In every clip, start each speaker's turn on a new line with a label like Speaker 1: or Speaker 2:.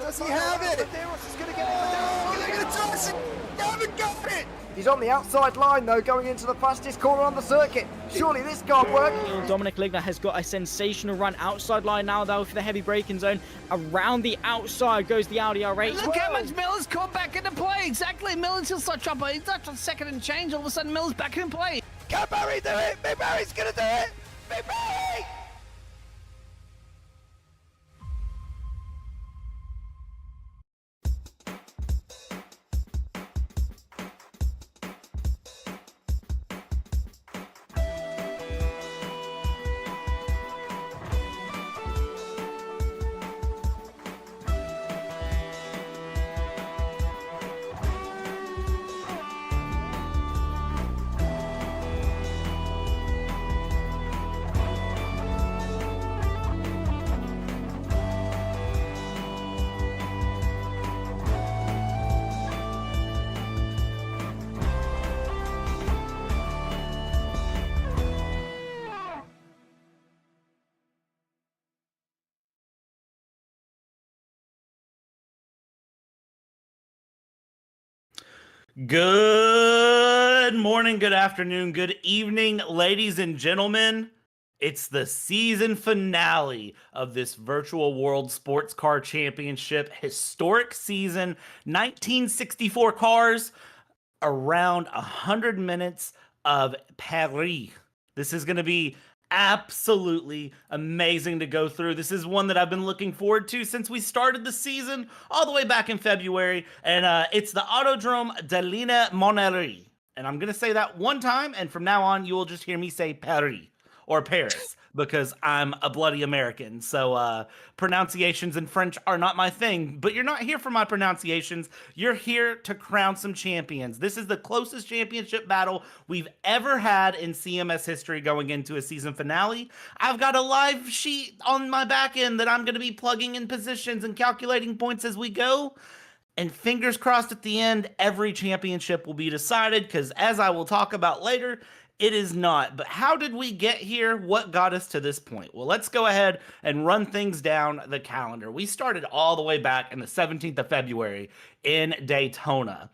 Speaker 1: Does he have it?
Speaker 2: Medeiros is going to get it.
Speaker 1: They're going to toss it. They haven't got it. He's on the outside line, though, going into the fastest corner on the circuit. Surely this can't work.
Speaker 3: Dominic Ligner has got a sensational run outside line now, though, for the heavy braking zone. Around the outside goes the Audi R8.
Speaker 4: Look how much Miller's come back into play. Exactly. Miller's still such up. He's not on second and change. All of a sudden, Miller's back in play.
Speaker 1: Can Barry do it? Big Barry's going to do it. Big Barry!
Speaker 5: Good morning, good afternoon, good evening, ladies and gentlemen. It's the season finale of this virtual World Sports Car Championship. Historic season, 1964 cars, around 100 minutes of Paris. This is going to be absolutely amazing to go through. This is one that I've been looking forward to since we started the season all the way back in February. And it's the Autodrome de Linas Montlhery. And I'm going to say that one time. And from now on, you will just hear me say Paris or Paris because I'm a bloody American. So pronunciations in French are not my thing. But you're not here for my pronunciations. You're here to crown some champions. This is the closest championship battle we've ever had in CMS history going into a season finale. I've got a live sheet on my back end that I'm going to be plugging in positions and calculating points as we go. And fingers crossed at the end, every championship will be decided because as I will talk about later, it is not. But how did we get here? What got us to this point? Well, let's go ahead and run things down the calendar. We started all the way back in the 17th of February in Daytona.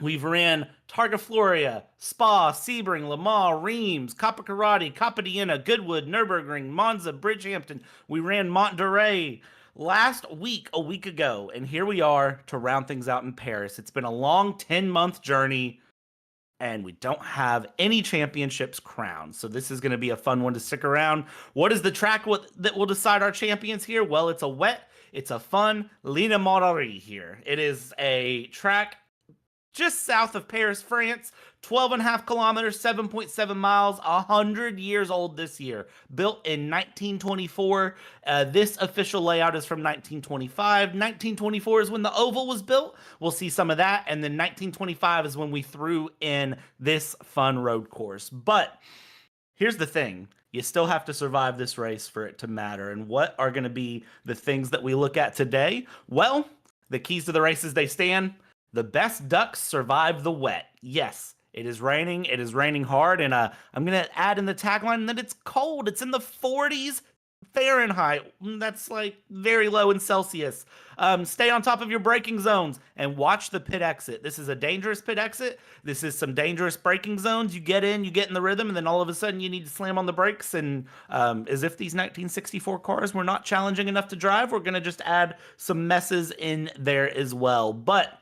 Speaker 5: We've ran Targa Floria, Spa, Sebring, Le Mans, Reims, Capicarati, Capodiena, Goodwood, Nürburgring, Monza, Bridgehampton. We ran Monterey last week, a week ago. And here we are to round things out in Paris. It's been a long 10-month journey. And we don't have any championships crowned. So this is going to be a fun one to stick around. What is the track that will decide our champions here? Well, it's a wet, it's a fun Linas Montlhery here. It is a track just south of Paris, France, 12.5 kilometers, 7.7 miles, 100 years old this year. Built in 1924. This official layout is from 1925. 1924 is when the oval was built. We'll see some of that. And then 1925 is when we threw in this fun road course. But here's the thing. You still have to survive this race for it to matter. And what are going to be the things that we look at today? Well, the keys to the race as they stand. The best ducks survive the wet. Yes, it is raining. It is raining hard. And I'm going to add in the tagline that it's cold. It's in the 40s Fahrenheit. That's like very low in Celsius. Stay on top of your braking zones and watch the pit exit. This is a dangerous pit exit. This is some dangerous braking zones. You get in the rhythm, and then all of a sudden you need to slam on the brakes. And as if these 1964 cars were not challenging enough to drive, we're going to just add some messes in there as well. But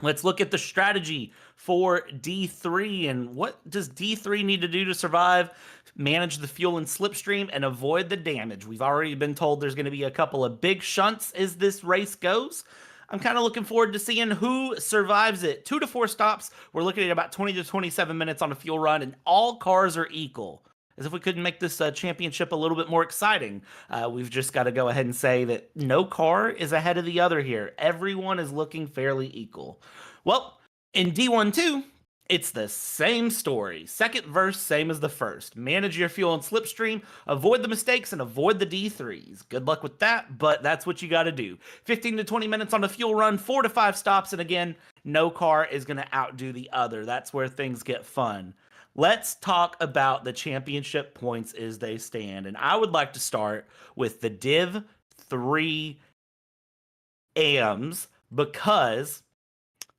Speaker 5: let's look at the strategy for D3 and what does D3 need to do to survive, manage the fuel and slipstream, and avoid the damage. We've already been told there's going to be a couple of big shunts as this race goes. I'm kind of looking forward to seeing who survives it. 2 to 4 stops. We're looking at about 20 to 27 minutes on a fuel run, and all cars are equal. As if we couldn't make this championship a little bit more exciting. We've just got to go ahead and say that no car is ahead of the other here. Everyone is looking fairly equal. Well, in D1-2, it's the same story. Second verse, same as the first. Manage your fuel and slipstream, avoid the mistakes, and avoid the D3s. Good luck with that, but that's what you got to do. 15 to 20 minutes on a fuel run, 4 to 5 stops, and again, no car is going to outdo the other. That's where things get fun. Let's talk about the championship points as they stand. And I would like to start with the Div 3 AMs, because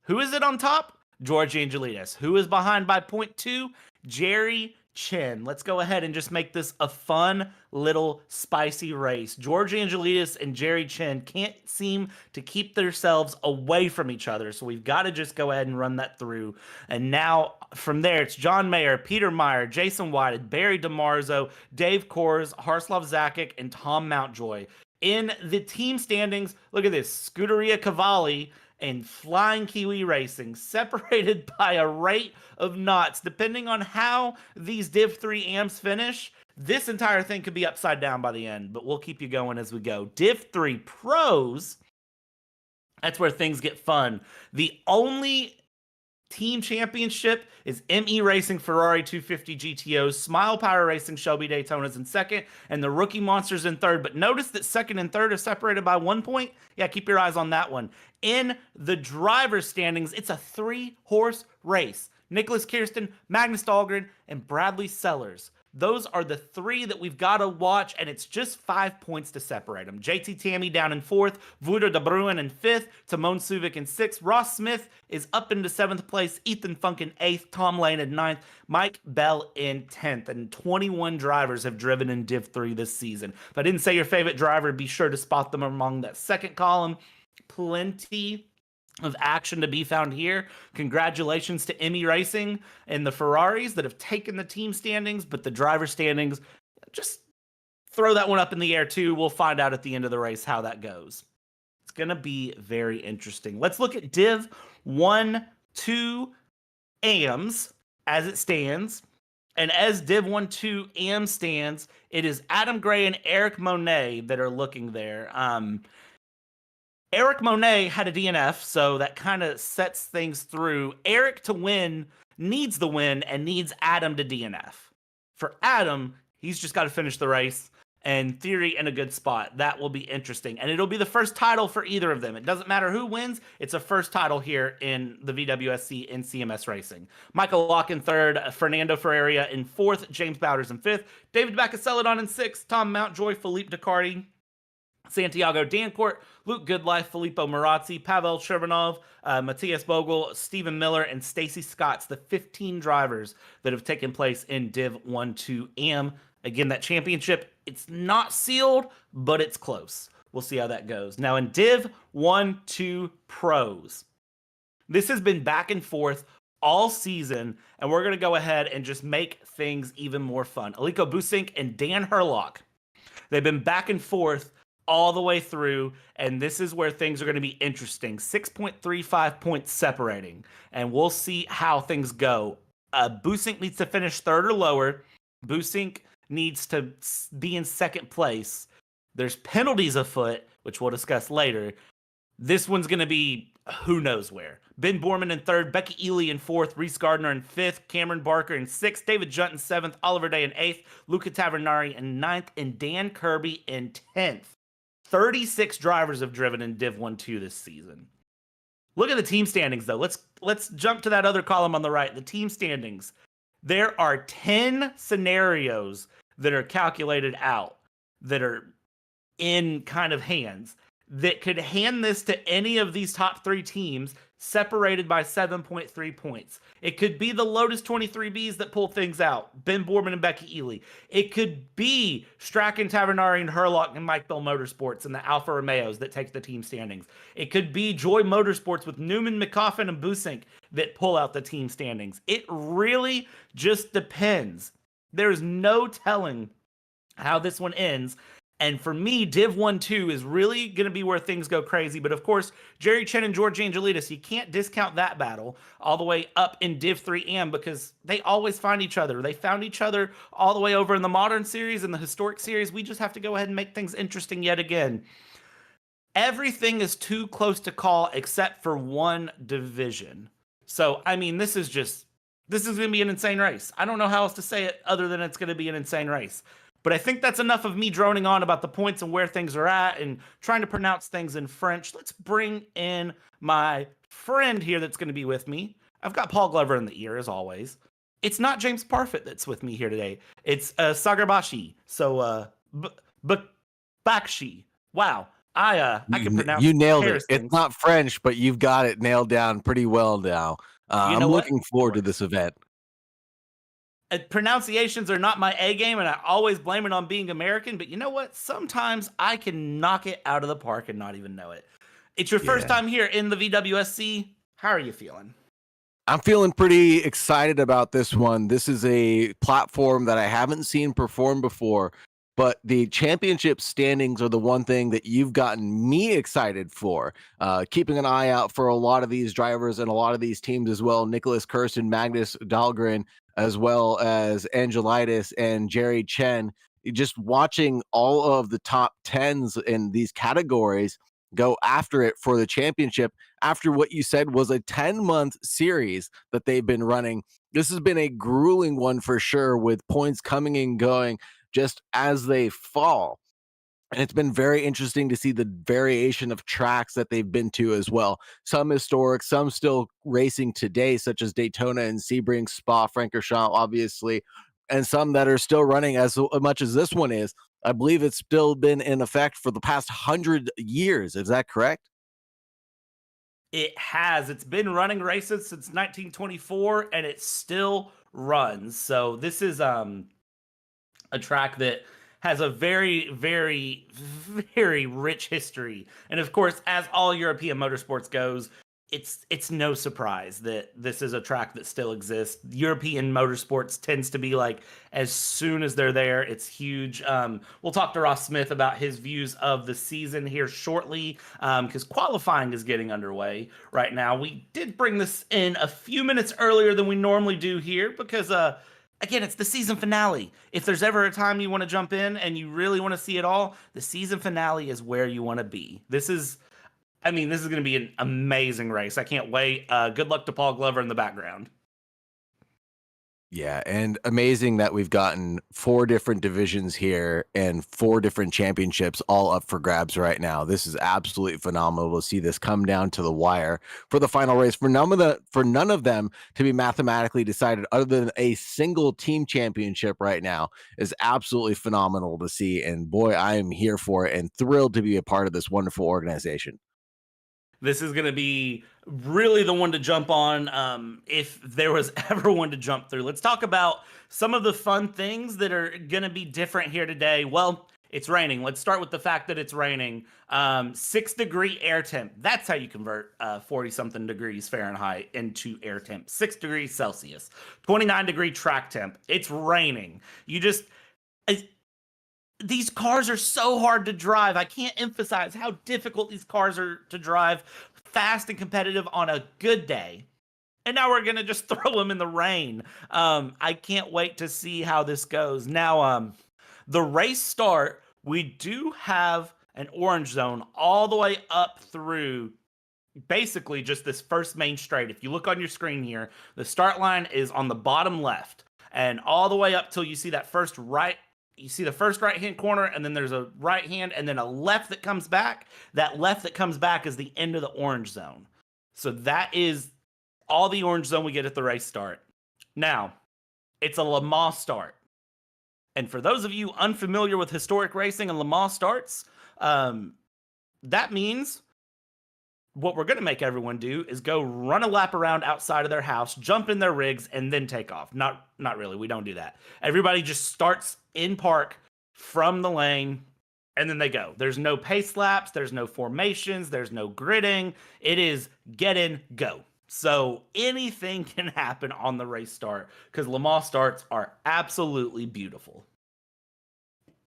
Speaker 5: who is it on top? George Angelides. Who is behind by 0.2? Jerry Chen. Let's go ahead and just make this a fun little spicy race. George Angelides and Jerry Chen can't seem to keep themselves away from each other, so we've got to just go ahead and run that through. And now from there, it's John Mayer, Peter Meyer, Jason Whited, Barry DeMarzo, Dave Kors, Harslav Zakic, and Tom Mountjoy. In the team standings, look at this. Scuderia Cavalli and Flying Kiwi Racing, separated by a rate of knots. Depending on how these Div 3 AMs finish, this entire thing could be upside down by the end, but we'll keep you going as we go. Div 3 Pros, that's where things get fun. The only team championship is ME Racing Ferrari 250 GTOs, Smile Power Racing Shelby Daytona's in second, and the Rookie Monsters in third. But notice that second and third are separated by 1 point. Yeah, keep your eyes on that one. In the driver's standings, it's a 3-horse race. Nicholas Kirsten, Magnus Dahlgren, and Bradley Sellers. Those are the 3 that we've got to watch, and it's just 5 points to separate them. JT Tammy down in 4th, Vuder de Bruin in 5th, Timon Suvic in 6th, Ross Smith is up into 7th place, Ethan Funk in 8th, Tom Lane in 9th, Mike Bell in 10th, and 21 drivers have driven in Div 3 this season. If I didn't say your favorite driver, be sure to spot them among that second column. Plenty of action to be found here. Congratulations to ME Racing and the Ferraris that have taken the team standings, but the driver standings, just throw that one up in the air too. We'll find out at the end of the race how that goes. It's going to be very interesting. Let's look at Div 1-2 AMs as it stands. And as Div 1-2 AM stands, it is Adam Gray and Eric Monet that are looking there. Eric Monet had a DNF, so that kind of sets things through. Eric to win needs the win and needs Adam to DNF. For Adam, he's just got to finish the race, and theory in a good spot. That will be interesting, and it'll be the first title for either of them. It doesn't matter who wins. It's a first title here in the VWSC in CMS Racing. Michael Locke in 3rd, Fernando Ferreira in 4th, James Bowders in 5th, David Baccaceladon in 6th, Tom Mountjoy, Philippe Ducardi, Santiago Dancourt, Luke Goodlife, Filippo Marazzi, Pavel Shermanov, Matthias Bogle, Stephen Miller, and Stacy Scott's the 15 drivers that have taken place in Div 1-2 AM. Again, that championship, it's not sealed, but it's close. We'll see how that goes. Now in Div 1-2 Pros, this has been back and forth all season, and we're going to go ahead and just make things even more fun. Aliko Busink and Dan Herlock, they've been back and forth all the way through, and this is where things are going to be interesting. 6.35 points separating, and we'll see how things go. Busink needs to finish 3rd or lower. Busink needs to be in 2nd place. There's penalties afoot, which we'll discuss later. This one's going to be who knows where. Ben Borman in 3rd, Becky Ely in 4th, Reese Gardner in 5th, Cameron Barker in 6th, David Junt in 7th, Oliver Day in 8th, Luca Tavernari in 9th, and Dan Kirby in 10th. 36 drivers have driven in Div 1-2 this season. Look at the team standings, though. Let's jump to that other column on the right, the team standings. There are 10 scenarios that are calculated out, that are in kind of hands, that could hand this to any of these top 3 teams, separated by 7.3 points. It could be the Lotus 23Bs that pull things out, Ben Borman and Becky Ely. It could be Strachan, Tavernari, and Herlock and Mike Bell Motorsports and the Alfa Romeos that take the team standings. It could be Joy Motorsports with Newman, McCoffin, and Busink that pull out the team standings. It really just depends. There's no telling how this one ends. And for me, Div 1-2 is really going to be where things go crazy. But of course, Jerry Chen and George Angelides, you can't discount that battle all the way up in Div 3 AM because they always find each other. They found each other all the way over in the Modern Series and the Historic Series. We just have to go ahead and make things interesting yet again. Everything is too close to call except for one division. So, I mean, this is going to be an insane race. I don't know how else to say it other than it's going to be an insane race. But I think that's enough of me droning on about the points and where things are at and trying to pronounce things in French. Let's bring in my friend here that's going to be with me. I've got Paul Glover in the ear, as always. It's not James Parfitt that's with me here today. It's Sagarbashi. So, Bakshi. Wow. I can pronounce
Speaker 6: You nailed it.
Speaker 5: Paris
Speaker 6: It's
Speaker 5: things.
Speaker 6: not French, but you've got it nailed down pretty well now.
Speaker 5: You
Speaker 6: I'm
Speaker 5: know what?
Speaker 6: looking
Speaker 5: It
Speaker 6: forward to
Speaker 5: works.
Speaker 6: this event.
Speaker 5: Pronunciations are not my A game, and I always blame it on being American. But you know what? Sometimes I can knock it out of the park and not even know it. It's your first time here in the VWSC. How are you feeling?
Speaker 6: I'm feeling pretty excited about this one. This is a platform that I haven't seen perform before, but the championship standings are the one thing that you've gotten me excited for. Keeping an eye out for a lot of these drivers and a lot of these teams as well. Nicholas Kirsten, Magnus Dahlgren, as well as Angelitis and Jerry Chen. Just watching all of the top 10s in these categories go after it for the championship after what you said was a 10-month series that they've been running. This has been a grueling one for sure, with points coming and going just as they fall. And it's been very interesting to see the variation of tracks that they've been to as well. Some historic, some still racing today, such as Daytona and Sebring, Spa, Francorchamps, obviously, and some that are still running as much as this one is. I believe it's still been in effect for the past 100 years. Is that correct?
Speaker 5: It has. It's been running races since 1924, and it still runs. So this is a track that has a very, very, very rich history. And of course, as all European motorsports goes, it's no surprise that this is a track that still exists. European motorsports tends to be like, as soon as they're there, it's huge. We'll talk to Ross Smith about his views of the season here shortly, because qualifying is getting underway right now. We did bring this in a few minutes earlier than we normally do here because again, it's the season finale. If there's ever a time you want to jump in and you really want to see it all, the season finale is where you want to be. This is going to be an amazing race. I can't wait. Good luck to Paul Glover in the background.
Speaker 6: Yeah, and amazing that we've gotten 4 different divisions here and 4 different championships all up for grabs right now. This is absolutely phenomenal to see this come down to the wire for the final race. For none of them to be mathematically decided other than a single team championship right now is absolutely phenomenal to see. And boy, I am here for it and thrilled to be a part of this wonderful organization.
Speaker 5: This is going to be really the one to jump on if there was ever one to jump through. Let's talk about some of the fun things that are going to be different here today. Well, it's raining. Let's start with the fact that it's raining. 6-degree air temp. That's how you convert 40-something degrees Fahrenheit into air temp. 6 degrees Celsius. 29-degree track temp. It's raining. These cars are so hard to drive. I can't emphasize how difficult these cars are to drive, fast and competitive on a good day. And now we're going to just throw them in the rain. I can't wait to see how this goes. Now, the race start, we do have an orange zone all the way up through basically just this first main straight. If you look on your screen here, the start line is on the bottom left and all the way up till you see that first right. You see the first right-hand corner, and then there's a right hand, and then a left that comes back. That left that comes back is the end of the orange zone. So that is all the orange zone we get at the race start. Now, it's a Le Mans start. And for those of you unfamiliar with historic racing and Le Mans starts, that means what we're going to make everyone do is go run a lap around outside of their house, jump in their rigs, and then take off. Not really. We don't do that. Everybody just starts in park from the lane, and then they go. There's no pace laps. There's no formations. There's no gridding. It is get in, go. So anything can happen on the race start because Le Mans starts are absolutely beautiful.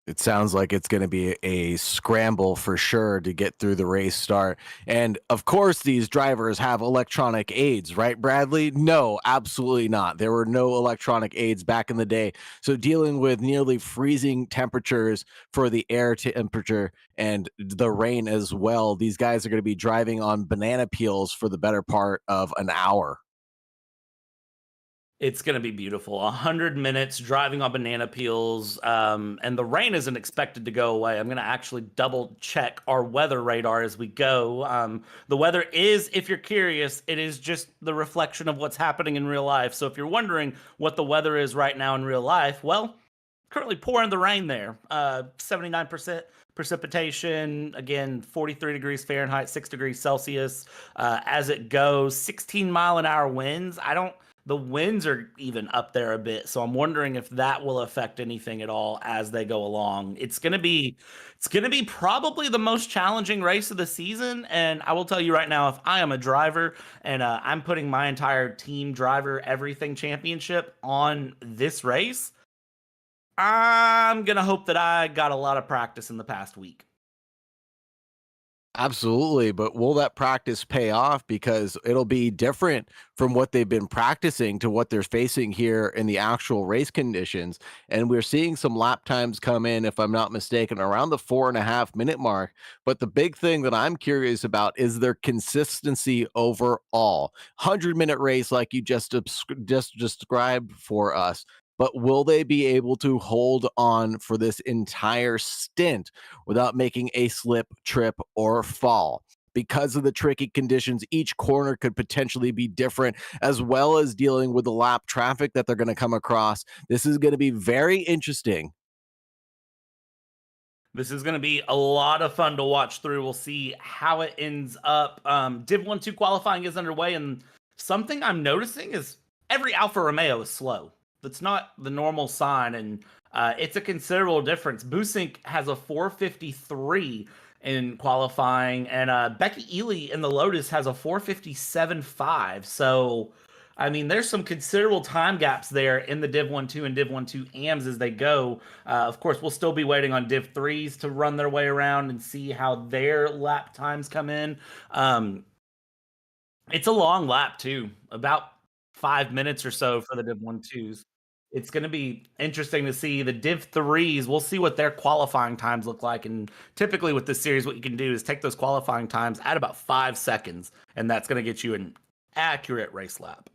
Speaker 6: It sounds like it's going to be a scramble for sure to get through the race start. And of course, these drivers have electronic aids, right, Bradley? No, absolutely not. There were no electronic aids back in the day. So dealing with nearly freezing temperatures for the air temperature and the rain as well, these guys are going to be driving on banana peels for the better part of an hour.
Speaker 5: It's going to be beautiful. 100 minutes driving on banana peels, and the rain isn't expected to go away. I'm going to actually double check our weather radar as we go. The weather is, if you're curious, it is just the reflection of what's happening in real life. So if you're wondering what the weather is right now in real life, well, currently pouring the rain there. 79% Precipitation, again, 43 degrees Fahrenheit, 6 degrees Celsius. As it goes, 16-mile-an-hour winds. The winds are even up there a bit, so I'm wondering if that will affect anything at all as they go along. It's gonna be probably the most challenging race of the season, and I will tell you right now, if I am a driver and I'm putting my entire team driver everything championship on this race, I'm gonna hope that I got a lot of practice in the past week.
Speaker 6: Absolutely, but will that practice pay off? Because it'll be different from what they've been practicing to what they're facing here in the actual race conditions. And we're seeing some lap times come in, if I'm not mistaken, around the 4.5 minute mark. But the big thing that I'm curious about is their consistency overall. 100-minute race, like you just described for us. But will they be able to hold on for this entire stint without making a slip, trip, or fall? Because of the tricky conditions, each corner could potentially be different, as well as dealing with the lap traffic that they're going to come across. This is going to be very interesting.
Speaker 5: This is going to be a lot of fun to watch through. We'll see how it ends up. Div 1-2 qualifying is underway, and something I'm noticing is every Alfa Romeo is slow. That's not the normal sign, and it's a considerable difference. Busink has a 4:53 in qualifying, and Becky Ely in the Lotus has a 4:57.5. So, I mean, there's some considerable time gaps there in the Div 1-2 and Div 1-2 AMs as they go. Of course, we'll still be waiting on Div 3s to run their way around and see how their lap times come in. It's a long lap, too, about 5 minutes or so for the Div 1-2s. It's going to be interesting to see the Div 3s. We'll see what their qualifying times look like. And typically with this series, what you can do is take those qualifying times at about 5 seconds, and that's going to get you an accurate race lap.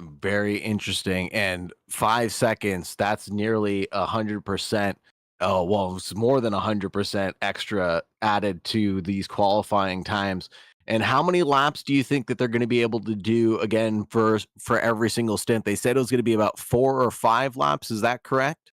Speaker 6: Very interesting. And 5 seconds, that's nearly 100%. Oh, well, it's more than 100% extra added to these qualifying times. And how many laps do you think that they're going to be able to do again for every single stint? They said it was going to be about 4 or 5 laps. Is that correct?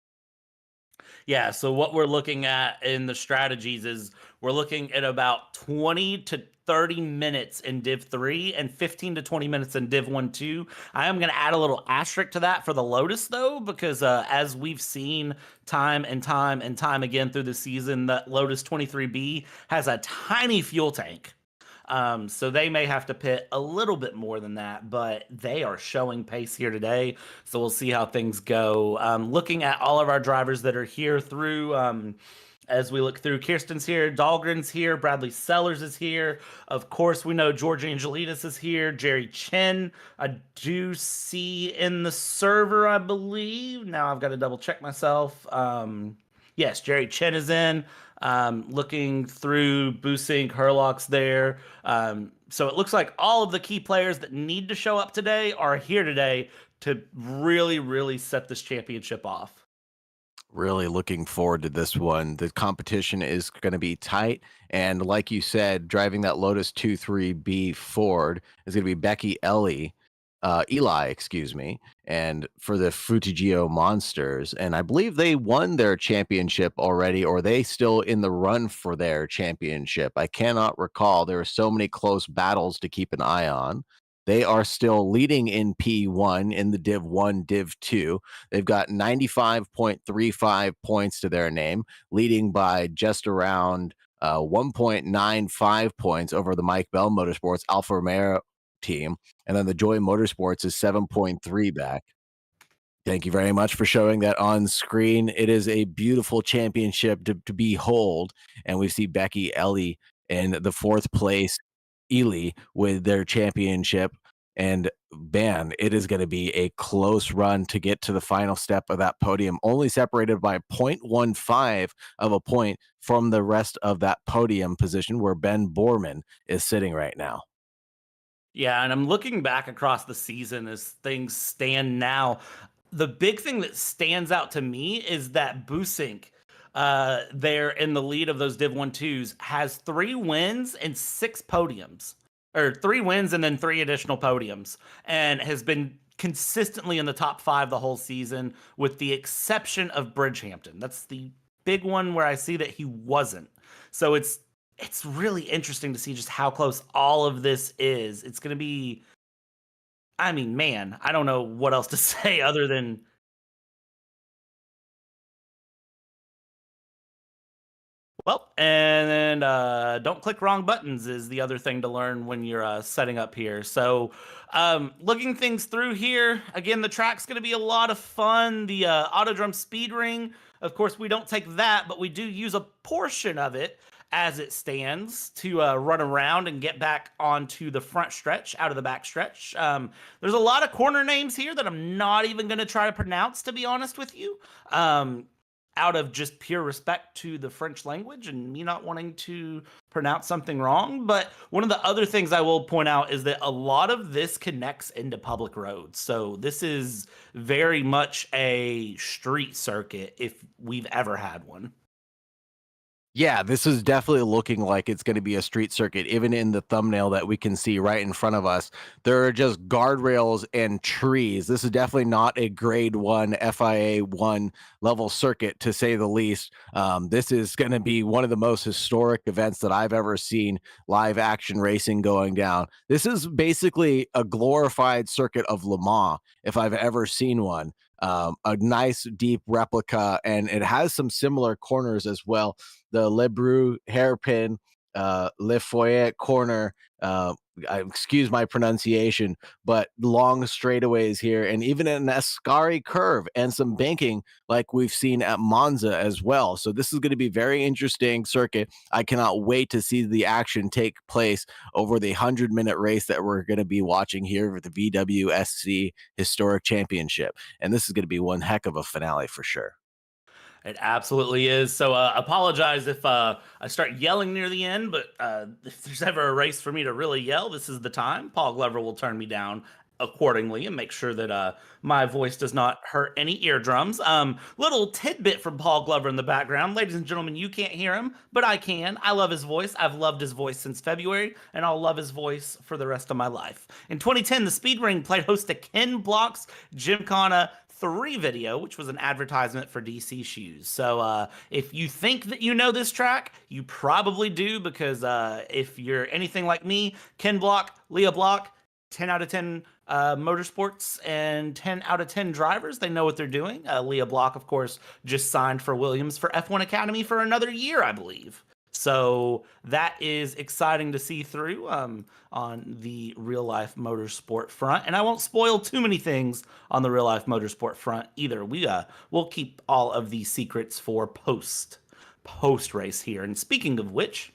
Speaker 5: Yeah, so what we're looking at in the strategies is we're looking at about 20 to 30 minutes in Div 3 and 15 to 20 minutes in Div 1-2. I am going to add a little asterisk to that for the Lotus, though, because as we've seen time and time and time again through the season, that Lotus 23B has a tiny fuel tank. So they may have to pit a little bit more than that, but they are showing pace here today. So we'll see how things go. Looking at all of our drivers that are here through, as we look through, Kirsten's here, Dahlgren's here, Bradley Sellers is here. Of course, we know George Angelides is here, Jerry Chen. I do see in the server, I believe. Now I've got to double check myself. Yes, Jerry Chen is in. Looking through Busink, Herlock's there. So it looks like all of the key players that need to show up today are here today to really, really set this championship off.
Speaker 6: Really looking forward to this one. The competition is going to be tight. And like you said, driving that Lotus 23B Ford is going to be Becky Eli, excuse me, and for the Fruttigio Monsters. And I believe they won their championship already, or they still in the run for their championship. I cannot recall. There are so many close battles to keep an eye on. They are still leading in P1 in the Div 1, Div 2. They've got 95.35 points to their name, leading by just around 1.95 points over the Mike Bell Motorsports Alfa Romeo team. And then the Joy Motorsports is 7.3 back. Thank you very much for showing that on screen. It is a beautiful championship to behold. And we see Becky Ellie in the 4th place, Ely with their championship. And man, it is going to be a close run to get to the final step of that podium, only separated by 0.15 of a point from the rest of that podium position where Ben Borman is sitting right now.
Speaker 5: Yeah, and I'm looking back across the season as things stand now. The big thing that stands out to me is that Busink, there in the lead of those Div 1-2s, has 3 wins and 6 podiums, or 3 wins and then 3 additional podiums, and has been consistently in the top 5 the whole season, with the exception of Bridgehampton. That's the big one where I see that he wasn't. So it's really interesting to see just how close all of this is. It's going to be, I mean, man, I don't know what else to say other than well, and don't click wrong buttons is the other thing to learn when you're setting up here. So looking things through here, again, the track's going to be a lot of fun. The Autodrome Speed Ring, of course, we don't take that, but we do use a portion of it as it stands to run around and get back onto the front stretch, out of the back stretch. There's a lot of corner names here that I'm not even going to try to pronounce, to be honest with you. Out of just pure respect to the French language and me not wanting to pronounce something wrong. But one of the other things I will point out is that a lot of this connects into public roads. So this is very much a street circuit if we've ever had one.
Speaker 6: Yeah, this is definitely looking like it's going to be a street circuit. Even in the thumbnail that we can see right in front of us, there are just guardrails and trees. This is definitely not a grade 1 FIA 1 level circuit, to say the least. This is going to be one of the most historic events that I've ever seen live action racing going down. This is basically a glorified circuit of Le Mans, if I've ever seen one. A nice deep replica, and it has some similar corners as well. The Le Breu hairpin, Le Foyer corner, excuse my pronunciation, but long straightaways here, and even an Ascari curve and some banking like we've seen at Monza as well. So this is going to be very interesting circuit. I cannot wait to see the action take place over the 100-minute race that we're going to be watching here with the VWSC Historic Championship. And this is going to be one heck of a finale for sure.
Speaker 5: It absolutely is. So apologize if I start yelling near the end, but if there's ever a race for me to really yell, this is the time. Paul Glover will turn me down accordingly and make sure that my voice does not hurt any eardrums. Little tidbit from Paul Glover in the background. Ladies and gentlemen, you can't hear him, but I can. I love his voice. I've loved his voice since February, and I'll love his voice for the rest of my life. In 2010, the Speed Ring played host to Ken Block's Gymkhana 3 video, which was an advertisement for DC shoes. So if you think that you know this track, you probably do, because if you're anything like me, Ken Block, Leah Block, 10 out of 10 motorsports and 10 out of 10 drivers, they know what they're doing. Leah Block, of course, just signed for Williams for F1 Academy for another year, I believe. So that is exciting to see through on the real life motorsport front. And I won't spoil too many things on the real life motorsport front either. We'll keep all of these secrets for post race here. And speaking of which,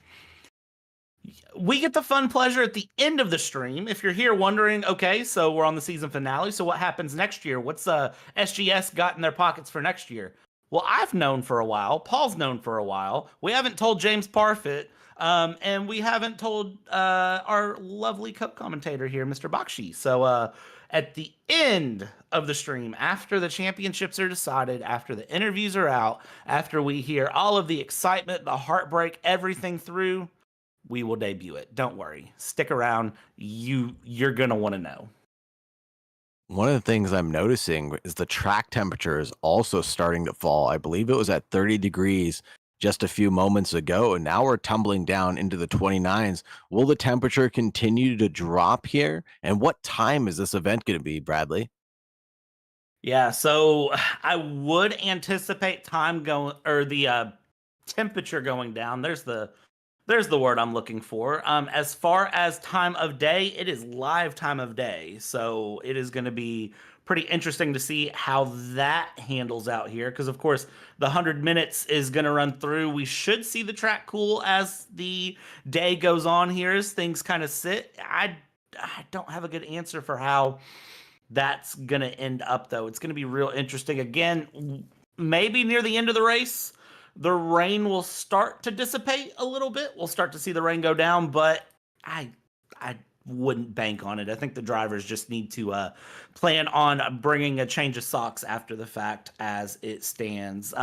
Speaker 5: we get the fun pleasure at the end of the stream. If you're here wondering, okay, so we're on the season finale, so what happens next year? What's SGS got in their pockets for next year? Well, I've known for a while. Paul's known for a while. We haven't told James Parfitt, and we haven't told our lovely co-commentator here, Mr. Bakshi. So at the end of the stream, after the championships are decided, after the interviews are out, after we hear all of the excitement, the heartbreak, everything through, we will debut it. Don't worry. Stick around. You're going to want to know.
Speaker 6: One of the things I'm noticing is the track temperature is also starting to fall. I believe it was at 30 degrees just a few moments ago, and now we're tumbling down into the 29s. Will the temperature continue to drop here? And what time is this event going to be, Bradley?
Speaker 5: Yeah, so I would anticipate the temperature going down. There's the word I'm looking for. As far as time of day, it is live time of day. So it is going to be pretty interesting to see how that handles out here. Because, of course, the 100 minutes is going to run through. We should see the track cool as the day goes on here, as things kind of sit. I don't have a good answer for how that's going to end up, though. It's going to be real interesting. Again, maybe near the end of the race, the rain will start to dissipate a little bit. We'll start to see the rain go down, but I wouldn't bank on it. I think the drivers just need to plan on bringing a change of socks after the fact as it stands.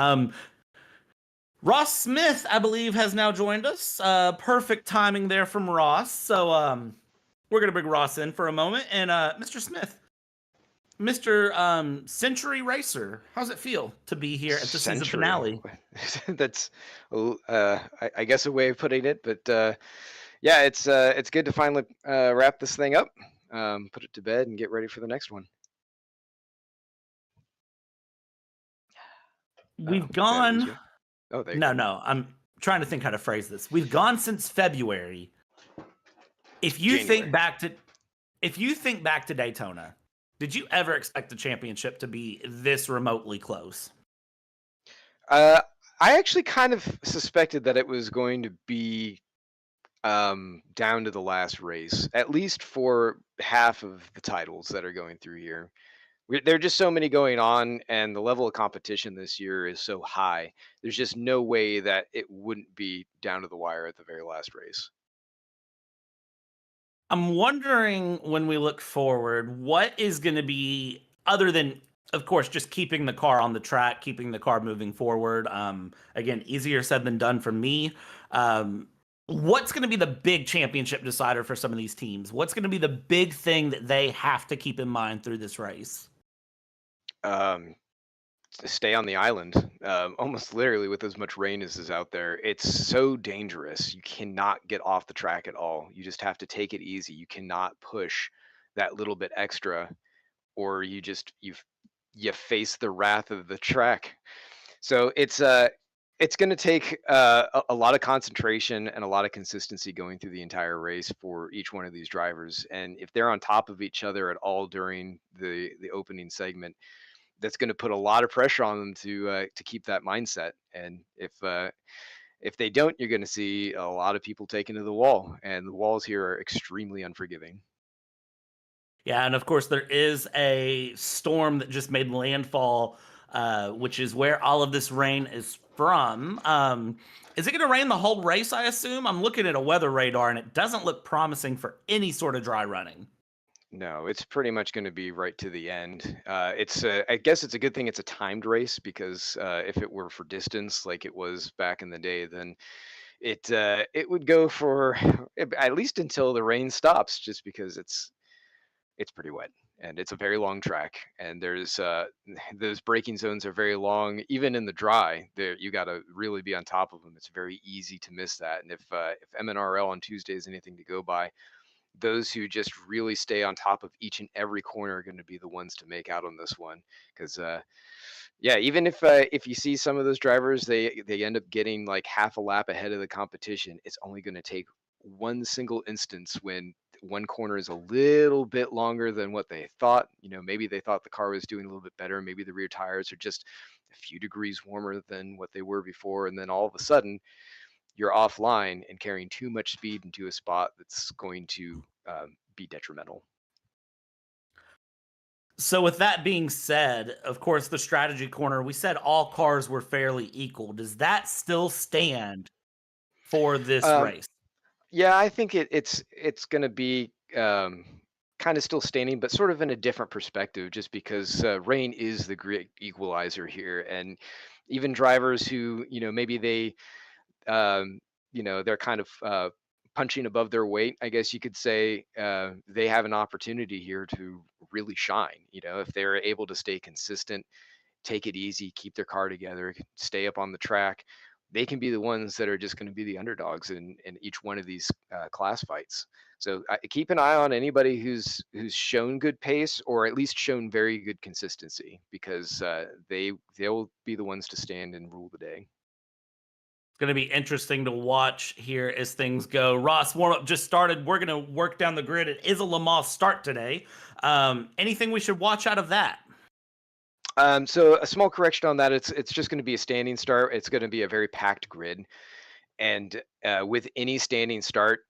Speaker 5: Ross Smith, I believe, has now joined us. Perfect timing there from Ross. So we're going to bring Ross in for a moment. And Mr. Smith, Mr. Century Racer, how's it feel to be here at the season
Speaker 2: Century.
Speaker 5: finale?
Speaker 2: That's, I guess, a way of putting it. But yeah, it's good to finally wrap this thing up, put it to bed, and get ready for the next one.
Speaker 5: We've
Speaker 2: Did I lose
Speaker 5: gone.
Speaker 2: you? Oh, there you
Speaker 5: No,
Speaker 2: go.
Speaker 5: no. I'm trying to think how to phrase this. We've gone since February. If you think
Speaker 2: January.
Speaker 5: back to Daytona, did you ever expect the championship to be this remotely close?
Speaker 2: I actually kind of suspected that it was going to be down to the last race, at least for half of the titles that are going through here. There are just so many going on, and the level of competition this year is so high. There's just no way that it wouldn't be down to the wire at the very last race.
Speaker 5: I'm wondering when we look forward, what is going to be, other than, of course, just keeping the car on the track, keeping the car moving forward. Again, easier said than done for me. What's going to be the big championship decider for some of these teams? What's going to be the big thing that they have to keep in mind through this race?
Speaker 2: Stay on the island, almost literally, with as much rain as is out there. It's so dangerous. You cannot get off the track at all. You just have to take it easy. You cannot push that little bit extra, or you face the wrath of the track. So it's going to take a lot of concentration and a lot of consistency going through the entire race for each one of these drivers. And if they're on top of each other at all during the opening segment, that's going to put a lot of pressure on them to keep that mindset. And if they don't, you're going to see a lot of people taken to the wall, and the walls here are extremely unforgiving.
Speaker 5: Yeah, and of course there is a storm that just made landfall, which is where all of this rain is from. Is it going to rain the whole race, I assume? I'm looking at a weather radar, and it doesn't look promising for any sort of dry running.
Speaker 2: No, it's pretty much going to be right to the end. I guess it's a good thing it's a timed race, because if it were for distance like it was back in the day, then it would go for at least until the rain stops, just because it's pretty wet, and it's a very long track, and there's those braking zones are very long. Even in the dry, there you got to really be on top of them. It's very easy to miss that. And if MNRL on Tuesday is anything to go by, those who just really stay on top of each and every corner are going to be the ones to make out on this one. Because yeah, even if you see some of those drivers, they end up getting like half a lap ahead of the competition. It's only going to take one single instance when one corner is a little bit longer than what they thought. Maybe they thought the car was doing a little bit better. Maybe the rear tires are just a few degrees warmer than what they were before, and then all of a sudden you're offline and carrying too much speed into a spot that's going to be detrimental.
Speaker 5: So with that being said, of course, the strategy corner, we said all cars were fairly equal. Does that still stand for this race?
Speaker 2: Yeah, I think it's going to be kind of still standing, but sort of in a different perspective, just because rain is the great equalizer here. And even drivers who, maybe they're kind of punching above their weight, I guess you could say, they have an opportunity here to really shine. If they're able to stay consistent, take it easy, keep their car together, stay up on the track, they can be the ones that are just going to be the underdogs in each one of these class fights. So keep an eye on anybody who's shown good pace, or at least shown very good consistency, because they'll be the ones to stand and rule the day.
Speaker 5: Going to be interesting to watch here as things go. Ross, warm-up just started. We're going to work down the grid. It is a Le Mans start today. Anything we should watch out of that?
Speaker 2: So a small correction on that. It's just going to be a standing start. It's going to be a very packed grid. And with any standing start,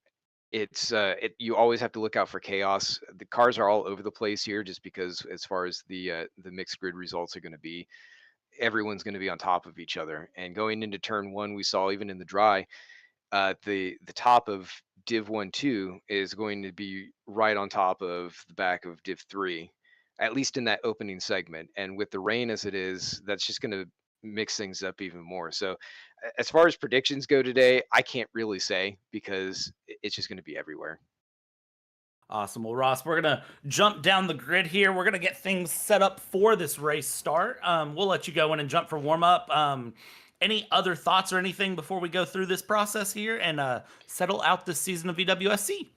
Speaker 2: you always have to look out for chaos. The cars are all over the place here, just because as far as the mixed grid results are going to be, everyone's going to be on top of each other. And going into turn one, we saw even in the dry, the top of Div 1-2 is going to be right on top of the back of Div 3, at least in that opening segment. And with the rain as it is, that's just going to mix things up even more. So as far as predictions go today, I can't really say, because it's just going to be everywhere.
Speaker 5: Awesome. Well, Ross, we're going to jump down the grid here. We're going to get things set up for this race start. We'll let you go in and jump for warm-up. Any other thoughts or anything before we go through this process here and settle out this season of VWSC?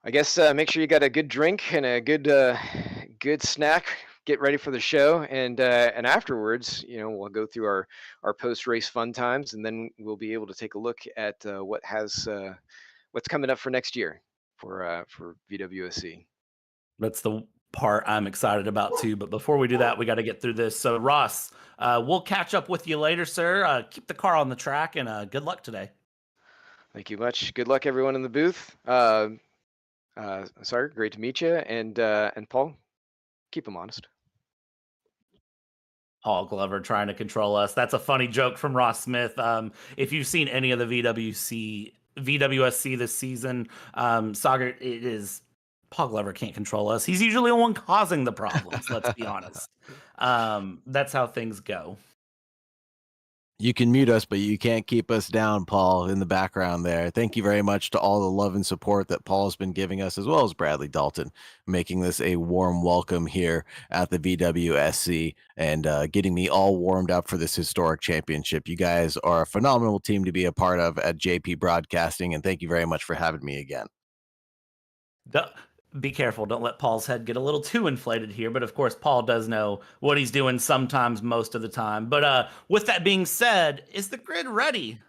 Speaker 2: I guess make sure you got a good drink and a good snack. Get ready for the show, and afterwards, we'll go through our post-race fun times, and then we'll be able to take a look at what's coming up for next year for VWSC.
Speaker 5: That's the part I'm excited about too. But before we do that, we got to get through this. So Ross, we'll catch up with you later, sir. Keep the car on the track, and good luck today.
Speaker 2: Thank you much. Good luck, everyone in the booth. Sorry, great to meet you, and Paul, keep them honest.
Speaker 5: Paul Glover trying to control us. That's a funny joke from Ross Smith. If you've seen any of the VWSC this season, Sagar, it is Paul Glover can't control us. He's usually the one causing the problems. Let's be honest. That's how things go.
Speaker 6: You can mute us, but you can't keep us down, Paul, in the background there. Thank you very much to all the love and support that Paul's been giving us, as well as Bradley Dalton, making this a warm welcome here at the VWSC and getting me all warmed up for this historic championship. You guys are a phenomenal team to be a part of at JP Broadcasting, and thank you very much for having me again.
Speaker 5: Be careful. Don't let Paul's head get a little too inflated here. But of course, Paul does know what he's doing sometimes, most of the time. But with that being said, is the grid ready?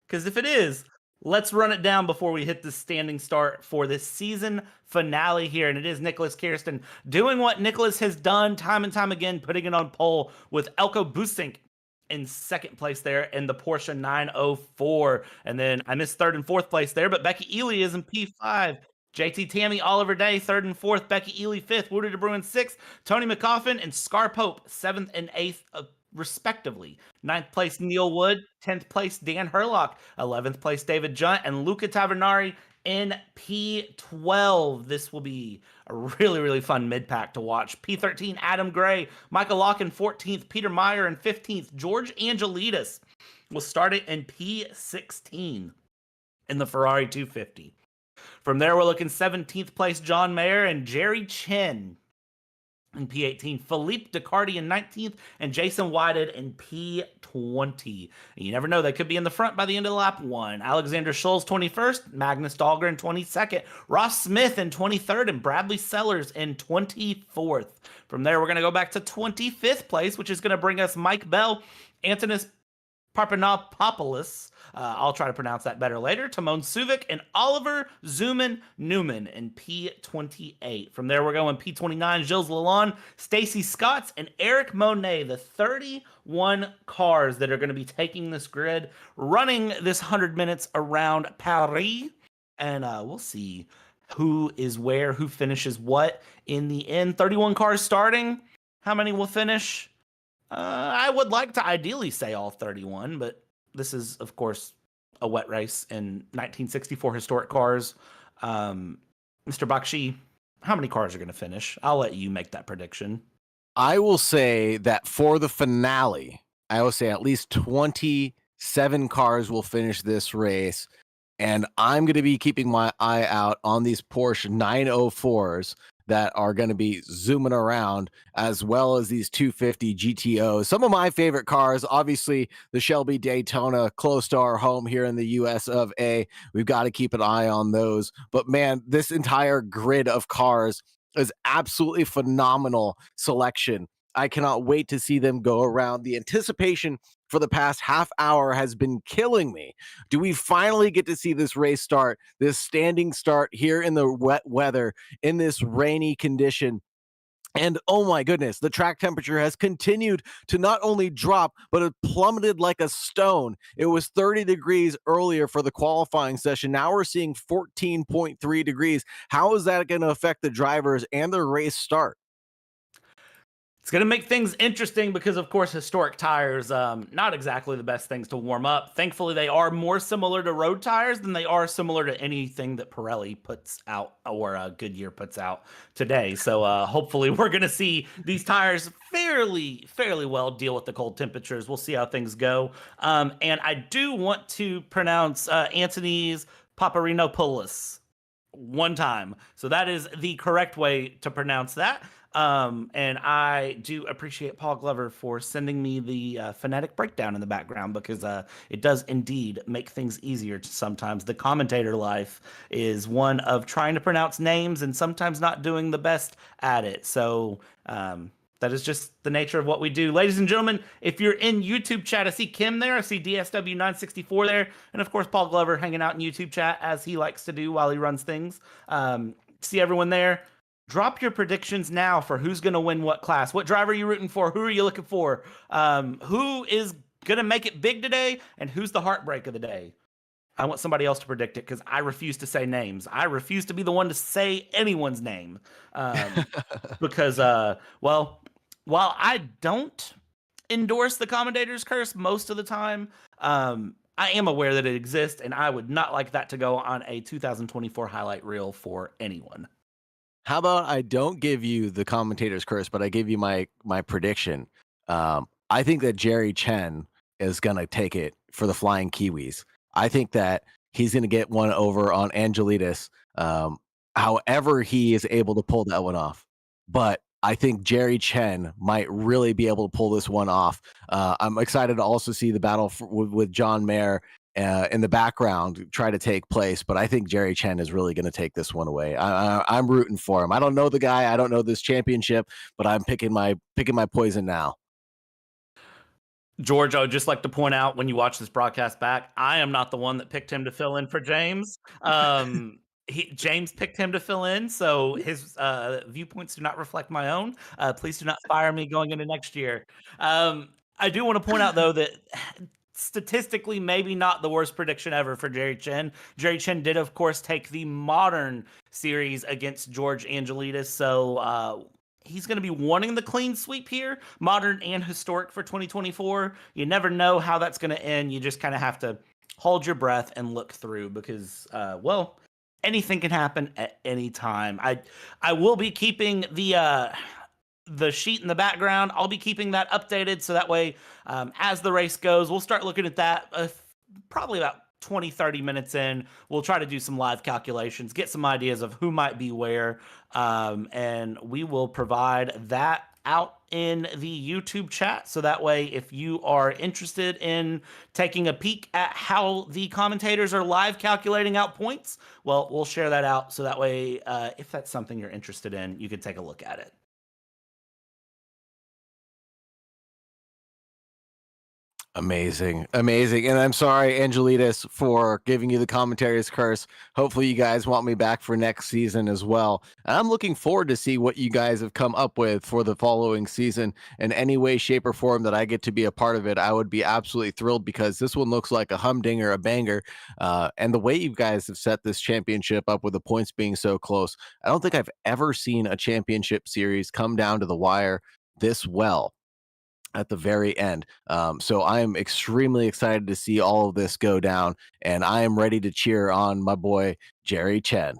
Speaker 5: Because if it is, let's run it down before we hit the standing start for this season finale here. And it is Nicholas Kirsten doing what Nicholas has done time and time again, putting it on pole with Elko Busink in second place there in the Porsche 904. And then I missed third and fourth place there, but Becky Ely is in P5. JT Tammy Oliver Day, third and fourth. Becky Ely, fifth. Woody DeBruin, sixth. Tony McCoffin and Scar Pope, seventh and eighth, respectively. Ninth place, Neil Wood. 10th place, Dan Herlock. 11th place, David Junt. And Luca Tavernari in P12. This will be a really, really fun mid-pack to watch. P13, Adam Gray. Michael Lock in 14th. Peter Meyer in 15th. George Angelides will start it in P16 in the Ferrari 250. From there, we're looking 17th place, John Mayer and Jerry Chen in P18. Philippe Ducardi in 19th and Jason Whited in P20. And you never know, they could be in the front by the end of lap 1. Alexander Scholl's 21st, Magnus Dahlgren 22nd, Ross Smith in 23rd, and Bradley Sellers in 24th. From there, we're going to go back to 25th place, which is going to bring us Mike Bell, Antonis Parpanopoulos, I'll try to pronounce that better later, Timon Suvic, and Oliver Zuman Newman in P28. From there, we're going P29, Gilles Lalonde, Stacy Scotts, and Eric Monet, the 31 cars that are going to be taking this grid, running this 100 minutes around Paris. And we'll see who is where, who finishes what in the end. 31 cars starting. How many will finish? I would like to ideally say all 31, but this is, of course, a wet race in 1964 historic cars. Mr. Bakshi, how many cars are going to finish? I'll let you make that prediction.
Speaker 6: I will say that for the finale, I will say at least 27 cars will finish this race. And I'm going to be keeping my eye out on these Porsche 904s that are going to be zooming around, as well as these 250 GTOs. Some of my favorite cars, obviously the Shelby Daytona, close to our home here in the US of A. We've got to keep an eye on those. But man, this entire grid of cars is absolutely phenomenal selection. I cannot wait to see them go around. The anticipation for the past half hour has been killing me. Do we finally get to see this race start, this standing start here in the wet weather, in this rainy condition? And oh my goodness, the track temperature has continued to not only drop, but it plummeted like a stone. It was 30 degrees earlier for the qualifying session. Now we're seeing 14.3 degrees. How is that going to affect the drivers and their race start?
Speaker 5: It's going to make things interesting because, of course, historic tires, not exactly the best things to warm up. Thankfully, they are more similar to road tires than they are similar to anything that Pirelli puts out or Goodyear puts out today. So hopefully we're going to see these tires fairly well deal with the cold temperatures. We'll see how things go. And I do want to pronounce Anthony's Paparinopoulos one time. So that is the correct way to pronounce that. And I do appreciate Paul Glover for sending me the phonetic breakdown in the background, because it does indeed make things easier sometimes. The commentator life is one of trying to pronounce names and sometimes not doing the best at it. So that is just the nature of what we do. Ladies and gentlemen, if you're in YouTube chat, I see Kim there. I see DSW964 there. And of course, Paul Glover hanging out in YouTube chat, as he likes to do while he runs things. See everyone there. Drop your predictions now for who's going to win what class. What driver are you rooting for? Who are you looking for? Who is going to make it big today? And who's the heartbreak of the day? I want somebody else to predict it, because I refuse to say names. I refuse to be the one to say anyone's name. Because, well, while I don't endorse the commentator's curse most of the time, I am aware that it exists, and I would not like that to go on a 2024 highlight reel for anyone.
Speaker 6: How about I don't give you the commentator's curse, but I give you my prediction. I think that Jerry Chen is going to take it for the Flying Kiwis. I think that he's going to get one over on Angelides, however he is able to pull that one off. But I think Jerry Chen might really be able to pull this one off. I'm excited to also see the battle with John Mayer in the background try to take place, but I think Jerry Chen is really going to take this one away. I'm rooting for him. I don't know the guy. I don't know this championship, but I'm picking my poison now.
Speaker 5: George, I would just like to point out, when you watch this broadcast back, I am not the one that picked him to fill in for James. James picked him to fill in, so his viewpoints do not reflect my own. Please do not fire me going into next year. I do want to point out, though, that statistically, maybe not the worst prediction ever for Jerry Chen. Jerry Chen did, of course, take the modern series against George Angelides, so he's going to be wanting the clean sweep here, modern and historic, for 2024. You never know how that's going to end. You just kind of have to hold your breath and look through, because, well, anything can happen at any time. I will be keeping the sheet in the background. I'll be keeping that updated, so that way, as the race goes, we'll start looking at that probably about 20-30 minutes in. We'll try to do some live calculations, get some ideas of who might be where, and we will provide that out in the YouTube chat, so that way, if you are interested in taking a peek at how the commentators are live calculating out points, well, we'll share that out, so that way, if that's something you're interested in, you can take a look at it.
Speaker 6: Amazing. And I'm sorry, Angelides, for giving you the commentary's curse. Hopefully you guys want me back for next season as well. And I'm looking forward to see what you guys have come up with for the following season. In any way, shape, or form that I get to be a part of it, I would be absolutely thrilled, because this one looks like a humdinger, a banger. And the way you guys have set this championship up with the points being so close, I don't think I've ever seen a championship series come down to the wire this well at the very end. So I am extremely excited to see all of this go down, and I am ready to cheer on my boy Jerry Chen.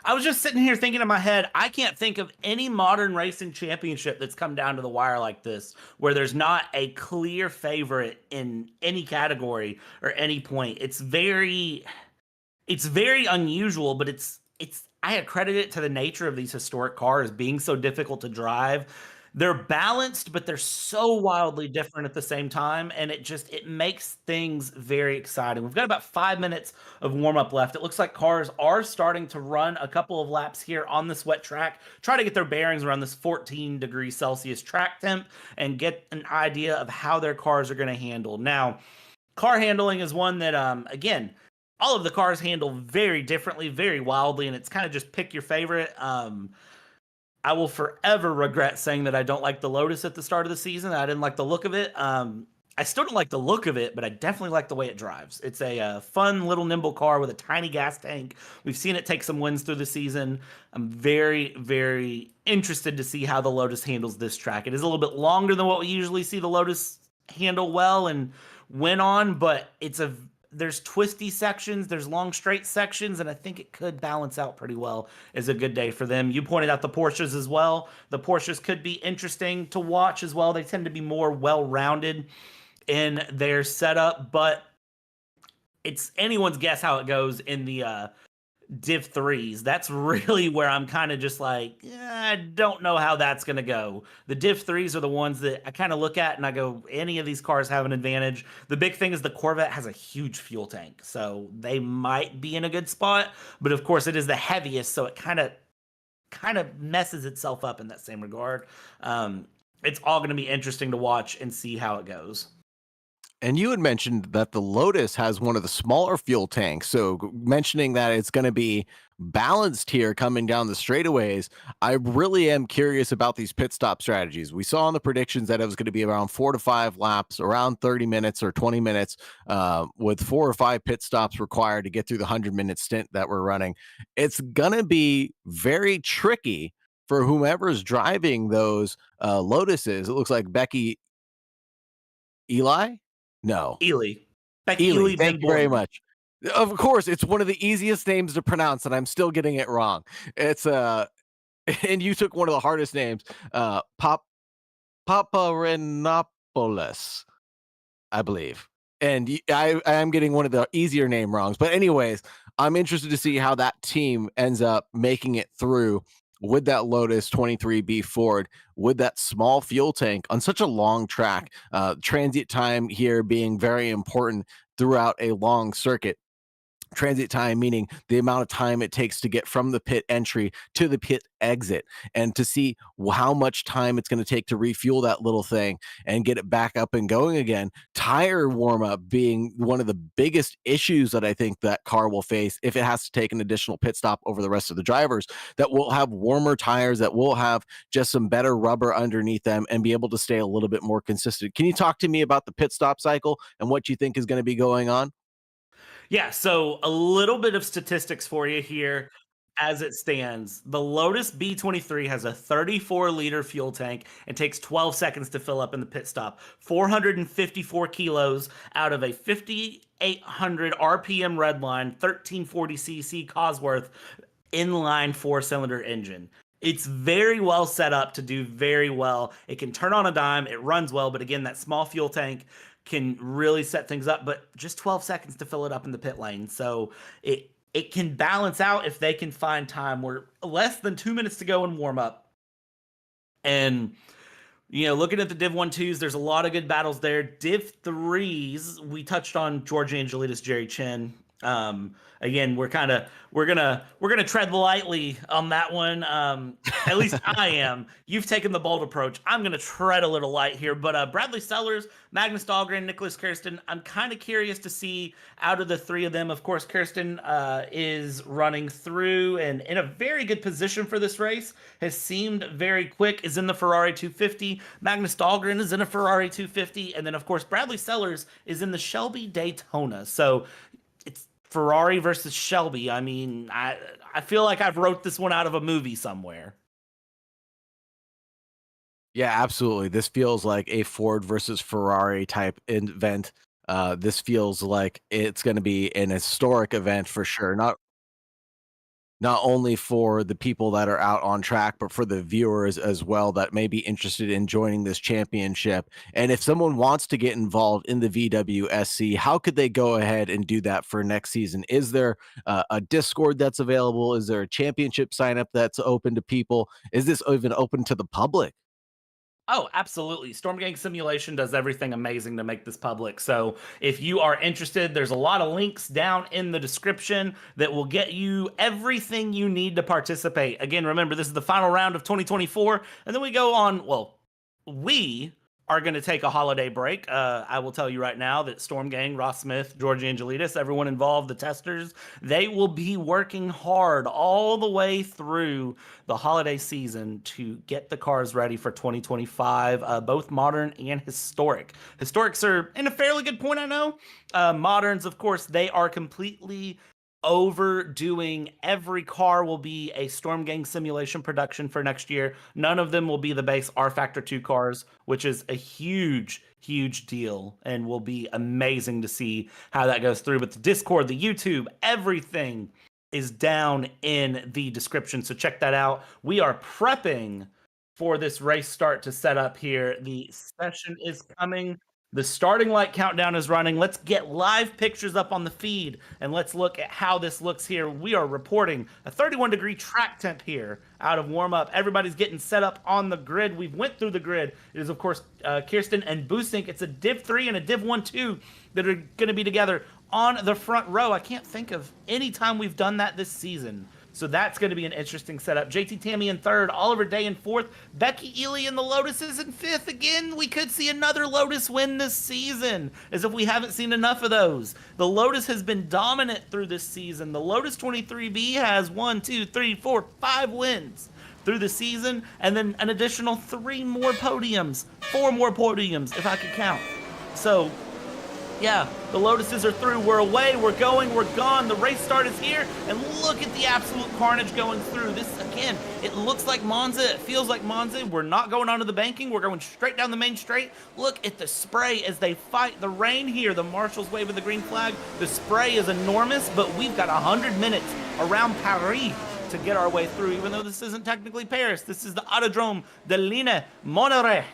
Speaker 5: I was just sitting here thinking in my head, I can't think of any modern racing championship that's come down to the wire like this, where there's not a clear favorite in any category or any point. It's very unusual, but I accredit it to the nature of these historic cars being so difficult to drive. They're balanced, but they're so wildly different at the same time, and it makes things very exciting. We've got about 5 minutes of warm-up left. It looks like cars are starting to run a couple of laps here on this wet track, try to get their bearings around this 14 degrees Celsius track temp, and get an idea of how their cars are going to handle. Now, car handling is one that, again, all of the cars handle very differently, very wildly, and it's kind of just pick your favorite. I will forever regret saying that I don't like the Lotus at the start of the season. I didn't like the look of it. I still don't like the look of it, but I definitely like the way it drives. It's a fun little nimble car with a tiny gas tank. We've seen it take some wins through the season. I'm very, very interested to see how the Lotus handles this track. It is a little bit longer than what we usually see the Lotus handle well and win on, but there's twisty sections, there's long straight sections, and I think it could balance out pretty well as a good day for them. You pointed out the Porsches as well. The Porsches could be interesting to watch as well. They tend to be more well-rounded in their setup, but it's anyone's guess how it goes in the Div 3s. That's really where I'm kind of just like, I don't know how that's going to go. The Div 3s are the ones that I kind of look at and I go, any of these cars have an advantage. The big thing is the Corvette has a huge fuel tank, so they might be in a good spot. But of course, it is the heaviest, so it kind of messes itself up in that same regard. It's all going to be interesting to watch and see how it goes.
Speaker 6: And you had mentioned that the Lotus has one of the smaller fuel tanks. So mentioning that it's going to be balanced here coming down the straightaways, I really am curious about these pit stop strategies. We saw in the predictions that it was going to be around 4 to 5 laps, around 30 minutes or 20 minutes, with 4 or 5 pit stops required to get through the 100-minute stint that we're running. It's going to be very tricky for whomever's driving those Lotuses. It looks like Becky Eli? No.
Speaker 5: Ely. Becky
Speaker 6: Ely.
Speaker 5: Ely
Speaker 6: Thank you very much. Of course, it's one of the easiest names to pronounce, and I'm still getting it wrong. It's and you took one of the hardest names, Paparenopoulos, I believe. And I am getting one of the easier name wrongs. But anyways, I'm interested to see how that team ends up making it through with that Lotus 23B Ford, with that small fuel tank on such a long track. Transit time here being very important throughout a long circuit. Transit time meaning the amount of time it takes to get from the pit entry to the pit exit, and to see how much time it's going to take to refuel that little thing and get it back up and going again. Tire warm up being one of the biggest issues that I think that car will face if it has to take an additional pit stop over the rest of the drivers, that will have warmer tires, that will have just some better rubber underneath them and be able to stay a little bit more consistent. Can you talk to me about the pit stop cycle and what you think is going to be going on?
Speaker 5: Yeah, so a little bit of statistics for you here as it stands. The Lotus B23 has a 34-liter fuel tank and takes 12 seconds to fill up in the pit stop. 454 kilos out of a 5,800 RPM redline, 1340 cc Cosworth inline 4-cylinder engine. It's very well set up to do very well. It can turn on a dime, it runs well, but again, that small fuel tank can really set things up, but just 12 seconds to fill it up in the pit lane. So it can balance out if they can find time. We're less than 2 minutes to go in warm up. And, looking at the Div 1-2s, there's a lot of good battles there. Div 3s, we touched on George Angelides, Jerry Chin. Again, we're gonna tread lightly on that one. At least I am. You've taken the bold approach. I'm gonna tread a little light here, but Bradley Sellers, Magnus Dahlgren, Nicholas Kirsten. I'm kind of curious to see out of the three of them. Of course, Kirsten is running through and in a very good position for this race. Has seemed very quick. Is in the Ferrari 250. Magnus Dahlgren is in a Ferrari 250, and then of course Bradley Sellers is in the Shelby Daytona. So it's Ferrari versus Shelby. I mean, I feel like I've wrote this one out of a movie somewhere.
Speaker 6: Yeah, absolutely. This feels like a Ford versus Ferrari type event. This feels like it's going to be an historic event for sure. Not only for the people that are out on track, but for the viewers as well that may be interested in joining this championship. And if someone wants to get involved in the VWSC, how could they go ahead and do that for next season? Is there a Discord that's available? Is there a championship sign up that's open to people? Is this even open to the public?
Speaker 5: Oh, absolutely. Storm Gang Simulation does everything amazing to make this public. So if you are interested, there's a lot of links down in the description that will get you everything you need to participate. Again, remember, this is the final round of 2024. And then we go on, we are going to take a holiday break. I will tell you right now that Storm Gang, Ross Smith, George Angelides, everyone involved, the testers, they will be working hard all the way through the holiday season to get the cars ready for 2025, both modern and historic. Historics are in a fairly good point, I know. Moderns, of course, they are completely overdoing. Every car will be a Storm Gang Simulation production for next year. None of them will be the base R Factor 2 cars, which is a huge deal and will be amazing to see how that goes through. But the Discord, the YouTube, everything is down in the description, so check that out. We are prepping for this race start to set up here. The session is coming The starting light countdown is running. Let's get live pictures up on the feed, and let's look at how this looks here. We are reporting a 31-degree track temp here out of warm-up. Everybody's getting set up on the grid. We've went through the grid. It is, of course, Kirsten and Busink. It's a Div 3 and a Div 1-2 that are going to be together on the front row. I can't think of any time we've done that this season. So that's going to be an interesting setup. JT Tammy in third, Oliver Day in fourth, Becky Ely and the Lotuses in fifth. Again, we could see another Lotus win this season, as if we haven't seen enough of those. The Lotus has been dominant through this season. The Lotus 23B has 5 wins through the season, and then an additional 4 more podiums if I could count. So yeah, the Lotuses are through. We're away, we're going, we're gone. The race start is here, and look at the absolute carnage going through. This, again, it looks like Monza. It feels like Monza. We're not going onto the banking. We're going straight down the main straight. Look at the spray as they fight the rain here. The marshals waving the green flag. The spray is enormous, but we've got 100 minutes around Paris to get our way through, even though this isn't technically Paris. This is the Autodrome de Linas Montlhery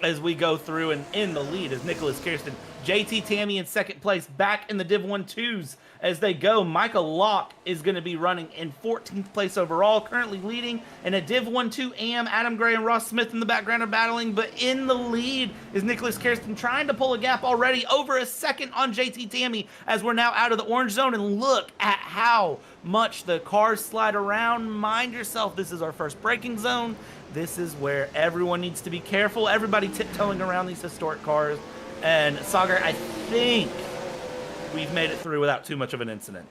Speaker 5: as we go through, and in the lead is Nicholas Kirsten. JT Tammy in second place, back in the Div 1-2s as they go. Michael Locke is going to be running in 14th place overall, currently leading. In a Div 1-2 AM, Adam Gray and Ross Smith in the background are battling, but in the lead is Nicholas Kirsten, trying to pull a gap already, over a second on JT Tammy as we're now out of the orange zone. And look at how much the cars slide around. Mind yourself, this is our first braking zone. This is where everyone needs to be careful. Everybody tiptoeing around these historic cars. And Sagar, I think we've made it through without too much of an incident.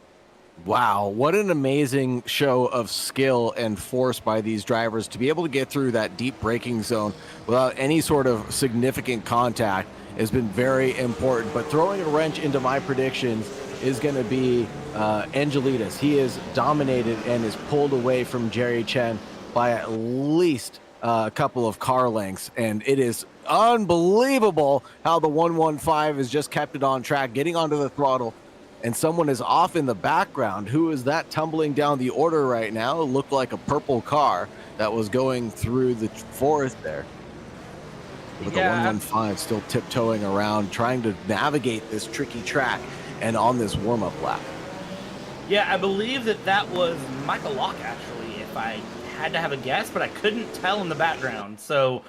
Speaker 6: Wow, what an amazing show of skill and force by these drivers to be able to get through that deep braking zone without any sort of significant contact has been very important. But throwing a wrench into my predictions is going to be Angelitas. He is dominated and is pulled away from Jerry Chen by at least a couple of car lengths, and it is unbelievable how the 115 has just kept it on track, getting onto the throttle, and someone is off in the background. Who is that tumbling down the order right now? It looked like a purple car that was going through the forest there. With the 115 still tiptoeing around, trying to navigate this tricky track and on this warm-up lap.
Speaker 5: Yeah, I believe that was Michael Locke, actually, if I had to have a guess, but I couldn't tell in the background. So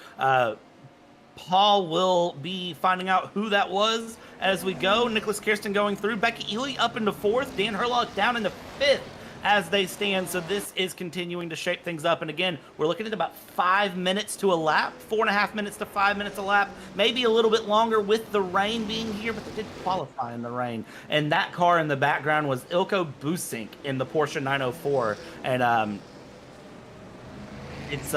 Speaker 5: Paul will be finding out who that was as we go. Nicholas Kirsten going through, Becky Ely up into fourth, Dan Herlock down into fifth as they stand. So this is continuing to shape things up. And again, we're looking at about 5 minutes to a lap, 4.5 minutes to 5 minutes a lap, maybe a little bit longer with the rain being here, but they did qualify in the rain. And that car in the background was Ilko Busink in the Porsche 904. And it's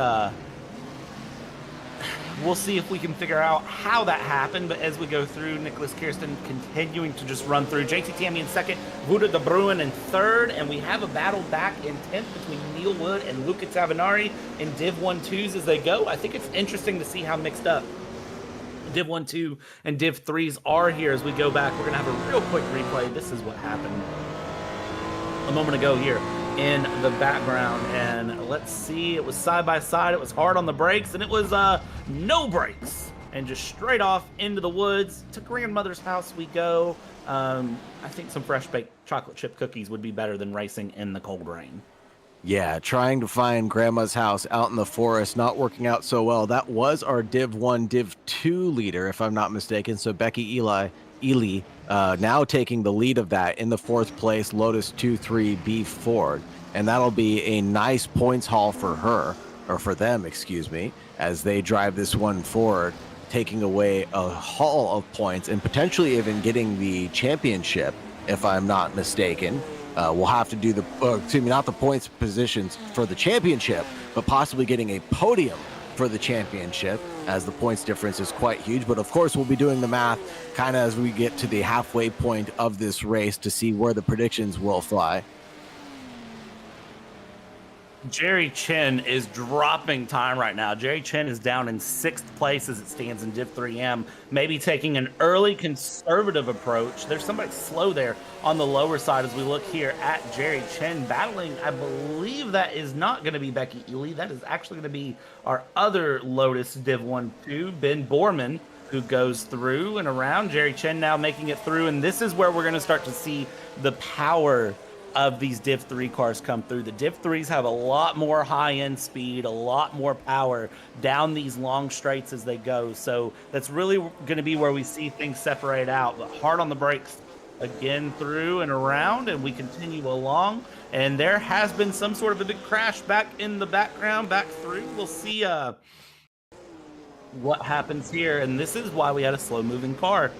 Speaker 5: we'll see if we can figure out how that happened, but as we go through, Nicholas Kirsten continuing to just run through. JT Tammy in second, Vuda de Bruin in third, and we have a battle back in 10th between Neil Wood and Luca Tavanari in Div 1-2s as they go. I think it's interesting to see how mixed up Div 1-2 and Div 3s are here as we go back. We're going to have a real quick replay. This is what happened a moment ago here in the background, and let's see, it was side by side, it was hard on the brakes, and it was no brakes and just straight off into the woods. To grandmother's house we go. I think some fresh baked chocolate chip cookies would be better than racing in the cold rain.
Speaker 6: Yeah, trying to find grandma's house out in the forest, not working out so well. That was our Div 1, Div 2 leader, if I'm not mistaken. So Becky Ely now taking the lead of that in the fourth place, Lotus 23B Ford. And that'll be a nice points haul for her, or for them, excuse me, as they drive this one forward, taking away a haul of points and potentially even getting the championship, if I'm not mistaken. We'll have to do not the points positions for the championship, but possibly getting a podium for the championship, as the points difference is quite huge. But of course, we'll be doing the math kind of as we get to the halfway point of this race to see where the predictions will fly.
Speaker 5: Jerry Chen is dropping time right now. Jerry Chen is down in 6th place as it stands in Div 3M, maybe taking an early conservative approach. There's somebody slow there on the lower side as we look here at Jerry Chen battling. I believe that is not going to be Becky Ely. That is actually going to be our other Lotus Div 1-2, Ben Borman, who goes through and around. Jerry Chen now making it through, and this is where we're going to start to see the power of these Div 3 cars come through. The Div 3s have a lot more high-end speed, a lot more power down these long straights as they go. So that's really going to be where we see things separate out. But hard on the brakes again through and around, and we continue along. And there has been some sort of a big crash back in the background, back through. We'll see what happens here, and this is why we had a slow-moving car.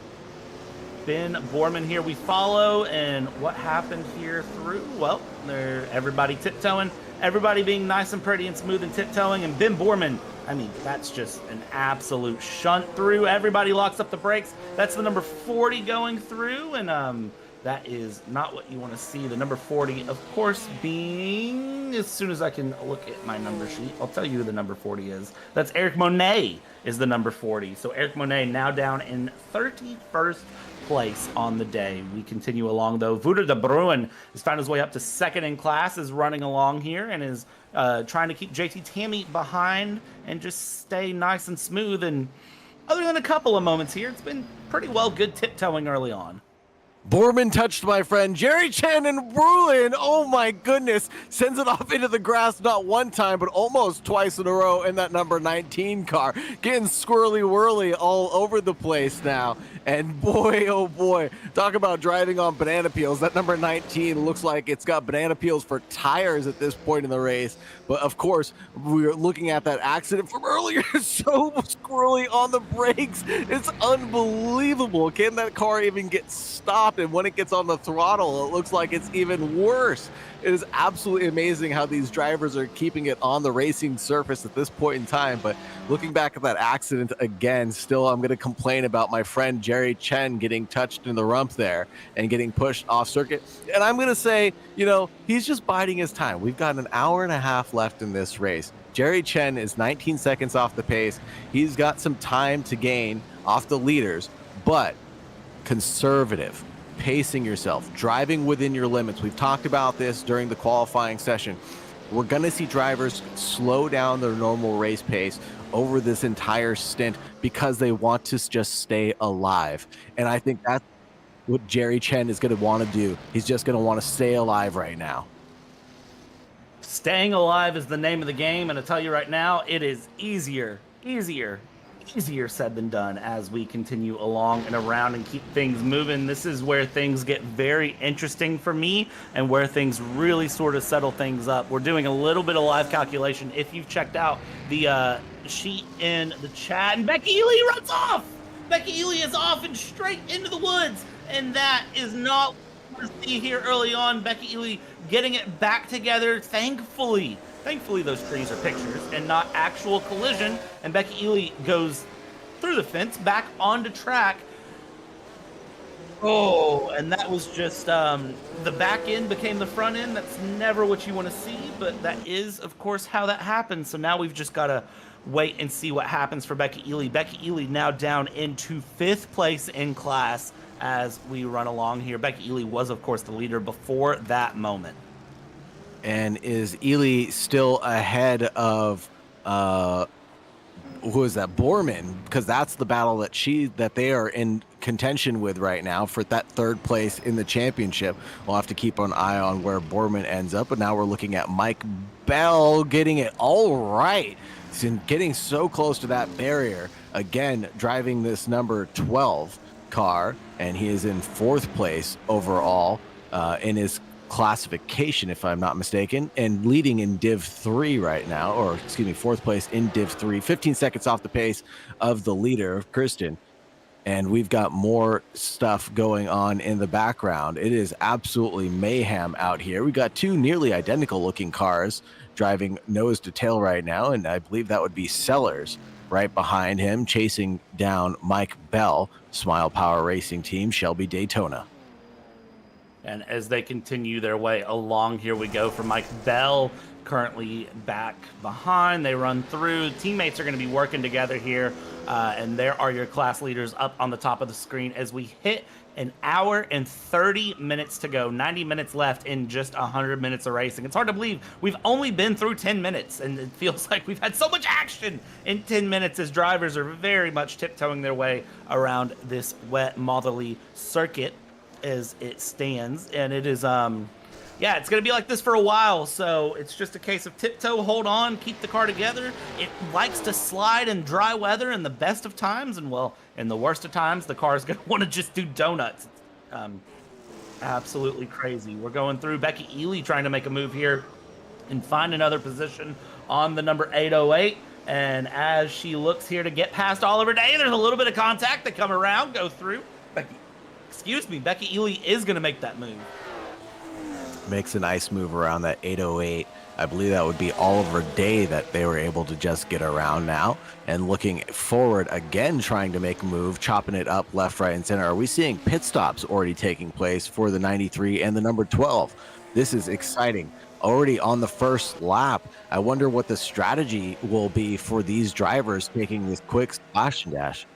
Speaker 5: Ben Borman here we follow, and what happened here through? Well, everybody tiptoeing, everybody being nice and pretty and smooth and tiptoeing, and Ben Borman, I mean, that's just an absolute shunt through. Everybody locks up the brakes. That's the number 40 going through, and that is not what you want to see. The number 40, of course, being, as soon as I can look at my number sheet, I'll tell you who the number 40 is. That's Eric Monet is the number 40. So Eric Monet now down in 31st place on the day. We continue along, though. Wouter de Bruin has found his way up to second in class, is running along here, and is trying to keep JT Tammy behind and just stay nice and smooth. And other than a couple of moments here, it's been pretty well good tiptoeing early on.
Speaker 6: Borman touched my friend Jerry Chen, and Bruin, oh my goodness, sends it off into the grass not one time, but almost twice in a row in that number 19 car. Getting squirrely whirly all over the place now. And boy, oh boy, talk about driving on banana peels. That number 19 looks like it's got banana peels for tires at this point in the race. But of course, we're looking at that accident from earlier. So squirrely on the brakes. It's unbelievable. Can that car even get stopped? And when it gets on the throttle, it looks like it's even worse. It is absolutely amazing how these drivers are keeping it on the racing surface at this point in time. But looking back at that accident again, still I'm going to complain about my friend Jerry Chen getting touched in the rump there and getting pushed off circuit. And I'm going to say, you know, he's just biding his time. We've got an hour and a half left in this race. Jerry Chen is 19 seconds off the pace. He's got some time to gain off the leaders, but conservative. Pacing yourself, driving within your limits. We've talked about this during the qualifying session. We're going to see drivers slow down their normal race pace over this entire stint because they want to just stay alive. And I think that's what Jerry Chen is going to want to do. He's just going to want to stay alive right now.
Speaker 5: Staying alive is the name of the game, and I tell you right now, it is easier said than done as we continue along and around and keep things moving. This is where things get very interesting for me and where things really sort of settle things up. We're doing a little bit of live calculation. If you've checked out the sheet in the chat, and Becky Ely runs off. Becky Ely is off and straight into the woods, and that is not what we see here early on. Becky Ely getting it back together, thankfully those trees are pictures and not actual collision, and Becky Ely goes through the fence back onto track. Oh, and that was just the back end became the front end. That's never what you want to see, but that is, of course, how that happens. So now we've just got to wait and see what happens for Becky Ely. Becky Ely now down into 5th place in class as we run along here. Becky Ely was, of course, the leader before that moment.
Speaker 6: And is Ely still ahead of who is that, Borman? Because that's the battle that they are in contention with right now for that 3rd place in the championship. We'll have to keep an eye on where Borman ends up. But now we're looking at Mike Bell getting it all right. He's getting so close to that barrier. Again, driving this number 12 car, and he is in 4th place overall in his classification, if I'm not mistaken, and leading in Div 3 right now, or excuse me, 4th place in Div 3, 15 seconds off the pace of the leader, of Kirsten. And we've got more stuff going on in the background. It is absolutely mayhem out here. We got 2 nearly identical looking cars driving nose to tail right now, and I believe that would be Sellers right behind him, chasing down Mike Bell, Smile Power Racing Team, Shelby Daytona. And
Speaker 5: as they continue their way along, here we go for Mike Bell currently back behind. They run through. Teammates are going to be working together here. And there are your class leaders up on the top of the screen as we hit an hour and 30 minutes to go. 90 minutes left in just 100 minutes of racing. It's hard to believe we've only been through 10 minutes, and it feels like we've had so much action in 10 minutes as drivers are very much tiptoeing their way around this wet Montlhery circuit as it stands. And it is, yeah, it's going to be like this for a while, so it's just a case of tiptoe, hold on, keep the car together. It likes to slide in dry weather in the best of times, and, well, in the worst of times, the car is going to want to just do donuts. Absolutely crazy. We're going through Becky Ely trying to make a move here and find another position on the number 808. And as she looks here to get past Oliver Day, there's a little bit of contact. They come around, go through. Becky Ely is going to make that move.
Speaker 6: Makes a nice move around that 808. I believe that would be Oliver Day that they were able to just get around now. And looking forward again, trying to make a move, chopping it up left, right, and center. Are we seeing pit stops already taking place for the 93 and the number 12? This is exciting. Already on the first lap. I wonder what the strategy will be for these drivers taking this quick splash and dash.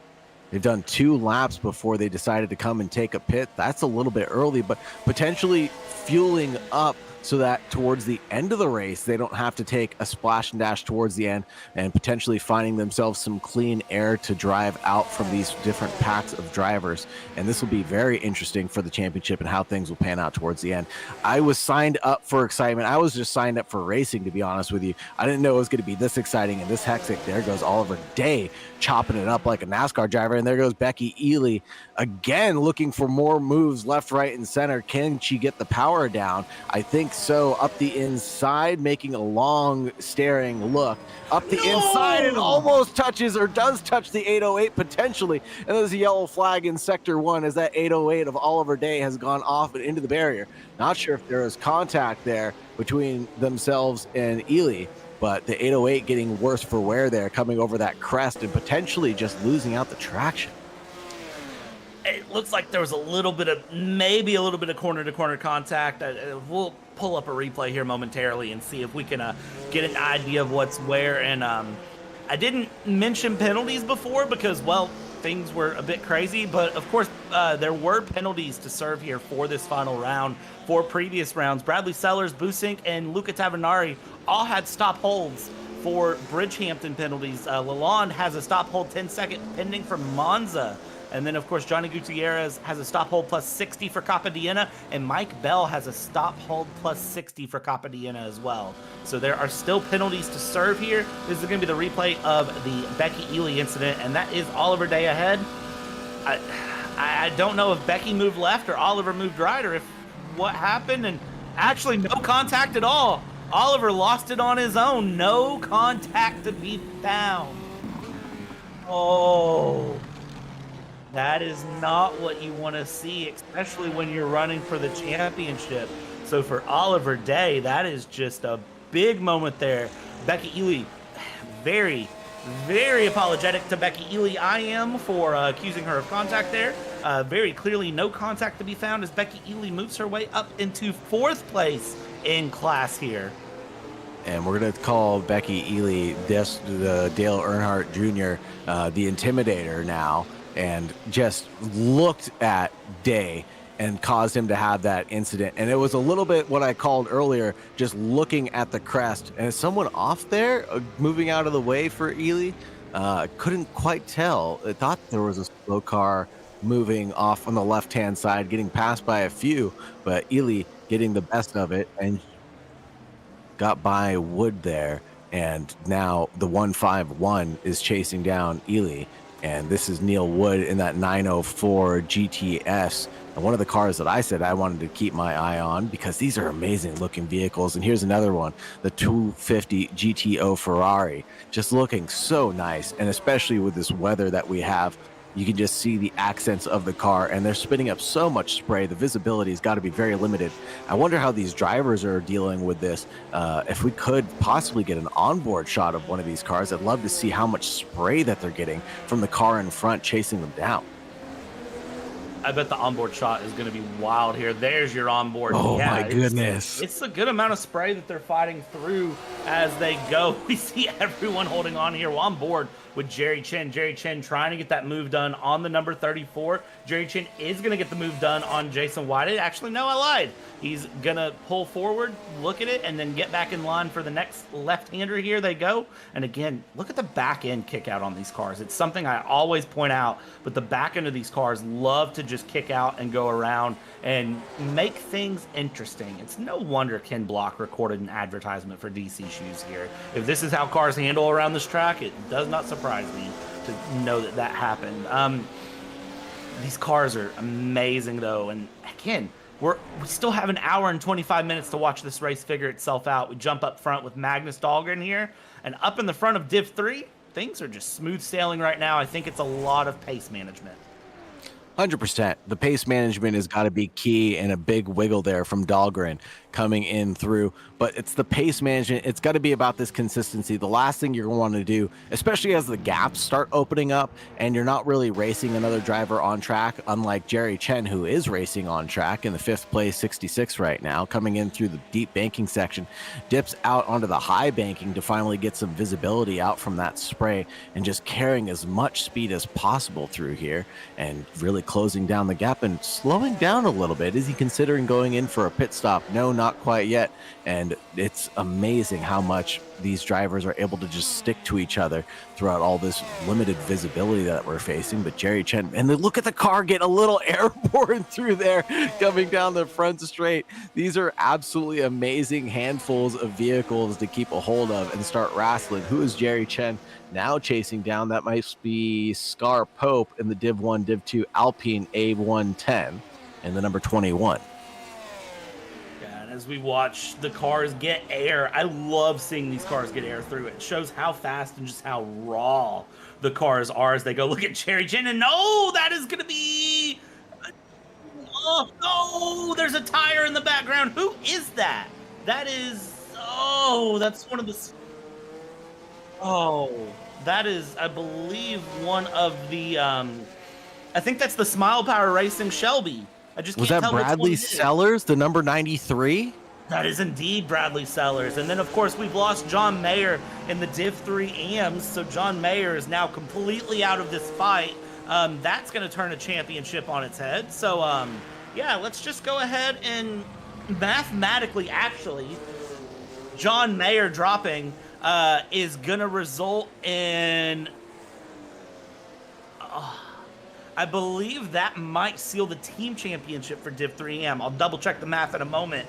Speaker 6: They've done 2 laps before they decided to come and take a pit. That's a little bit early, but potentially fueling up so that towards the end of the race, they don't have to take a splash and dash towards the end and potentially finding themselves some clean air to drive out from these different packs of drivers. And this will be very interesting for the championship and how things will pan out towards the end. I was signed up for excitement. I was just signed up for racing, to be honest with you. I didn't know it was going to be this exciting and this hectic. There goes Oliver Day chopping it up like a NASCAR driver. And there goes Becky Ely again, looking for more moves left, right, and center. Can she get the power down? I think so. Up the inside, making a long staring look up the inside, and almost touches or does touch the 808 potentially. And there's a yellow flag in sector 1 as that 808 of Oliver Day has gone off and into the barrier. Not sure if there was contact there between themselves and Ely, but the 808 getting worse for wear there, coming over that crest and potentially just losing out the traction.
Speaker 5: It looks like there was maybe a little bit of corner-to-corner contact. We'll pull up a replay here momentarily and see if we can get an idea of what's where. And I didn't mention penalties before because, well, things were a bit crazy. But, of course, there were penalties to serve here for this final round. For previous rounds, Bradley Sellers, Busink, and Luca Tavernari all had stop holds for Bridgehampton penalties. Lalonde has a stop hold 10-second pending from Monza. And then, of course, Johnny Gutierrez has a stop hold plus 60 for Capodiena, and Mike Bell has a stop hold plus 60 for Capodiena as well. So there are still penalties to serve here. This is going to be the replay of the Becky Ely incident, and that is Oliver Day ahead. I don't know if Becky moved left or Oliver moved right, or if what happened, and actually no contact at all. Oliver lost it on his own. No contact to be found. Oh. That is not what you want to see, especially when you're running for the championship. So for Oliver Day, that is just a big moment there. Becky Ely, very, very apologetic to Becky Ely. I am for accusing her of contact there. Very clearly no contact to be found as Becky Ely moves her way up into 4th place in class here.
Speaker 6: And we're going to call Becky Ely the Dale Earnhardt Jr., the Intimidator now. And just looked at Day and caused him to have that incident. And it was a little bit what I called earlier, just looking at the crest. And is someone off there moving out of the way for Ely? Couldn't quite tell. I thought there was a slow car moving off on the left-hand side, getting passed by a few, but Ely getting the best of it and got by Wood there. And now the 151 is chasing down Ely. And this is Neil Wood in that 904 GTS. And one of the cars that I said I wanted to keep my eye on because these are amazing looking vehicles. And here's another one, the 250 GTO Ferrari, just looking so nice. And especially with this weather that we have, you can just see the accents of the car, and they're spitting up so much spray. The visibility has got to be very limited. I wonder how these drivers are dealing with this. If we could possibly get an onboard shot of one of these cars, I'd love to see how much spray that they're getting from the car in front chasing them down.
Speaker 5: I bet the onboard shot is going to be wild here. There's your onboard.
Speaker 6: Oh
Speaker 5: yeah,
Speaker 6: my goodness.
Speaker 5: It's a good amount of spray that they're fighting through as they go. We see everyone holding on here. Well, on board with Jerry Chen. Jerry Chen trying to get that move done on the number 34. Jerry Chen is going to get the move done on Jason White. Actually, no, I lied. He's going to pull forward, look at it, and then get back in line for the next left-hander. Here they go. And again, look at the back end kick out on these cars. It's something I always point out, but the back end of these cars love to just kick out and go around and make things interesting. It's no wonder Ken Block recorded an advertisement for DC Shoes here. If this is how cars handle around this track, it does not surprise me to know that that happened. These cars are amazing, though, and again, we still have an hour and 25 minutes to watch this race figure itself out. We jump up front with Magnus Dahlgren here, and up in the front of Div 3, things are just smooth sailing right now. I think it's a lot of pace management.
Speaker 6: 100%. The pace management has got to be key, and a big wiggle there from Dahlgren coming in through. But it's the pace management. It's got to be about this consistency. The last thing you're going to want to do, especially as the gaps start opening up and you're not really racing another driver on track, unlike Jerry Chen, who is racing on track in the 5th place 66 right now, coming in through the deep banking section, dips out onto the high banking to finally get some visibility out from that spray and just carrying as much speed as possible through here and really closing down the gap and slowing down a little bit. Is he considering going in for a pit stop? No, not quite yet. And it's amazing how much these drivers are able to just stick to each other throughout all this limited visibility that we're facing. But Jerry Chen, and then look at the car get a little airborne through there coming down the front straight. These are absolutely amazing handfuls of vehicles to keep a hold of and start wrestling. Who is Jerry Chen now chasing down? That might be Scar Pope in the Div 1, Div 2 Alpine A110 and the number 21.
Speaker 5: As we watch the cars get air, I love seeing these cars get air through it. It shows how fast and just how raw the cars are as they go. Look at Jerry Chen, and no, that is going to be... Oh, no, there's a tire in the background. Who is that? That is... Oh, that's one of the... Oh, that is, I believe, one of the... I think that's the Smile Power Racing Shelby. I just
Speaker 6: was
Speaker 5: can't
Speaker 6: that
Speaker 5: tell
Speaker 6: Bradley Sellers, the number 93?
Speaker 5: That is indeed Bradley Sellers. And then, of course, we've lost John Mayer in the Div 3 AMs, so John Mayer is now completely out of this fight. That's going to turn a championship on its head. So, yeah, let's just go ahead and mathematically, actually, John Mayer dropping is going to result in... I believe that might seal the team championship for Div 3M. I'll double check the math in a moment.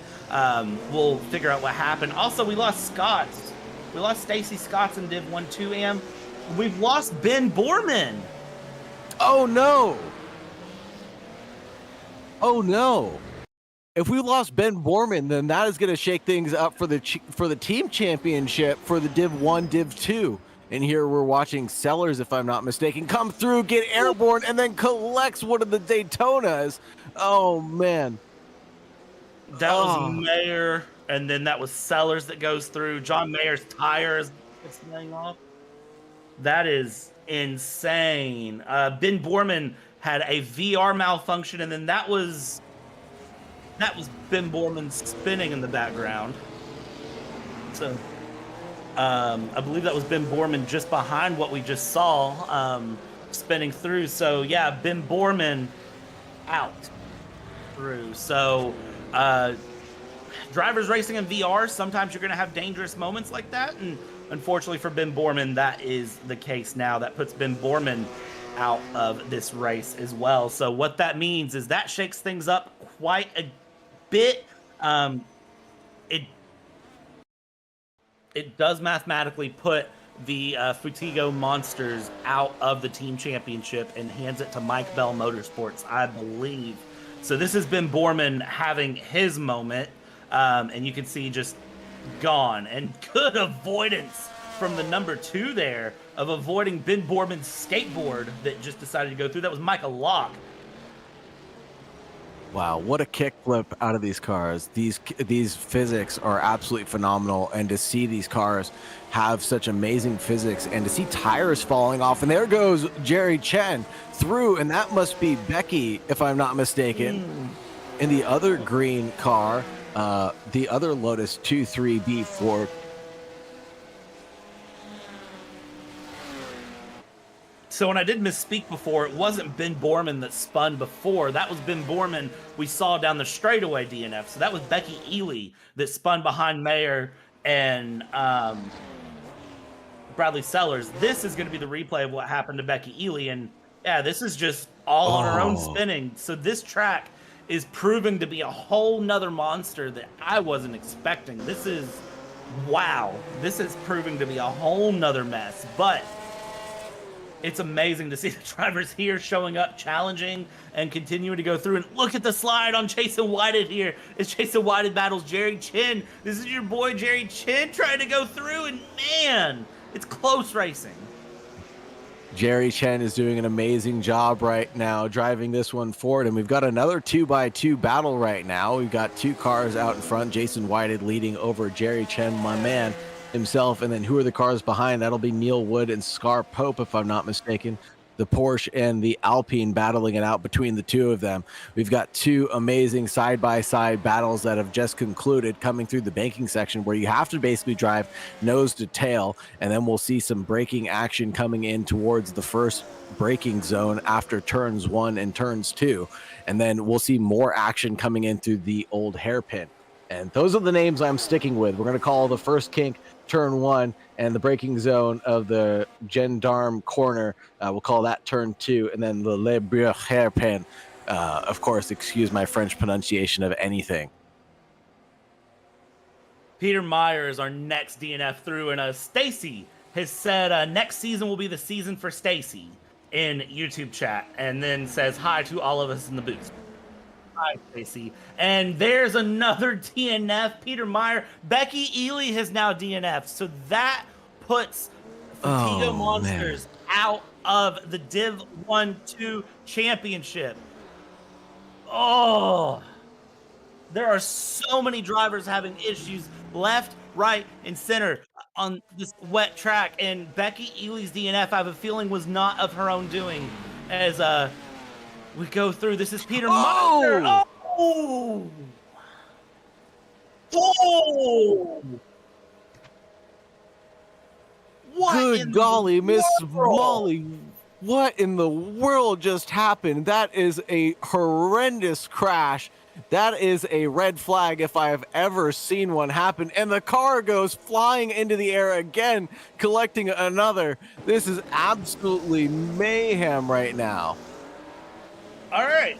Speaker 5: We'll figure out what happened. Also, we lost Scotts. We lost Stacy Scotts in Div 1-2M. We've lost Ben Borman.
Speaker 6: Oh no! Oh no! If we lost Ben Borman, then that is going to shake things up for the team championship for the Div 1, Div 2. And here we're watching Sellers, if I'm not mistaken, come through, get airborne, and then collects one of the Daytonas. Oh, man.
Speaker 5: That was Mayer, and then that was Sellers that goes through. John Mayer's tire is laying off. That is insane. Ben Borman had a VR malfunction, and then that was Ben Borman spinning in the background. So... I believe that was Ben Borman just behind what we just saw, spinning through. So, yeah, Ben Borman out through. So, drivers racing in VR, sometimes you're going to have dangerous moments like that. And unfortunately for Ben Borman, that is the case now. That puts Ben Borman out of this race as well. So what that means is that shakes things up quite a bit. It does mathematically put the Futigo Monsters out of the team championship and hands it to Mike Bell Motorsports, I believe. So this has been Borman having his moment, and you can see just gone. And good avoidance from the number 2 there of avoiding Ben Borman's skateboard that just decided to go through. That was Michael Locke.
Speaker 6: Wow, what a kickflip out of these cars. These physics are absolutely phenomenal, and to see these cars have such amazing physics and to see tires falling off, and there goes Jerry Chen through, and that must be Becky, if I'm not mistaken. In the other green car, the other Lotus 23B4.
Speaker 5: So when I did misspeak before, it wasn't Ben Borman that spun before. That was Ben Borman we saw down the straightaway DNF. So that was Becky Ely that spun behind Mayer and Bradley Sellers. This is going to be the replay of what happened to Becky Ely. And yeah, this is just all on her own spinning. So this track is proving to be a whole nother monster that I wasn't expecting. This is, wow. This is proving to be a whole nother mess. But it's amazing to see the drivers here showing up, challenging, and continuing to go through. And look at the slide on Jason Whited here. As Jason Whited battles Jerry Chin. This is your boy Jerry Chin trying to go through, and man, it's close racing.
Speaker 6: Jerry Chen is doing an amazing job right now driving this one forward, and we've got another 2x2 battle right now. We've got two cars out in front. Jason Whited leading over Jerry Chen, my man himself, and then who are the cars behind? That'll be Neil Wood and Scar Pope, if I'm not mistaken. The Porsche and the Alpine battling it out between the two of them. We've got two amazing side-by-side battles that have just concluded coming through the banking section, where you have to basically drive nose to tail, and then we'll see some braking action coming in towards the first braking zone after turns 1 and turns 2, and then we'll see more action coming in through the old hairpin. And those are the names I'm sticking with. We're going to call the first kink turn 1, and the braking zone of the Gendarme corner, we'll call that turn 2, and then the Le Breux hairpin. Of course, excuse my French pronunciation of anything.
Speaker 5: Peter Meyer is our next DNF through, and Stacy has said next season will be the season for Stacy in YouTube chat, and then says hi to all of us in the booth. Hi, Stacy. And there's another DNF. Peter Meyer. Becky Ely has now DNF. So that puts Fatigo Monsters out of the Div 1-2 championship. Oh, there are so many drivers having issues left, right, and center on this wet track. And Becky Ely's DNF, I have a feeling, was not of her own doing. As we go through, this is Peter Meyer. Oh! Oh! What?
Speaker 6: Good golly, Miss Molly. What in the world just happened? That is a horrendous crash. That is a red flag if I have ever seen one happen. And the car goes flying into the air again, collecting another. This is absolutely mayhem right now.
Speaker 5: All right.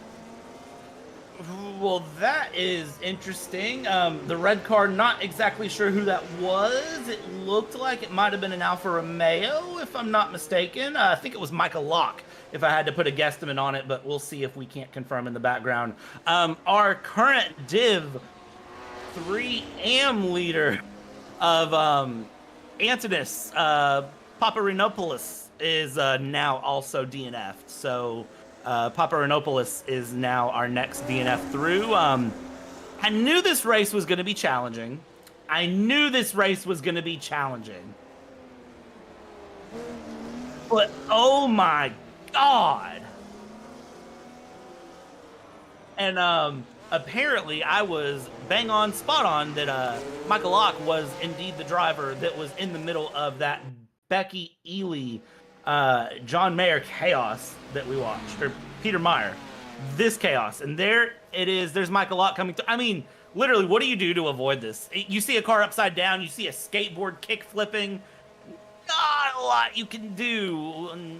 Speaker 5: Well, that is interesting. The red car, not exactly sure who that was. It looked like it might have been an Alfa Romeo, if I'm not mistaken. I think it was Michael Locke, if I had to put a guesstimate on it, but we'll see if we can't confirm in the background. Our current Div 3 AM leader of Antonis Paparinopoulos is now also DNF'd. So Paparinopoulos is now our next DNF through. I knew this race was going to be challenging. But oh my God. And apparently I was bang on, spot on that Michael Locke was indeed the driver that was in the middle of that Becky Ely John Mayer chaos that we watched, or Peter Meyer, this chaos. And there it is. There's Michael Locke coming through. I mean, literally, what do you do to avoid this? You see a car upside down. You see a skateboard kick flipping. Not a lot you can do.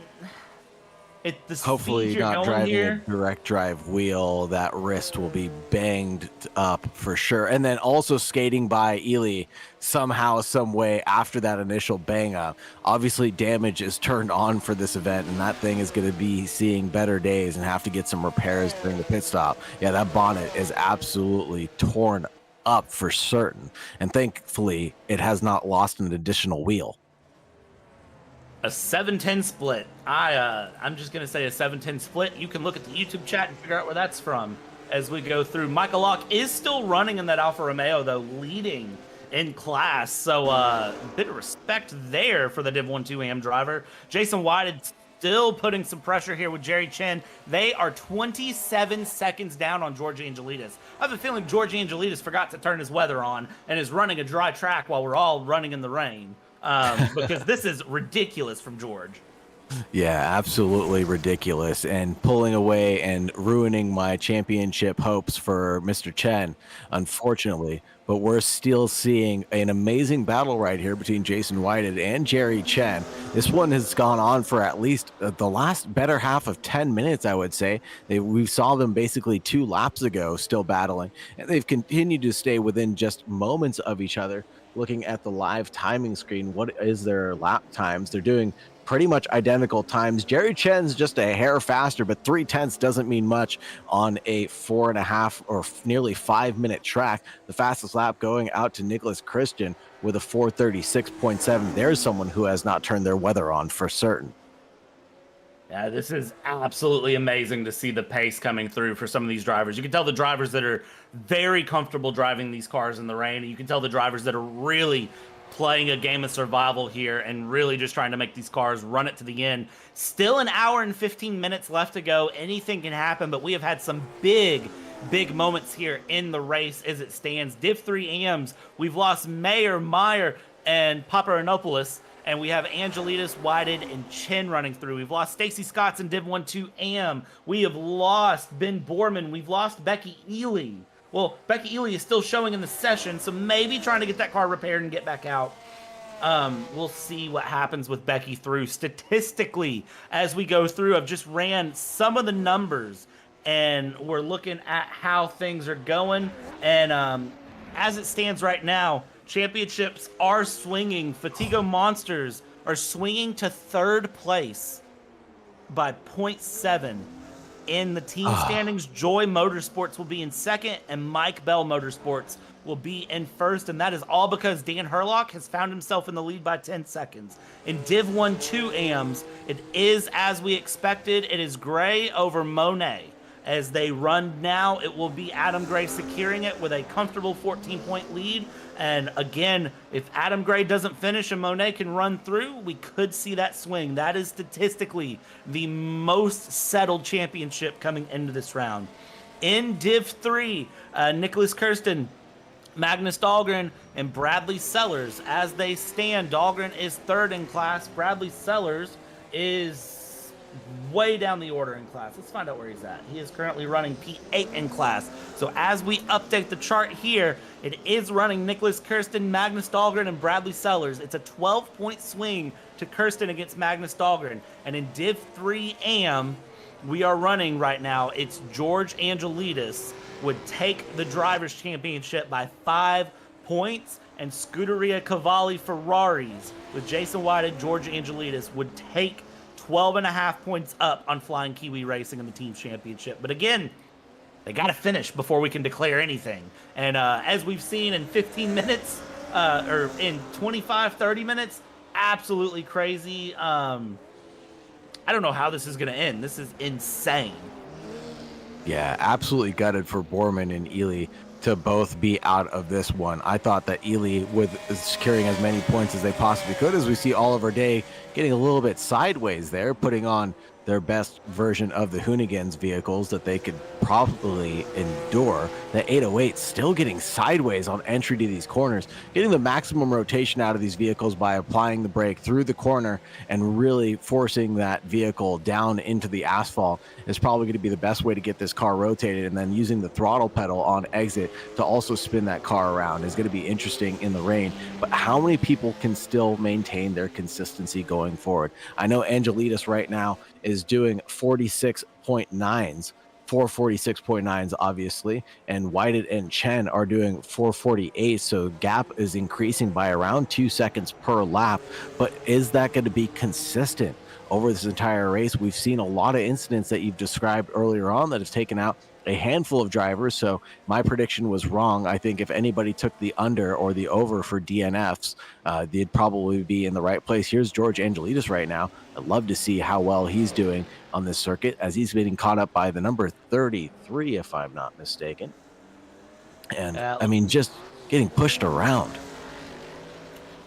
Speaker 6: Hopefully not driving a direct drive wheel. That wrist will be banged up for sure. And then also skating by Ely somehow, some way after that initial bang up. Obviously damage is turned on for this event, and that thing is going to be seeing better days and have to get some repairs during the pit stop. Yeah, that bonnet is absolutely torn up for certain. And thankfully it has not lost an additional wheel.
Speaker 5: A 7-10 split. I'm just gonna say a 7-10 split. You can look at the YouTube chat and figure out where that's from. as we go through. Michael Locke is still running in that Alfa Romeo, though, leading in class. So a bit of respect there for the Div 1-2 AM driver. Jason Whited still putting some pressure here with Jerry Chen. They are 27 seconds down on George Angelides. I have a feeling George Angelides forgot to turn his weather on and is running a dry track while we're all running in the rain, because this is ridiculous from George.
Speaker 6: Yeah, absolutely ridiculous, and pulling away and ruining my championship hopes for Mr. Chen, unfortunately. But we're still seeing an amazing battle right here between Jason Whited and Jerry Chen. This one has gone on for at least the last better half of 10 minutes, I would say. We saw them basically 2 laps ago still battling, and they've continued to stay within just moments of each other. Looking at the live timing screen, what is their lap times? They're doing pretty much identical times. Jerry Chen's just a hair faster, but 0.3 doesn't mean much on a 4.5 or nearly 5 minute track. The fastest lap going out to Nicholas Christian with a 4:36.7. There's someone who has not turned their weather on for certain.
Speaker 5: Yeah, this is absolutely amazing to see the pace coming through for some of these drivers. You can tell the drivers that are very comfortable driving these cars in the rain. And you can tell the drivers that are really playing a game of survival here and really just trying to make these cars run it to the end. Still an hour and 15 minutes left to go. Anything can happen, but we have had some big moments here in the race as it stands. Div 3 AMs, we've lost Mayer, Meyer, and Paparanopoulos, and we have Angelides, Whited, and Chen running through. We've lost Stacy Scotts in Div 1-2 AM. We have lost Ben Borman. We've lost Becky Ely. Well, Becky Ely is still showing in the session, so maybe trying to get that car repaired and get back out. We'll see what happens with Becky through. Statistically, as we go through, I've just ran some of the numbers, and we're looking at how things are going. And as it stands right now, championships are swinging. Fatigo Monsters are swinging to 3rd place by 0.7. In the team standings, Joy Motorsports will be in 2nd, and Mike Bell Motorsports will be in 1st, and that is all because Dan Herlock has found himself in the lead by 10 seconds. In Div 1-2 AMs, it is as we expected. It is Gray over Monet. As they run now, it will be Adam Gray securing it with a comfortable 14-point lead. And again, if Adam Gray doesn't finish and Monet can run through, we could see that swing. That is statistically the most settled championship coming into this round. In Div 3, Nicholas Kirsten, Magnus Dahlgren, and Bradley Sellers. As they stand, Dahlgren is 3rd in class. Bradley Sellers is way down the order in class. Let's find out where he's at. He is currently running P8 in class. So as we update the chart here, it is running Nicholas Kirsten, Magnus Dahlgren, and Bradley Sellers. It's a 12-point swing to Kirsten against Magnus Dahlgren. And in Div 3 AM, we are running right now, it's George Angelides would take the Drivers' Championship by 5 points, and Scuderia Cavalli Ferraris with Jason White and George Angelides would take 12.5 points up on Flying Kiwi Racing in the team championship. But again, they got to finish before we can declare anything. And as we've seen in 15 minutes, or in 25, 30 minutes, absolutely crazy. I don't know how this is going to end. This is insane.
Speaker 6: Yeah, absolutely gutted for Borman and Ely to both be out of this one. I thought that Ely, with securing as many points as they possibly could, as we see Oliver Day getting a little bit sideways there, putting on their best version of the Hoonigans vehicles that they could probably endure. The 808 still getting sideways on entry to these corners, getting the maximum rotation out of these vehicles by applying the brake through the corner and really forcing that vehicle down into the asphalt is probably going to be the best way to get this car rotated. And then using the throttle pedal on exit to also spin that car around is going to be interesting in the rain. But how many people can still maintain their consistency going forward? I know Angelides right now is doing 46.9s, 446.9s obviously, and Whited and Chen are doing 448, so gap is increasing by around 2 seconds per lap. But is that going to be consistent over this entire race? We've seen a lot of incidents that you've described earlier on that have taken out a handful of drivers. So my prediction was wrong. I think if anybody took the under or the over for DNFs, they'd probably be in the right place. Here's George Angelides right now. I'd love to see how well he's doing on this circuit as he's getting caught up by the number 33, if I'm not mistaken. And I mean, just getting pushed around.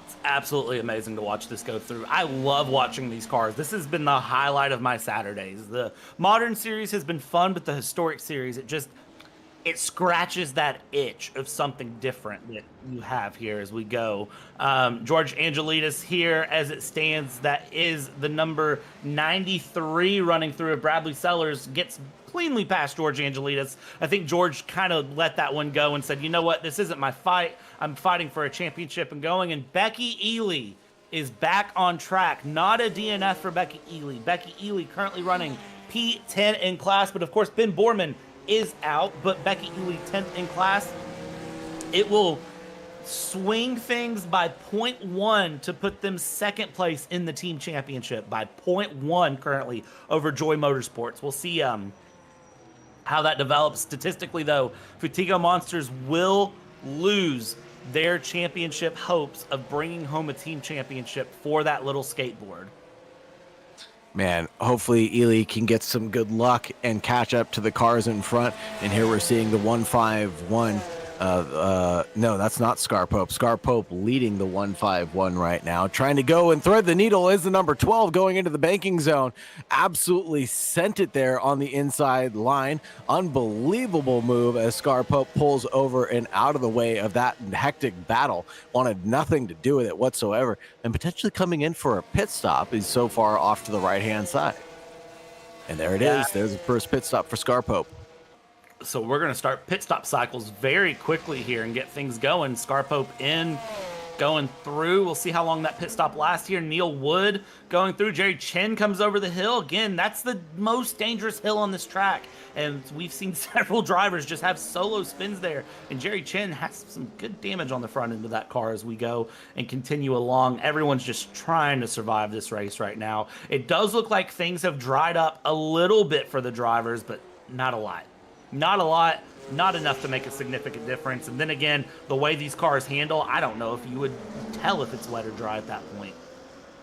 Speaker 5: It's absolutely amazing to watch this go through. I love watching these cars. This has been the highlight of my Saturdays. The modern series has been fun, but the historic series, it scratches that itch of something different that you have here as we go. George Angelides here as it stands. That is the number 93 running through it. Bradley Sellers gets cleanly past George Angelides. I think George kind of let that one go and said, you know what, this isn't my fight. I'm fighting for a championship and going. And Becky Ely is back on track. Not a DNF for Becky Ely. Becky Ely currently running P10 in class, but of course Ben Borman is out, but Becky Ely 10th in class. It will swing things by 0.1 to put them second place in the team championship by 0.1 currently over Joy Motorsports. We'll see how that develops. Statistically, though, Futigo Monsters will lose their championship hopes of bringing home a team championship for that little skateboard.
Speaker 6: Man, hopefully Ely can get some good luck and catch up to the cars in front. And here we're seeing the 151. No, that's not Scar Pope. Scar Pope leading the 151 right now. Trying to go and thread the needle is the number 12 going into the banking zone. Absolutely sent it there on the inside line. Unbelievable move as Scar Pope pulls over and out of the way of that hectic battle. Wanted nothing to do with it whatsoever. And potentially coming in for a pit stop. He's so far off to the right-hand side. And there it is. There's the first pit stop for Scar Pope.
Speaker 5: So we're going to start pit stop cycles very quickly here and get things going. Scarpope in, going through. We'll see how long that pit stop lasts here. Neil Wood going through. Jerry Chen comes over the hill. Again, that's the most dangerous hill on this track. And we've seen several drivers just have solo spins there. And Jerry Chen has some good damage on the front end of that car as we go and continue along. Everyone's just trying to survive this race right now. It does look like things have dried up a little bit for the drivers, but not a lot. Not a lot, not enough to make a significant difference. And then again, the way these cars handle, I don't know if you would tell if it's wet or dry at that point.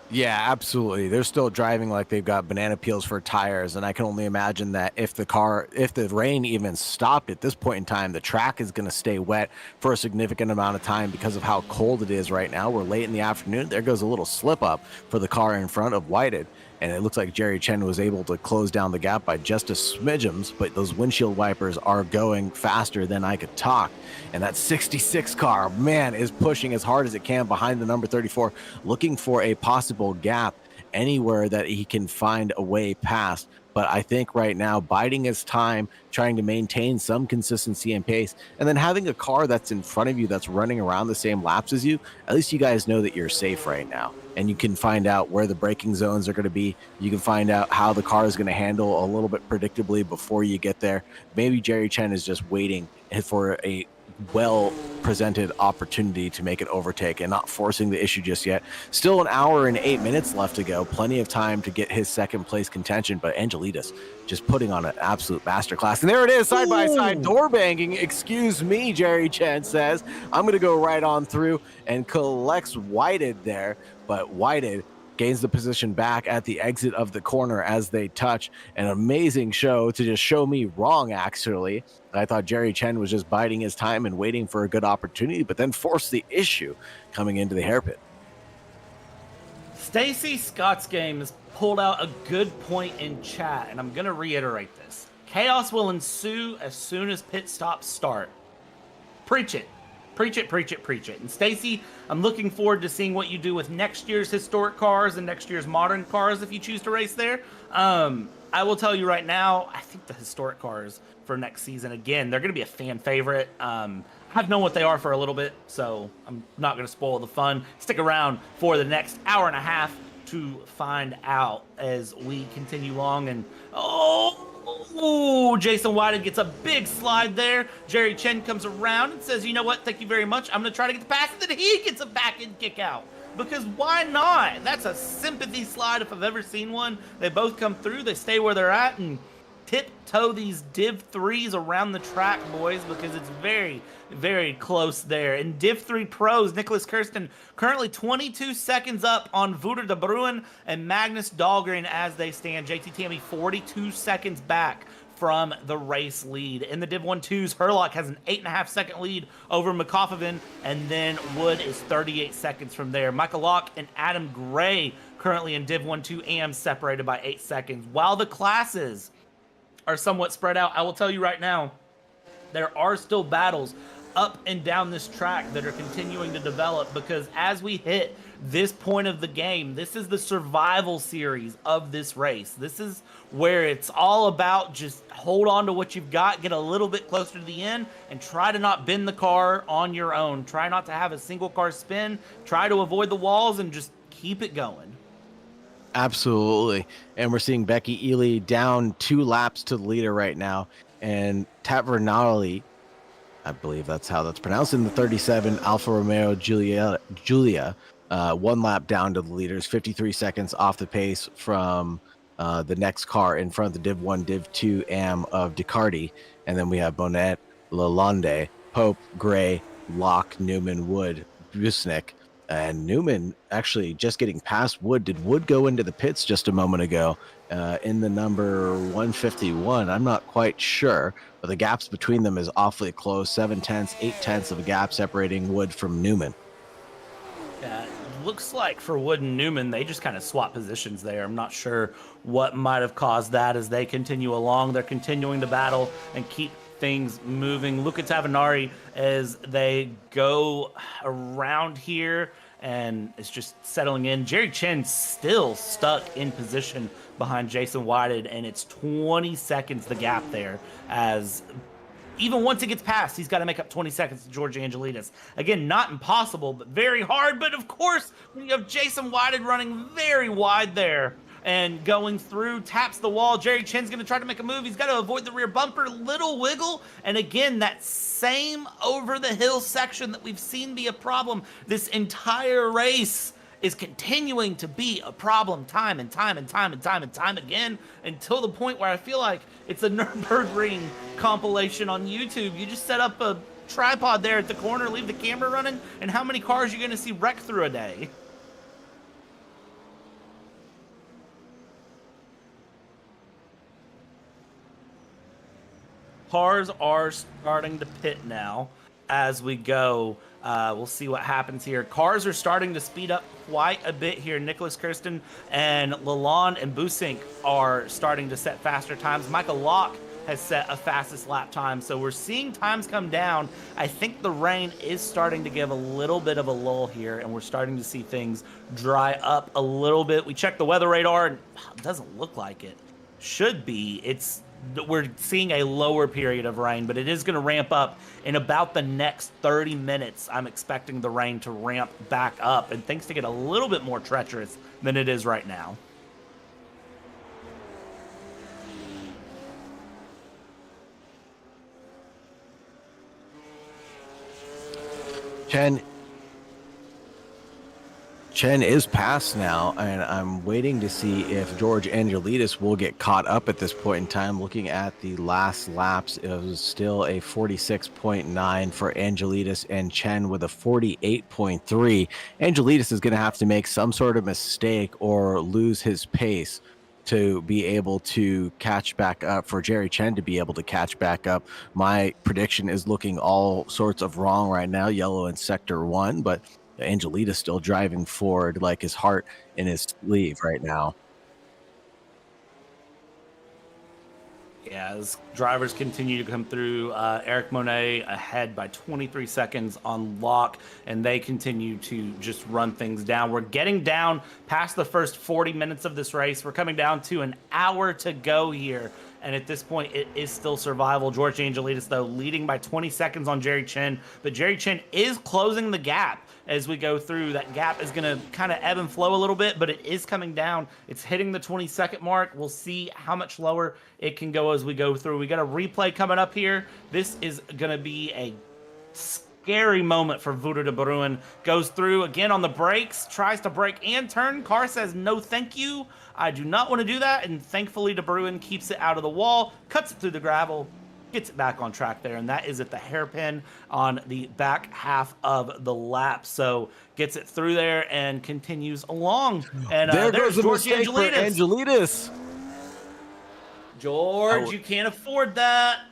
Speaker 6: Yeah, absolutely. They're still driving like they've got banana peels for tires. And I can only imagine that if the rain even stopped at this point in time, the track is going to stay wet for a significant amount of time because of how cold it is right now. We're late in the afternoon. There goes a little slip up for the car in front of Whited. And it looks like Jerry Chen was able to close down the gap by just a smidgems, but those windshield wipers are going faster than I could talk. And that 66 car, man, is pushing as hard as it can behind the number 34, looking for a possible gap anywhere that he can find a way past. But I think right now, biding his time, trying to maintain some consistency and pace, and then having a car that's in front of you that's running around the same laps as you, at least you guys know that you're safe right now. And you can find out where the braking zones are going to be. You can find out how the car is going to handle a little bit predictably before you get there. Maybe Jerry Chen is just waiting for a well-presented opportunity to make an overtake and not forcing the issue just yet. Still an hour and 8 minutes left to go. Plenty of time to get his second place contention, but Angelides just putting on an absolute masterclass. And there it is, side-by-side door banging. Excuse me, Jerry Chen says. I'm going to go right on through and collects Whited there, but Whited gains the position back at the exit of the corner as they touch. An amazing show to just show me wrong, actually. I thought Jerry Chen was just biding his time and waiting for a good opportunity, but then forced the issue coming into the hairpit.
Speaker 5: Stacy Scott's game has pulled out a good point in chat, and I'm going to reiterate this. Chaos will ensue as soon as pit stops start. Preach it. Preach it, preach it, preach it. And Stacy, I'm looking forward to seeing what you do with next year's historic cars and next year's modern cars if you choose to race there. I will tell you right now, I think the historic cars for next season, again, they're going to be a fan favorite. I've known what they are for a little bit, so I'm not going to spoil the fun. Stick around for the next hour and a half to find out as we continue along. And Jason Whited gets a big slide there. Jerry Chen comes around and says, you know what, thank you very much. I'm going to try to get the pass, and then he gets a back-end kick out. Because why not? That's a sympathy slide if I've ever seen one. They both come through. They stay where they're at, and tiptoe these Div 3s around the track, boys, because it's very, very close there. In Div 3 Pros, Nicholas Kirsten currently 22 seconds up on Wouter de Bruin and Magnus Dahlgren as they stand. JT Tammy 42 seconds back from the race lead. In the Div 1-2s, Herlock has an 8.5 second lead over Makoffovin, and then Wood is 38 seconds from there. Michael Locke and Adam Gray currently in Div 1-2 AM separated by 8 seconds. While the classes are somewhat spread out, I will tell you right now, there are still battles up and down this track that are continuing to develop, because as we hit this point of the game, this is the survival series of this race. This is where it's all about just hold on to what you've got, get a little bit closer to the end, and try to not bend the car on your own. Try not to have a single car spin. Try to avoid the walls and just keep it going.
Speaker 6: Absolutely. And we're seeing Becky Ely down 2 laps to the leader right now. And Tavernali, I believe that's how that's pronounced, in the 37 Alfa Romeo Giulia, 1 lap down to the leaders, 53 seconds off the pace from the next car in front of the Div 1, Div 2 AM of Ducati. And then we have Bonnet, Lalonde, Pope, Gray, Locke, Newman, Wood, Busnick. And Newman actually just getting past Wood. Did Wood go into the pits just a moment ago in the number 151? I'm not quite sure, but the gaps between them is awfully close. 7/10, 8/10 of a gap separating Wood from Newman.
Speaker 5: Yeah, it looks like for Wood and Newman, they just kind of swap positions there. I'm not sure what might have caused that as they continue along. They're continuing to battle and keep things moving. Luca Tavanari as they go around here and it's just settling in. Jerry Chen still stuck in position behind Jason Whited, and it's 20 seconds the gap there, as even once it gets past, he's got to make up 20 seconds to George Angelides. Again, not impossible, but very hard. But of course, when you have Jason Whited running very wide there and going through, taps the wall. Jerry Chen's going to try to make a move. He's got to avoid the rear bumper, little wiggle. And again, that same over-the-hill section that we've seen be a problem this entire race is continuing to be a problem time and time again, until the point where I feel like it's a Nürburgring compilation on YouTube. You just set up a tripod there at the corner, leave the camera running, and how many cars are you going to see wreck through a day? Cars are starting to pit now as we go. We'll see what happens here. Cars are starting to speed up quite a bit here. Nicholas Kirsten and Lalonde and Busink are starting to set faster times. Michael Locke has set a fastest lap time, so we're seeing times come down. I think the rain is starting to give a little bit of a lull here, and we're starting to see things dry up a little bit. We checked the weather radar, and it doesn't look like it should be. We're seeing a lower period of rain, but it is going to ramp up in about the next 30 minutes. I'm expecting the rain to ramp back up and things to get a little bit more treacherous than it is right now.
Speaker 6: Chen is past now, and I'm waiting to see if George Angelides will get caught up at this point in time. Looking at the last laps, it was still a 46.9 for Angelides and Chen with a 48.3. Angelides is going to have to make some sort of mistake or lose his pace to be able to catch back up, for Jerry Chen to be able to catch back up. My prediction is looking all sorts of wrong right now, yellow in sector 1, but Angelides still driving forward like his heart in his sleeve right now.
Speaker 5: Yeah, as drivers continue to come through, Eric Monet ahead by 23 seconds on Locke, and they continue to just run things down. We're getting down past the first 40 minutes of this race. We're coming down to an hour to go here. And at this point, it is still survival. George Angelides, though, leading by 20 seconds on Jerry Chen. But Jerry Chen is closing the gap as we go through. That gap is going to kind of ebb and flow a little bit, but it is coming down. It's hitting the 20-second mark. We'll see how much lower it can go as we go through. We got a replay coming up here. This is going to be a scary moment for Wouter de Bruin. Goes through again on the brakes, tries to brake and turn. Car says, no, thank you. I do not want to do that. And thankfully, de Bruin keeps it out of the wall, cuts it through the gravel, gets it back on track there. And that is at the hairpin on the back half of the lap. So gets it through there and continues along. And
Speaker 6: there
Speaker 5: there's
Speaker 6: goes a
Speaker 5: George
Speaker 6: mistake for
Speaker 5: Angelides.
Speaker 6: Angelides.
Speaker 5: George, you can't afford that.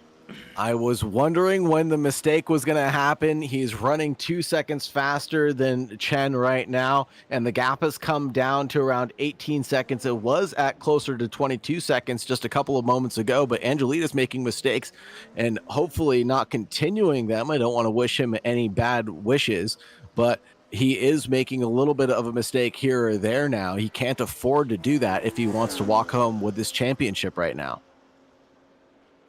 Speaker 6: I was wondering when the mistake was going to happen. He's running 2 seconds faster than Chen right now, and the gap has come down to around 18 seconds. It was at closer to 22 seconds just a couple of moments ago, but Angelides making mistakes and hopefully not continuing them. I don't want to wish him any bad wishes, but he is making a little bit of a mistake here or there now. He can't afford to do that if he wants to walk home with this championship right now.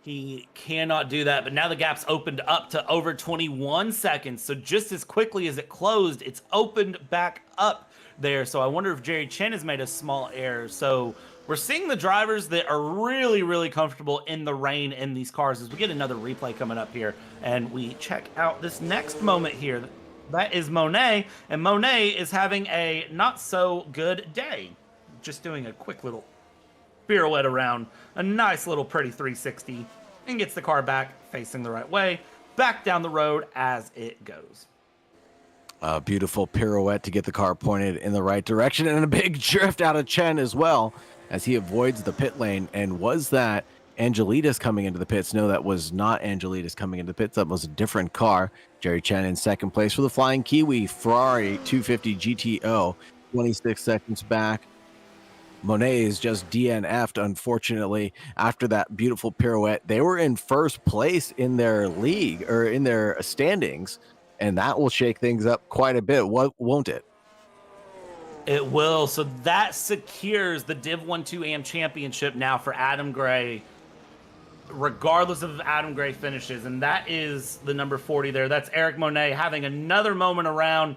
Speaker 5: He cannot do that, but now the gap's opened up to over 21 seconds. So just as quickly as it closed, it's opened back up there. So I wonder if Jerry Chen has made a small error. So we're seeing the drivers that are really, really comfortable in the rain in these cars as we get another replay coming up here. And we check out this next moment here. That is Monet, and Monet is having a not so good day. Just doing a quick little pirouette around, a nice little pretty 360, and gets the car back facing the right way, back down the road as it goes.
Speaker 6: A beautiful pirouette to get the car pointed in the right direction, and a big drift out of Chen as well as he avoids the pit lane. And was that Angelides coming into the pits? No, that was not Angelides coming into the pits. That was a different car. Jerry Chen in second place for the Flying Kiwi Ferrari 250 GTO, 26 seconds back. Monet is just DNF'd, unfortunately, after that beautiful pirouette. They were in first place in their league, or in their standings, and that will shake things up quite a bit, won't it?
Speaker 5: It will. So that secures the Div 1-2 AM championship now for Adam Gray, regardless of Adam Gray finishes. And that is the number 40 there. That's Eric Monet having another moment around,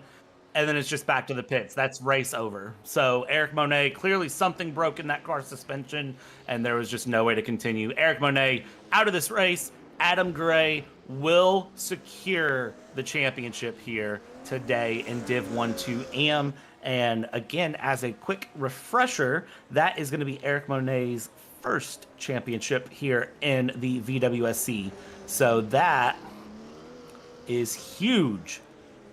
Speaker 5: and then it's just back to the pits. That's race over. So Eric Monet, clearly something broke in that car suspension, and there was just no way to continue. Eric Monet out of this race. Adam Gray will secure the championship here today in Div 1-2 AM. And again, as a quick refresher, that is going to be Eric Monet's first championship here in the VWSC. So that is huge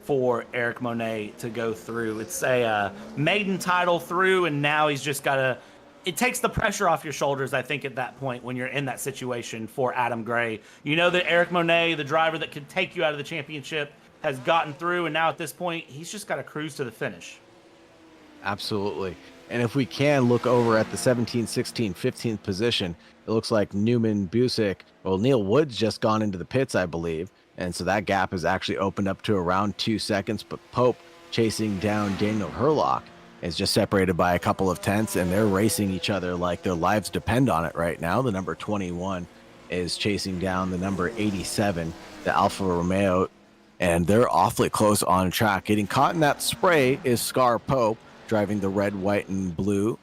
Speaker 5: for Eric Monet to go through. It's a maiden title through, and now he's just got to, it takes the pressure off your shoulders, I think, at that point when you're in that situation for Adam Gray. You know that Eric Monet, the driver that could take you out of the championship, has gotten through, and now at this point, he's just got to cruise to the finish.
Speaker 6: Absolutely. And if we can look over at the 17th, 16th, 15th position, it looks like Newman, Busick, well, Neil Wood's just gone into the pits, I believe. And so that gap has actually opened up to around 2 seconds. But Pope, chasing down Daniel Herlock, is just separated by a couple of tenths, and they're racing each other like their lives depend on it right now. The number 21 is chasing down the number 87, the Alfa Romeo, and they're awfully close on track. Getting caught in that spray is Scar Pope, driving the red, white, and blue.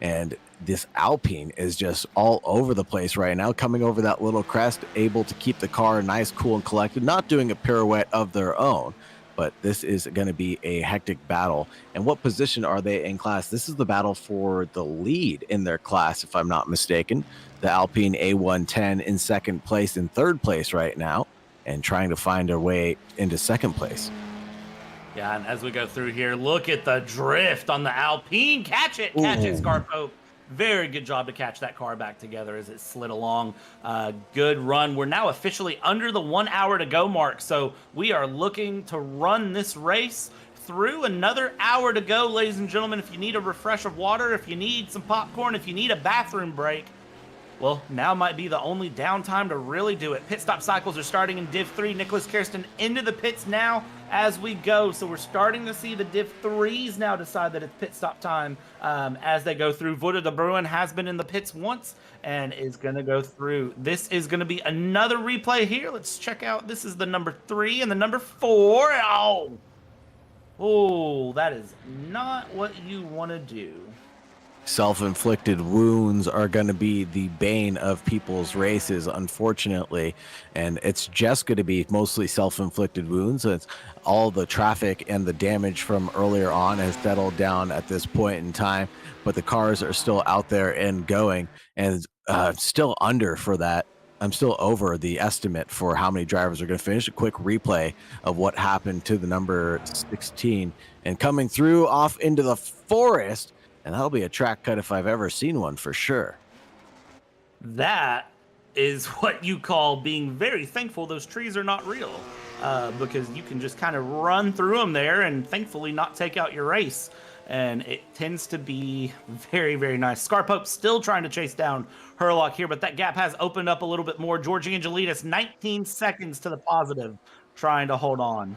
Speaker 6: And this Alpine is just all over the place right now, coming over that little crest, able to keep the car nice, cool, and collected, not doing a pirouette of their own. But this is going to be a hectic battle. And what position are they in class? This is the battle for the lead in their class, if I'm not mistaken. The Alpine A110 in second place, in third place right now, and trying to find their way into second place.
Speaker 5: Yeah, and as we go through here, look at the drift on the Alpine. Catch it, Scar Pope. Very good job to catch that car back together as it slid along. Good run. We're now officially under the 1 hour to go mark, so we are looking to run this race through another hour to go, ladies and gentlemen. If you need a refresh of water, if you need some popcorn, if you need a bathroom break, well, now might be the only downtime to really do it. Pit stop cycles are starting in Div 3. Nicholas Kirsten into the pits now as we go. So we're starting to see the Div 3s now decide that it's pit stop time as they go through. Wouter de Bruin has been in the pits once and is going to go through. This is going to be another replay here. Let's check out. This is the number 3 and the number 4. Oh, that is not what you want to do.
Speaker 6: Self-inflicted wounds are going to be the bane of people's races, unfortunately, and it's just going to be mostly self-inflicted wounds. It's all the traffic and the damage from earlier on has settled down at this point in time, but the cars are still out there and going, and still under for that. I'm still over the estimate for how many drivers are going to finish. A quick replay of what happened to the number 16 and coming through off into the forest. And that'll be a track cut if I've ever seen one, for sure.
Speaker 5: That is what you call being very thankful those trees are not real, because you can just kind of run through them there and thankfully not take out your race. And it tends to be very, very nice. Scarpope still trying to chase down Herlock here, but that gap has opened up a little bit more. George Angelides, 19 seconds to the positive, trying to hold on.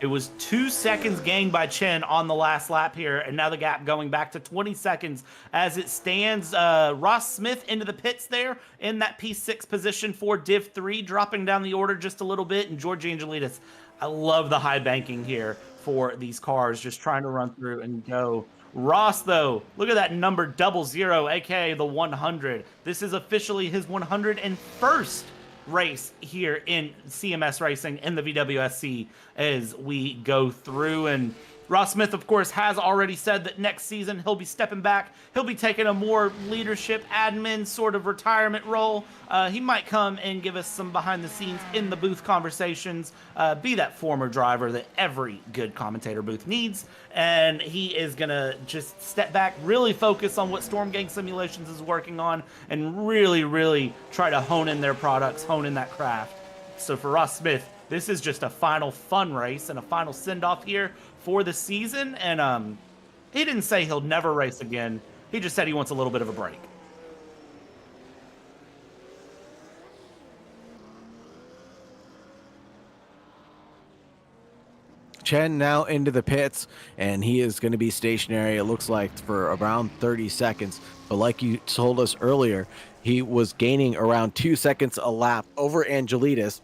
Speaker 5: It was 2 seconds gained by Chen on the last lap here, and now the gap going back to 20 seconds as it stands. Ross Smith into the pits there in that P6 position for Div 3, dropping down the order just a little bit, and George Angelides. I love the high banking here for these cars, just trying to run through and go. Ross, though, look at that number 00, aka the 100. This is officially his 101st race here in CMS Racing in the VWSC as we go through. And Ross Smith, of course, has already said that next season he'll be stepping back. He'll be taking a more leadership admin sort of retirement role. He might come and give us some behind the scenes in the booth conversations, be that former driver that every good commentator booth needs. And he is going to just step back, really focus on what Storm Gang Simulations is working on, and really, really try to hone in their products, hone in that craft. So for Ross Smith, this is just a final fun race and a final send-off here for the season. And he didn't say he'll never race again. He just said he wants a little bit of a break.
Speaker 6: Chen now into the pits, and he is going to be stationary, it looks like, for around 30 seconds. But like you told us earlier, he was gaining around 2 seconds a lap over Angelides,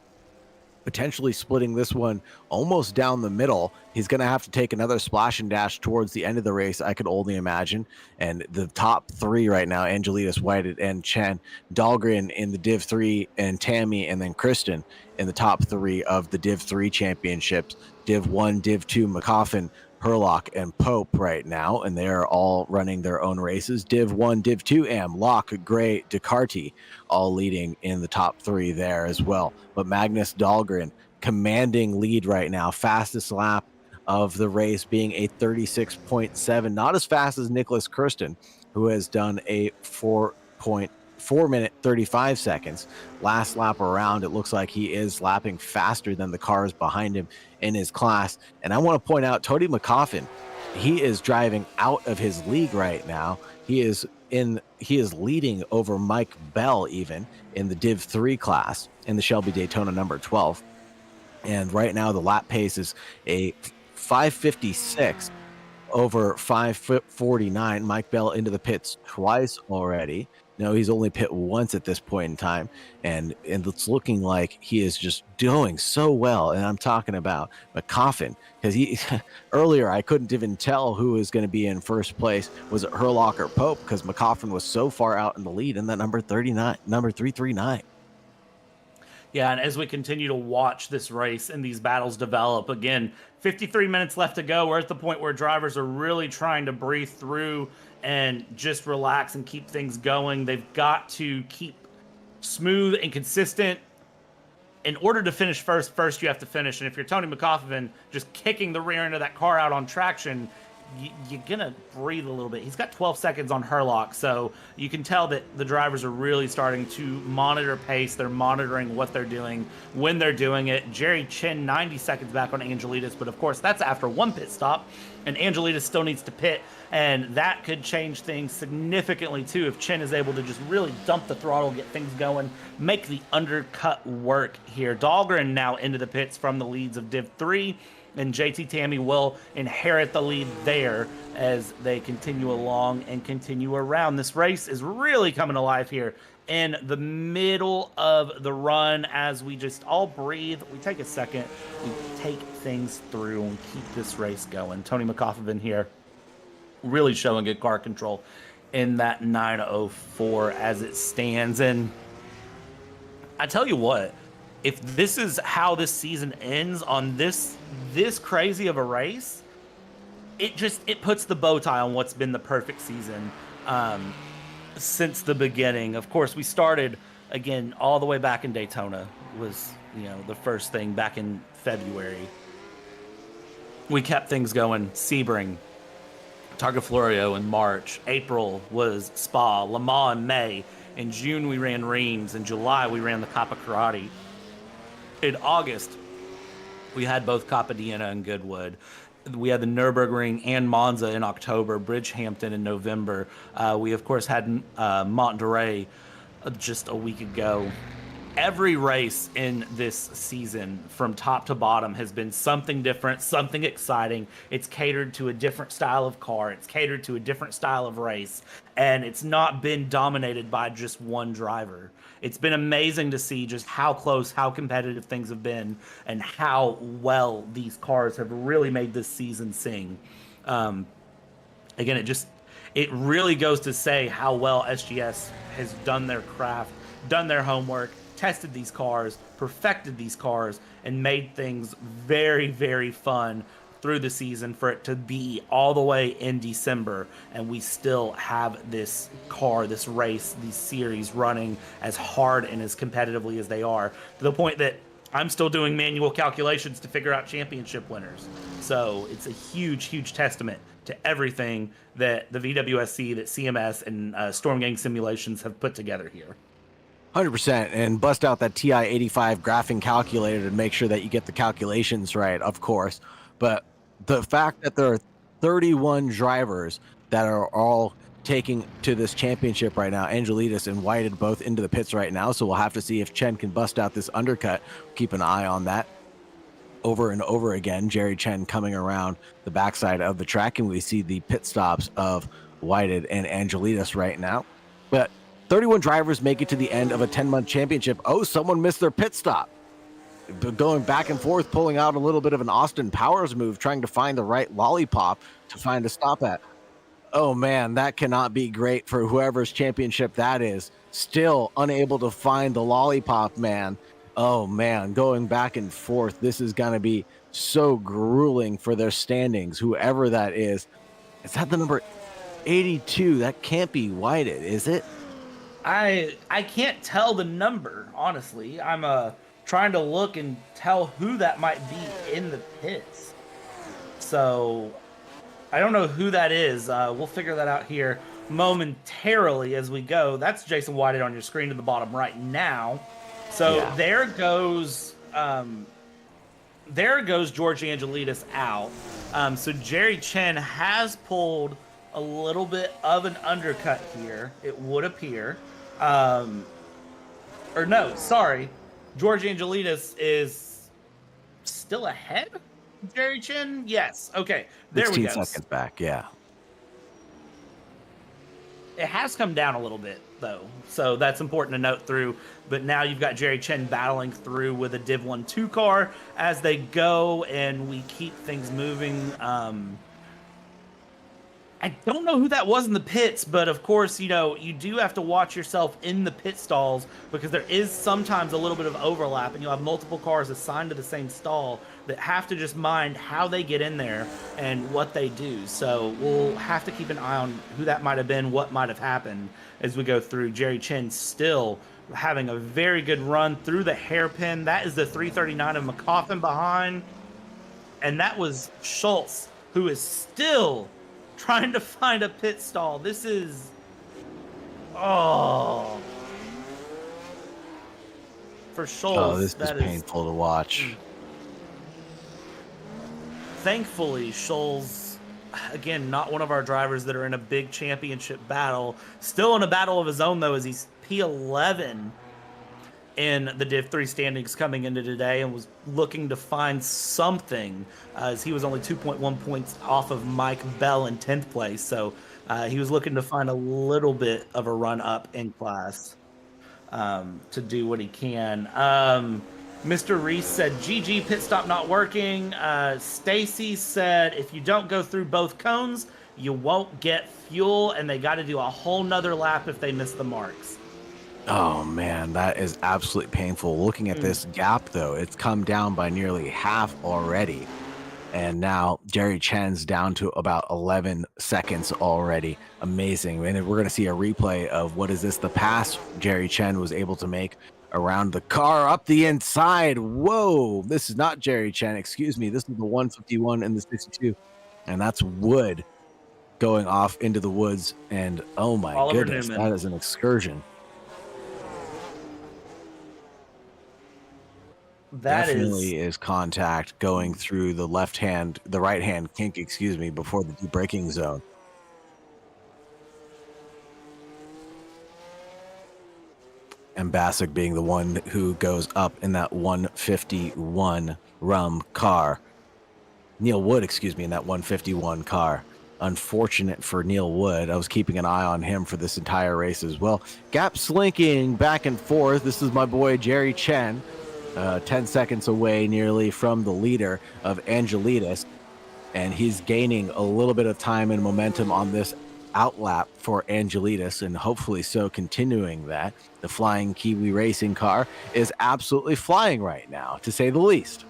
Speaker 6: potentially splitting this one almost down the middle. He's going to have to take another splash and dash towards the end of the race, I could only imagine. And the top three right now, Angelides, White, and Chen, Dahlgren in the Div 3, and Tammy, and then Kristen in the top three of the Div 3 championships. Div 1, Div 2, McCoffin, Herlock, and Pope right now, and they are all running their own races. Div 1, Div 2, Locke, Gray, Descartes, all leading in the top three there as well. But Magnus Dahlgren commanding lead right now, fastest lap of the race being a 36.7, not as fast as Nicholas Kirsten, who has done a 4 minute 35 seconds. Last lap around, it looks like he is lapping faster than the cars behind him in his class. And I want to point out Tony McCoffin, he is driving out of his league right now. He is leading over Mike Bell even in the Div 3 class in the Shelby Daytona number 12. And right now the lap pace is a 5:56 over 5:49. Mike Bell into the pits twice already. No, he's only pit once at this point in time, and it's looking like he is just doing so well. And I'm talking about McCoffin, because he earlier I couldn't even tell who was going to be in first place. Was it Herlock or Pope? Because McCoffin was so far out in the lead in that number 339.
Speaker 5: Yeah, and as we continue to watch this race and these battles develop, again, 53 minutes left to go. We're at the point where drivers are really trying to breathe through and just relax and keep things going. They've got to keep smooth and consistent. In order to finish first you have to finish. And if you're Tony McCoffin just kicking the rear end of that car out on traction, you're going to breathe a little bit. He's got 12 seconds on Herlock, so you can tell that the drivers are really starting to monitor pace. They're monitoring what they're doing, when they're doing it. Jerry Chin, 90 seconds back on Angelides, but of course that's after one pit stop, and Angelides still needs to pit, and that could change things significantly too if Chin is able to just really dump the throttle, get things going, make the undercut work here. Dahlgren now into the pits from the leads of Div 3, and JT Tammy will inherit the lead there as they continue along and continue around. This race is really coming alive here in the middle of the run as we just all breathe. We take a second, we take things through and keep this race going. Tony McCoffin here really showing good car control in that 904 as it stands. And I tell you what, if this is how this season ends on this crazy of a race, it puts the bow tie on what's been the perfect season since the beginning. Of course, we started again all the way back in Daytona was, the first thing back in February. We kept things going. Sebring, Targa Florio in March. April was Spa. Le Mans in May. In June, we ran Reims. In July, we ran the Coppa Karate. In August, we had both Capodiena and Goodwood. We had the Nürburgring and Monza in October, Bridgehampton in November. We, of course, had Montlhery just a week ago. Every race in this season, from top to bottom, has been something different, something exciting. It's catered to a different style of car. It's catered to a different style of race. And it's not been dominated by just one driver. It's been amazing to see just how close, how competitive things have been, and how well these cars have really made this season sing. Again, it really goes to say how well SGS has done their craft, done their homework, tested these cars, perfected these cars, and made things very, very fun through the season for it to be all the way in December, and we still have this car, this race, these series running as hard and as competitively as they are, to the point that I'm still doing manual calculations to figure out championship winners. So it's a huge, huge testament to everything that the VWSC, that CMS, and Storm Gang Simulations have put together here.
Speaker 6: 100%, and bust out that TI-85 graphing calculator to make sure that you get the calculations right, of course. But the fact that there are 31 drivers that are all taking to this championship right now, Angelides and Whited both into the pits right now, so we'll have to see if Chen can bust out this undercut. Keep an eye on that over and over again. Jerry Chen coming around the backside of the track, and we see the pit stops of Whited and Angelides right now. But 31 drivers make it to the end of a 10-month championship. Oh, someone missed their pit stop. Going back and forth, pulling out a little bit of an Austin Powers move, trying to find the right lollipop to find a stop at. Oh, man, that cannot be great for whoever's championship that is. Still unable to find the lollipop, man. Oh, man, going back and forth. This is going to be so grueling for their standings, whoever that is. Is that the number 82? That can't be Whited, is it?
Speaker 5: I can't tell the number, honestly. I'm trying to look and tell who that might be in the pits. So I don't know who that is. We'll figure that out here momentarily as we go. That's Jason Whited on your screen to the bottom right now. So yeah. There goes George Angelides out. So Jerry Chen has pulled a little bit of an undercut here, it would appear. Or no, sorry. George Angelides is still ahead of Jerry Chen? Yes. Okay. There we go.
Speaker 6: 16 seconds back, yeah.
Speaker 5: It has come down a little bit, though. So that's important to note through. But now you've got Jerry Chen battling through with a Div 1-2 car as they go, and we keep things moving. I don't know who that was in the pits, but of course, you do have to watch yourself in the pit stalls because there is sometimes a little bit of overlap, and you'll have multiple cars assigned to the same stall that have to just mind how they get in there and what they do. So we'll have to keep an eye on who that might have been, what might have happened as we go through. Jerry Chen still having a very good run through the hairpin. That is the 339 of McCoffin behind. And that was Schultz, who is still trying to find a pit stall. This is... Oh. For Schultz,
Speaker 6: oh, this is painful to watch.
Speaker 5: Thankfully, Schultz, again, not one of our drivers that are in a big championship battle. Still in a battle of his own, though, as he's P11 in the Div 3 standings coming into today and was looking to find something as he was only 2.1 points off of Mike Bell in 10th place. So he was looking to find a little bit of a run up in class to do what he can. Mr. Reese said, GG, pit stop not working. Stacy said, if you don't go through both cones, you won't get fuel, and they got to do a whole nother lap if they miss the marks.
Speaker 6: Oh man, that is absolutely painful. Looking at this gap though, it's come down by nearly half already. And now Jerry Chen's down to about 11 seconds already. Amazing. And we're going to see a replay of what is this, the pass Jerry Chen was able to make around the car up the inside. Whoa, this is not Jerry Chen. Excuse me. This is the 151 and the 62. And that's Wood going off into the woods. And oh my
Speaker 5: Oliver
Speaker 6: goodness,
Speaker 5: Newman.
Speaker 6: that is an excursion.
Speaker 5: That
Speaker 6: Definitely is contact going through the right hand kink, excuse me, before the debraking zone. And Bassick being the one who goes up in that 151 rum car. Neil Wood, excuse me, in that 151 car. Unfortunate for Neil Wood. I was keeping an eye on him for this entire race as well. Gap slinking back and forth. This is my boy Jerry Chen. 10 seconds away nearly from the leader of Angelitas, and he's gaining a little bit of time and momentum on this outlap for Angelitas, and hopefully so continuing that. The Flying Kiwi racing car is absolutely flying right now, to say the least.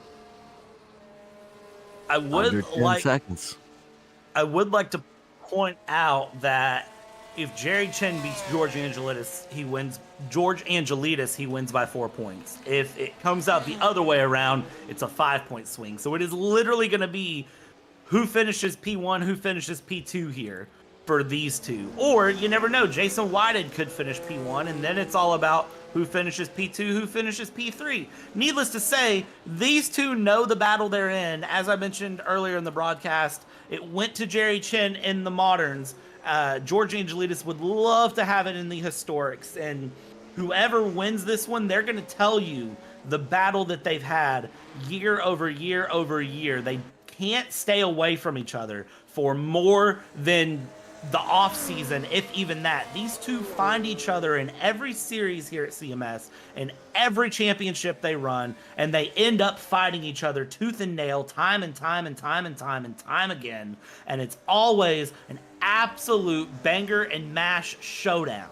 Speaker 5: I
Speaker 6: Under 10 seconds.
Speaker 5: I would like to point out that if Jerry Chen beats George Angelitas, he wins by 4 points. If it comes out the other way around, it's a 5-point swing. So it is literally going to be who finishes P1, who finishes P2 here for these two. Or you never know, Jason Whitehead could finish P1, and then it's all about who finishes P2, who finishes P3. Needless to say, these two know the battle they're in. As I mentioned earlier in the broadcast, it went to Jerry Chen in the moderns. George Angelitas would love to have it in the historics, and whoever wins this one, they're going to tell you the battle that they've had year over year over year. They can't stay away from each other for more than the off season, if even that. These two find each other in every series here at CMS and every championship they run, and they end up fighting each other tooth and nail time and time and time and time and time again. And it's always an absolute banger and mash showdown.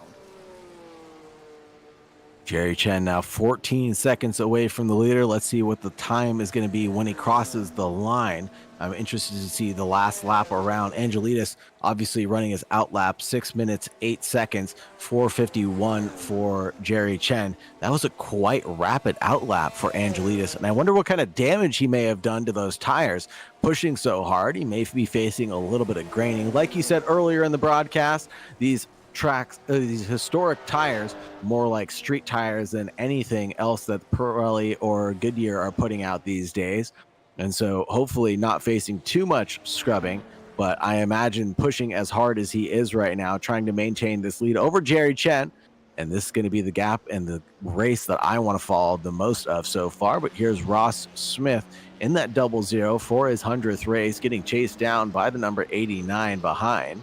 Speaker 6: Jerry Chen now 14 seconds away from the leader. Let's see what the time is going to be when he crosses the line. I'm interested to see the last lap around. Angelitas obviously running his outlap, 6 minutes, 8 seconds, 4:51 for Jerry Chen. That was a quite rapid outlap for Angelitas, and I wonder what kind of damage he may have done to those tires. Pushing so hard, he may be facing a little bit of graining. Like you said earlier in the broadcast, these historic tires, more like street tires than anything else that Pirelli or Goodyear are putting out these days. And so hopefully not facing too much scrubbing, but I imagine pushing as hard as he is right now, trying to maintain this lead over Jerry Chen. And this is going to be the gap and the race that I want to follow the most of so far. But here's Ross Smith in that 00 for his 100th race, getting chased down by the number 89 behind.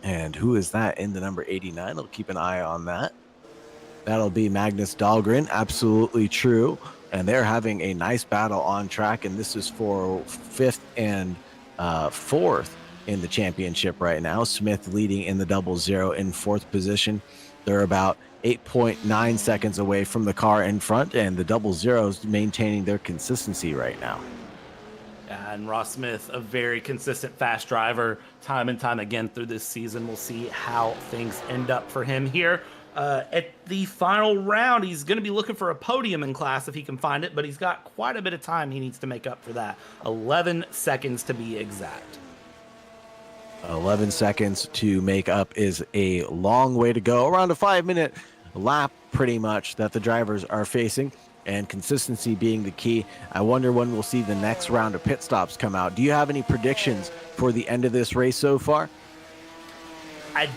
Speaker 6: And who is that in the number 89? I'll keep an eye on that. That'll be Magnus Dahlgren. Absolutely true. And they're having a nice battle on track. And this is for 5th and 4th in the championship right now. Smith leading in the 00 in 4th position. They're about 8.9 seconds away from the car in front. And the 00s maintaining their consistency right now.
Speaker 5: And Ross Smith, a very consistent fast driver, time and time again through this season. We'll see how things end up for him here. At the final round, he's going to be looking for a podium in class if he can find it, but he's got quite a bit of time he needs to make up for that. 11 seconds to be exact.
Speaker 6: 11 seconds to make up is a long way to go. Around a 5-minute lap, pretty much, that the drivers are facing. And consistency being the key. I wonder when we'll see the next round of pit stops come out. Do you have any predictions for the end of this race so far?
Speaker 5: I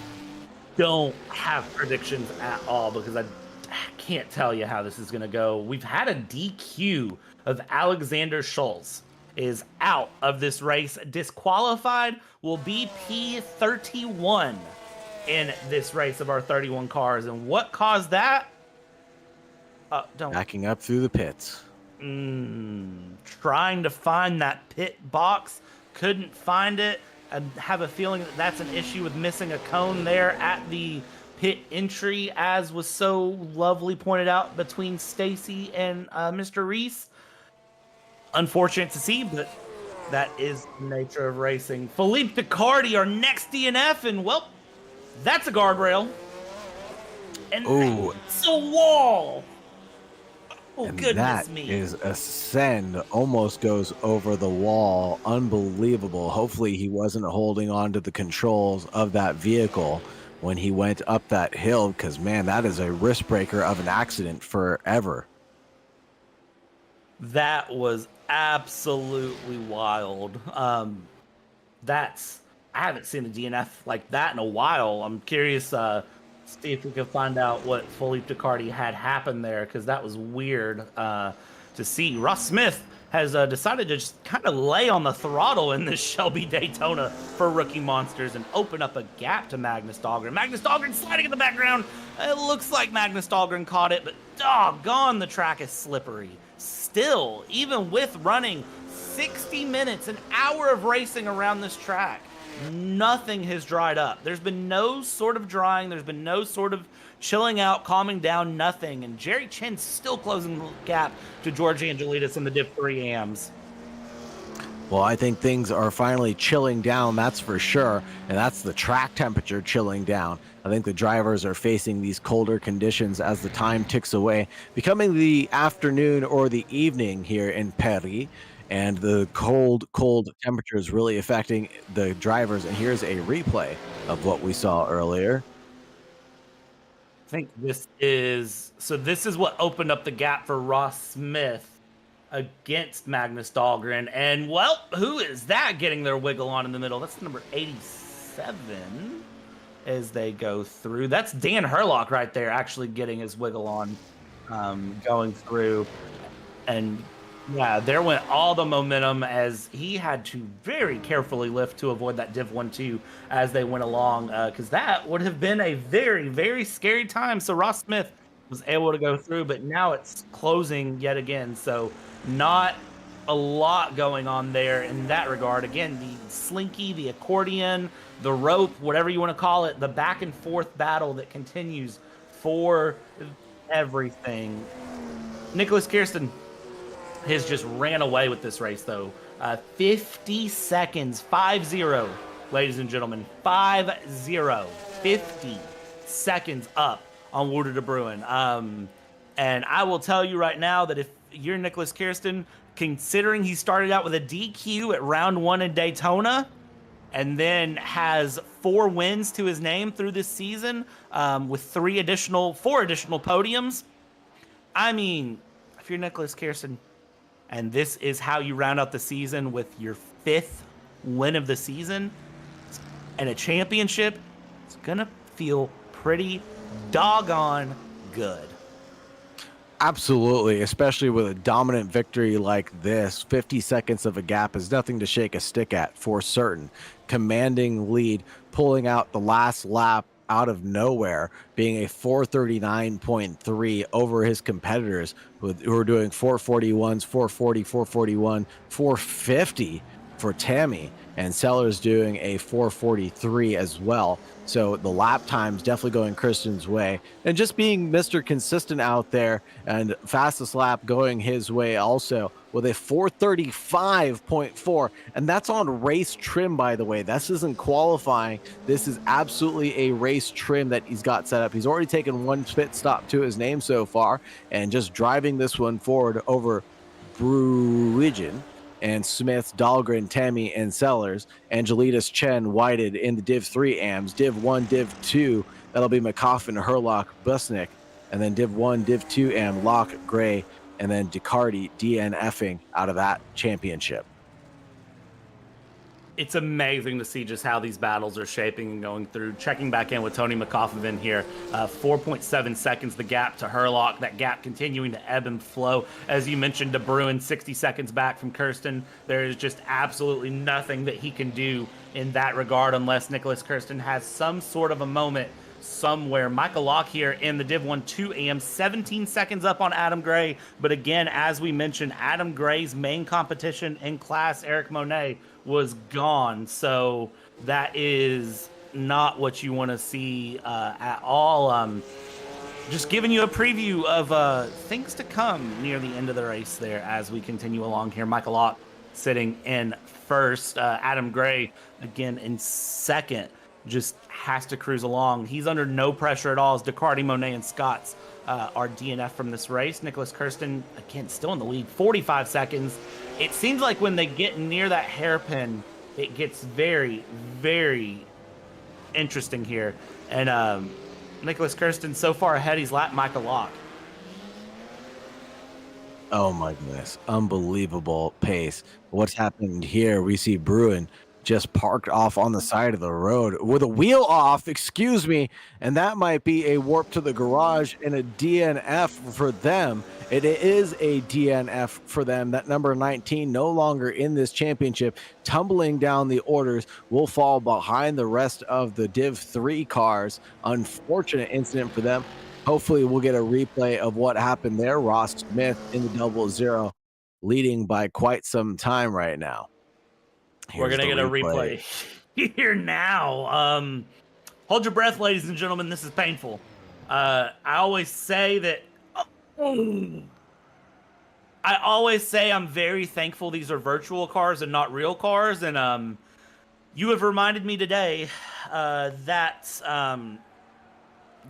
Speaker 5: don't have predictions at all because I can't tell you how this is going to go. We've had a DQ of Alexander Schultz is out of this race. Disqualified, will be P31 in this race of our 31 cars. And what caused that?
Speaker 6: Backing up through the pits.
Speaker 5: Trying to find that pit box. Couldn't find it. I have a feeling that that's an issue with missing a cone there at the pit entry, as was so lovely pointed out between Stacy and Mr. Reese. Unfortunate to see, but that is the nature of racing. Philippe Picardi, our next DNF, and well, that's a guardrail. And that's a wall. Oh,
Speaker 6: and
Speaker 5: goodness
Speaker 6: that
Speaker 5: me.
Speaker 6: Is a send, almost goes over the wall. Unbelievable. Hopefully he wasn't holding on to the controls of that vehicle when he went up that hill, because man, that is a risk breaker of an accident forever.
Speaker 5: That was absolutely wild. I haven't seen a DNF like that in a while. I'm curious see if we can find out what Philippe Picardi had happened there, because that was weird to see. Ross Smith has decided to just kind of lay on the throttle in this Shelby Daytona for Rookie Monsters and open up a gap to Magnus Dahlgren. Magnus Dahlgren sliding in the background. It looks like Magnus Dahlgren caught it, but doggone, the track is slippery. Still, even with running 60 minutes, an hour of racing around this track, nothing has dried up. There's been no sort of drying. There's been no sort of chilling out, calming down, nothing. And Jerry Chin's still closing the gap to George Angelides in the Div 3 AMs.
Speaker 6: Well, I think things are finally chilling down, that's for sure. And that's the track temperature chilling down. I think the drivers are facing these colder conditions as the time ticks away, becoming the afternoon or the evening here in Paris. And the cold temperature is really affecting the drivers. And here's a replay of what we saw earlier.
Speaker 5: I think this is what opened up the gap for Ross Smith against Magnus Dahlgren. And well, who is that getting their wiggle on in the middle? That's number 87 as they go through. That's Dan Herlock right there, actually getting his wiggle on, going through. And yeah, there went all the momentum as he had to very carefully lift to avoid that Div 1-2 as they went along, because that would have been a very, very scary time. So Ross Smith was able to go through, but now it's closing yet again. So not a lot going on there in that regard. Again, the slinky, the accordion, the rope, whatever you want to call it, the back and forth battle that continues for everything. Nicholas Kirsten has just ran away with this race, though. 50 seconds, 5-0, ladies and gentlemen, 5-0, 50 seconds up on Wouter de Bruin. And I will tell you right now that if you're Nicholas Kirsten, considering he started out with a DQ at round 1 in Daytona and then has 4 wins to his name through this season, with 4 additional podiums, I mean, if you're Nicholas Kirsten, and this is how you round out the season with your 5th win of the season and a championship, it's going to feel pretty doggone good.
Speaker 6: Absolutely, especially with a dominant victory like this. 50 seconds of a gap is nothing to shake a stick at, for certain. Commanding lead, pulling out the last lap out of nowhere, being a 439.3 over his competitors who are doing 441s, 440, 441, 450 for Tammy, and Sellers doing a 443 as well. So the lap times definitely going Kristen's way, and just being Mr. Consistent out there, and fastest lap going his way also with a 435.4, and that's on race trim, by the way. This isn't qualifying. This is absolutely a race trim that he's got set up. He's already taken 1 pit stop to his name so far, and just driving this one forward over Bruigen and Smith, Dahlgren, Tammy, and Sellers. Angelides, Chen, Whited in the Div 3 AMs. Div 1, Div 2, that'll be McCoffin, Herlock, Busnick. And then Div 1, Div 2 AM, Locke, Gray, and then Ducati DNFing out of that championship.
Speaker 5: It's amazing to see just how these battles are shaping and going through. Checking back in with Tony McCoffin here, 4.7 seconds the gap to Herlock. That gap continuing to ebb and flow. As you mentioned, De Bruin 60 seconds back from Kirsten. There is just absolutely nothing that he can do in that regard unless Nicholas Kirsten has some sort of a moment somewhere. Michael Locke here in the Div 1 2AM, 17 seconds up on Adam Gray. But again, as we mentioned, Adam Gray's main competition in class, Eric Monet, was gone. So that is not what you want to see at all. Just giving you a preview of things to come near the end of the race there as we continue along here. Michael Locke sitting in first. Adam Gray, again, in second. Just has to cruise along. He's under no pressure at all as Ducati, Monet, and Scotts are DNF from this race. Nicholas Kirsten, again, still in the lead, 45 seconds. It seems like when they get near that hairpin, it gets very, very interesting here. And Nicholas Kirsten so far ahead, he's lapped Michael Locke.
Speaker 6: Oh my goodness. Unbelievable pace. What's happened here? We see Bruin just parked off on the side of the road with a wheel off, excuse me, and that might be a warp to the garage and a DNF for them. It is a DNF for them. That number 19 no longer in this championship, tumbling down the orders, will fall behind the rest of the Div 3 cars. Unfortunate incident for them. Hopefully we'll get a replay of what happened there. Ross Smith in the 00 leading by quite some time right now.
Speaker 5: We're going to get a replay here now. Hold your breath, ladies and gentlemen. This is painful. I always say that... I always say I'm very thankful these are virtual cars and not real cars. And you have reminded me today that,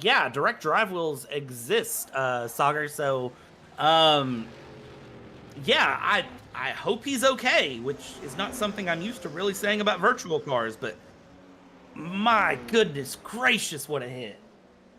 Speaker 5: yeah, direct drive wheels exist, Sagar. So, yeah, I hope he's okay, which is not something I'm used to really saying about virtual cars, but my goodness gracious, what a hit.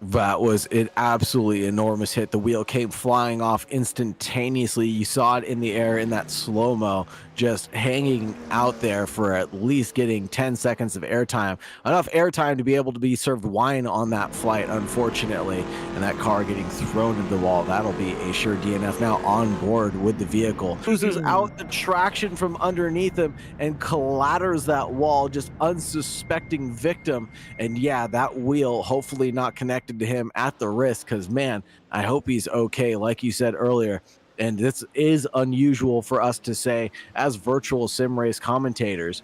Speaker 6: That was an absolutely enormous hit. The wheel came flying off instantaneously. You saw it in the air in that slow-mo, just hanging out there for at least getting 10 seconds of airtime. Enough airtime to be able to be served wine on that flight, unfortunately. And that car getting thrown into the wall. That'll be a sure DNF now on board with the vehicle. Loses out the traction from underneath him and clatters that wall, just unsuspecting victim. And yeah, that wheel hopefully not connected to him at the wrist, because man, I hope he's okay, like you said earlier. And this is unusual for us to say as virtual sim race commentators,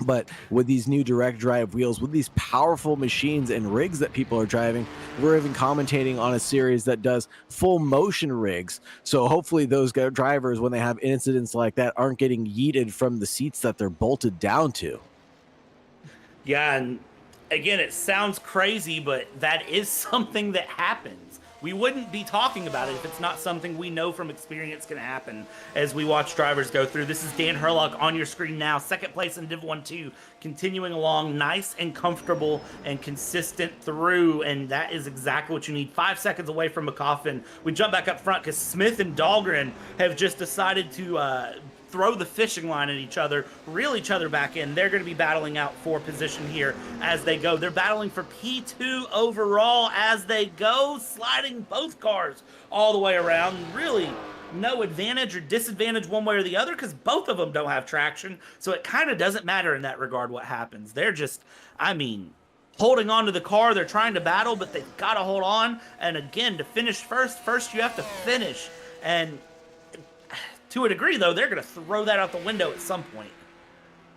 Speaker 6: but with these new direct drive wheels, with these powerful machines and rigs that people are driving, we're even commentating on a series that does full motion rigs. So hopefully those drivers, when they have incidents like that, aren't getting yeeted from the seats that they're bolted down to.
Speaker 5: Yeah, and again, it sounds crazy, but that is something that happens. We wouldn't be talking about it if it's not something we know from experience can happen as we watch drivers go through. This is Dan Herlock on your screen now, second place in Div 1-2, continuing along nice and comfortable and consistent through, and that is exactly what you need. 5 seconds away from McCoffin. We jump back up front because Smith and Dahlgren have just decided to throw the fishing line at each other, reel each other back in. They're going to be battling out for position here as they go. They're battling for P2 overall as they go, sliding both cars all the way around. Really no advantage or disadvantage one way or the other because both of them don't have traction. So it kind of doesn't matter in that regard what happens. They're just, I mean, holding on to the car. They're trying to battle, but they've got to hold on. And again, to finish first you have to finish. And to a degree, though, they're going to throw that out the window at some point.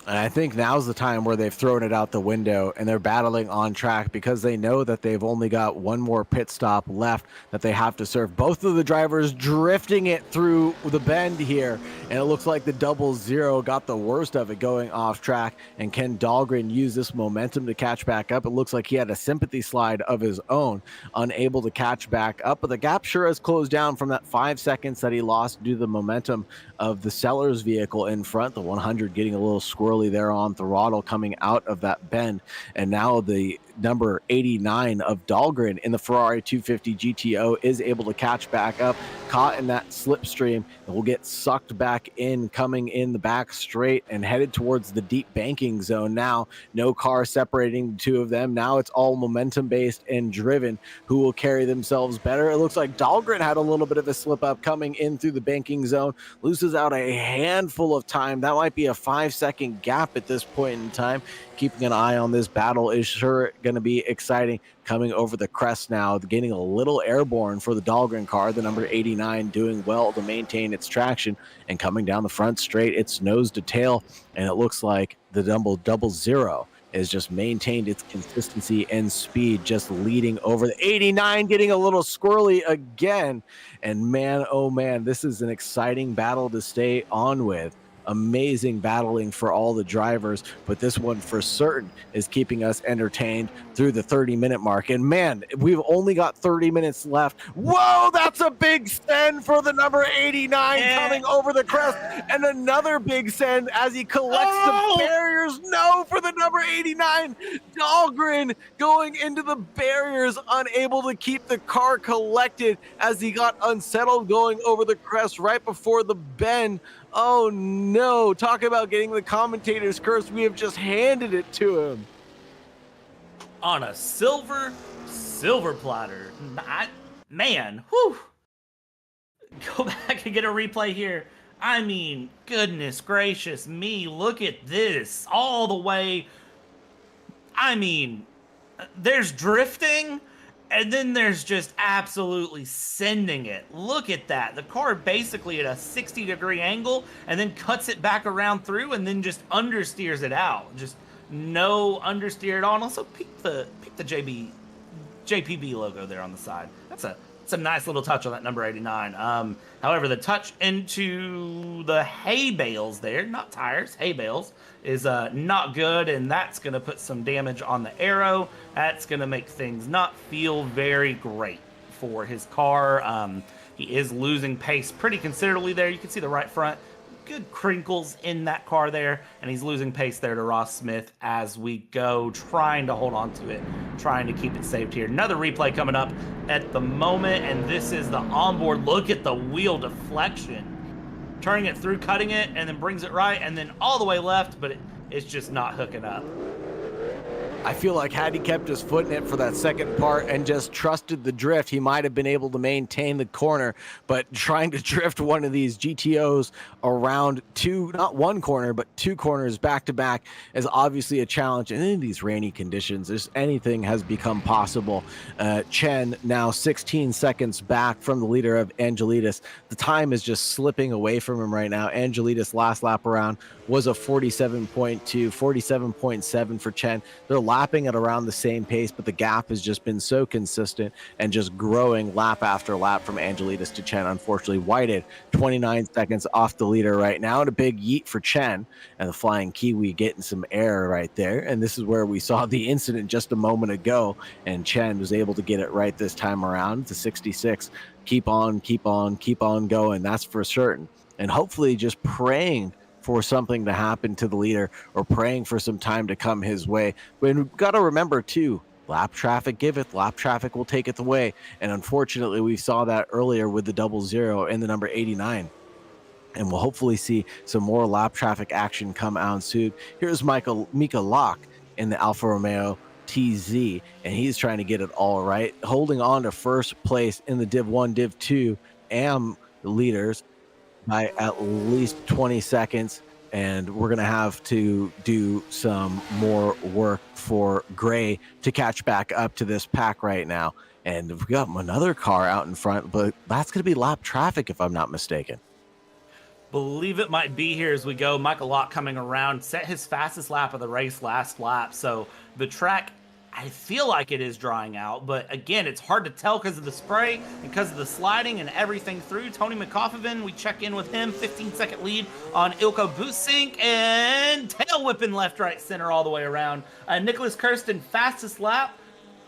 Speaker 6: And I think now's the time where they've thrown it out the window and they're battling on track because they know that they've only got one more pit stop left that they have to serve. Both of the drivers drifting it through the bend here, and it looks like the 00 got the worst of it going off track, and Ken Dahlgren used this momentum to catch back up. It looks like he had a sympathy slide of his own, unable to catch back up, but the gap sure has closed down from that 5 seconds that he lost due to the momentum of the Sellers vehicle in front. The 100 getting a little squirrely there on throttle coming out of that bend, and now the number 89 of Dahlgren in the Ferrari 250 GTO is able to catch back up, caught in that slipstream, and will get sucked back in, coming in the back straight and headed towards the deep banking zone. Now no car separating the two of them. Now it's all momentum based and driven who will carry themselves better. It looks like Dahlgren had a little bit of a slip up coming in through the banking zone, loses out a handful of time. That might be a 5 second gap at this point in time. Keeping an eye on this battle is sure going going to be exciting. Coming over the crest now, getting a little airborne for the Dahlgren car, the number 89 doing well to maintain its traction, and coming down the front straight, it's nose to tail, and it looks like the double zero has just maintained its consistency and speed, just leading over the 89, getting a little squirrely again. And man, oh man, this is an exciting battle to stay on with. Amazing battling for all the drivers, but this one for certain is keeping us entertained through the 30-minute mark. And man, we've only got 30 minutes left. Whoa, that's a big send for the number 89 coming over the crest, and another big send as he collects the barriers. No, for the number 89, Dahlgren going into the barriers, unable to keep the car collected as he got unsettled going over the crest right before the bend. Oh no, talk about getting the commentator's curse. We have just handed it to him.
Speaker 5: On a silver platter. Man, whew. Go back and get a replay here. I mean, goodness gracious me, look at this. All the way. I mean, there's drifting, and then there's just absolutely sending it. Look at that. The car basically at a 60-degree angle and then cuts it back around through and then just understeers it out. Just no understeer at all. And also peep the JPB logo there on the side. That's a nice little touch on that number 89. However, the touch into the hay bales there, not tires, hay bales, is not good, and that's going to put some damage on the aero. That's going to make things not feel very great for his car. He is losing pace pretty considerably there. You can see the right front. Good crinkles in that car there, and he's losing pace there to Ross Smith as we go, trying to hold on to it, trying to keep it saved here. Another replay coming up at the moment, and this is the onboard. Look at the wheel deflection. Turning it through, cutting it, and then brings it right, and then all the way left, but it's just not hooking up.
Speaker 6: I feel like had he kept his foot in it for that second part and just trusted the drift, he might have been able to maintain the corner. But trying to drift one of these GTOs around not one corner, but two corners back to back is obviously a challenge. And in these rainy conditions, anything has become possible. Chen now 16 seconds back from the leader of Angelides. The time is just slipping away from him right now. Angelides last lap around was a 47.2, 47.7 for Chen. They're lapping at around the same pace, but the gap has just been so consistent and just growing lap after lap from Angelides to Chen. Unfortunately, whited 29 seconds off the leader right now, and a big yeet for Chen, and the flying Kiwi getting some air right there. And this is where we saw the incident just a moment ago, and Chen was able to get it right this time around to 66. Keep on going. That's for certain. And hopefully just praying for something to happen to the leader, or praying for some time to come his way. But we've got to remember too, lap traffic giveth, lap traffic will take it away. And unfortunately, we saw that earlier with the 00 and the number 89. And we'll hopefully see some more lap traffic action come out soon. Here's Mika Locke in the Alfa Romeo TZ, and he's trying to get it all right, holding on to first place in the Div 1, Div 2 AM leaders by at least 20 seconds. And we're going to have to do some more work for Gray to catch back up to this pack right now. And we've got another car out in front, but that's going to be lap traffic if I'm not mistaken.
Speaker 5: Believe it might be here as we go. Michael Locke coming around, set his fastest lap of the race last lap. So the track, I feel like it is drying out, but again, it's hard to tell because of the spray, because of the sliding and everything through. Tony McCoffin, we check in with him, 15-second lead on Ilko Busink, and tail whipping left, right, center all the way around. Nicholas Kirsten, fastest lap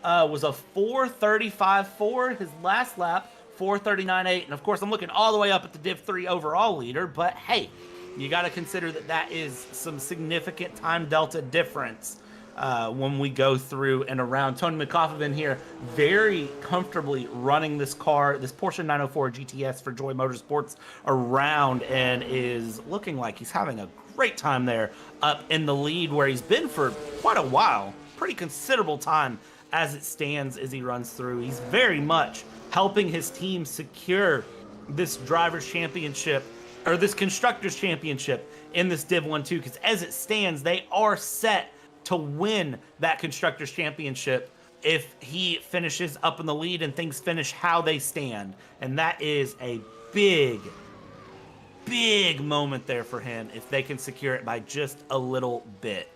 Speaker 5: was a 4:35.4. His last lap, 4:39.8. And of course, I'm looking all the way up at the Div 3 overall leader, but hey, you got to consider that is some significant time delta difference. When we go through and around. Tony McCoffin here very comfortably running this car, this Porsche 904 GTS for Joy Motorsports, around, and is looking like he's having a great time there up in the lead where he's been for quite a while, pretty considerable time as it stands as he runs through. He's very much helping his team secure this driver's championship, or this constructor's championship in this Div 1-2, because as it stands, they are set to win that Constructors' Championship if he finishes up in the lead and things finish how they stand. And that is a big moment there for him if they can secure it by just a little bit.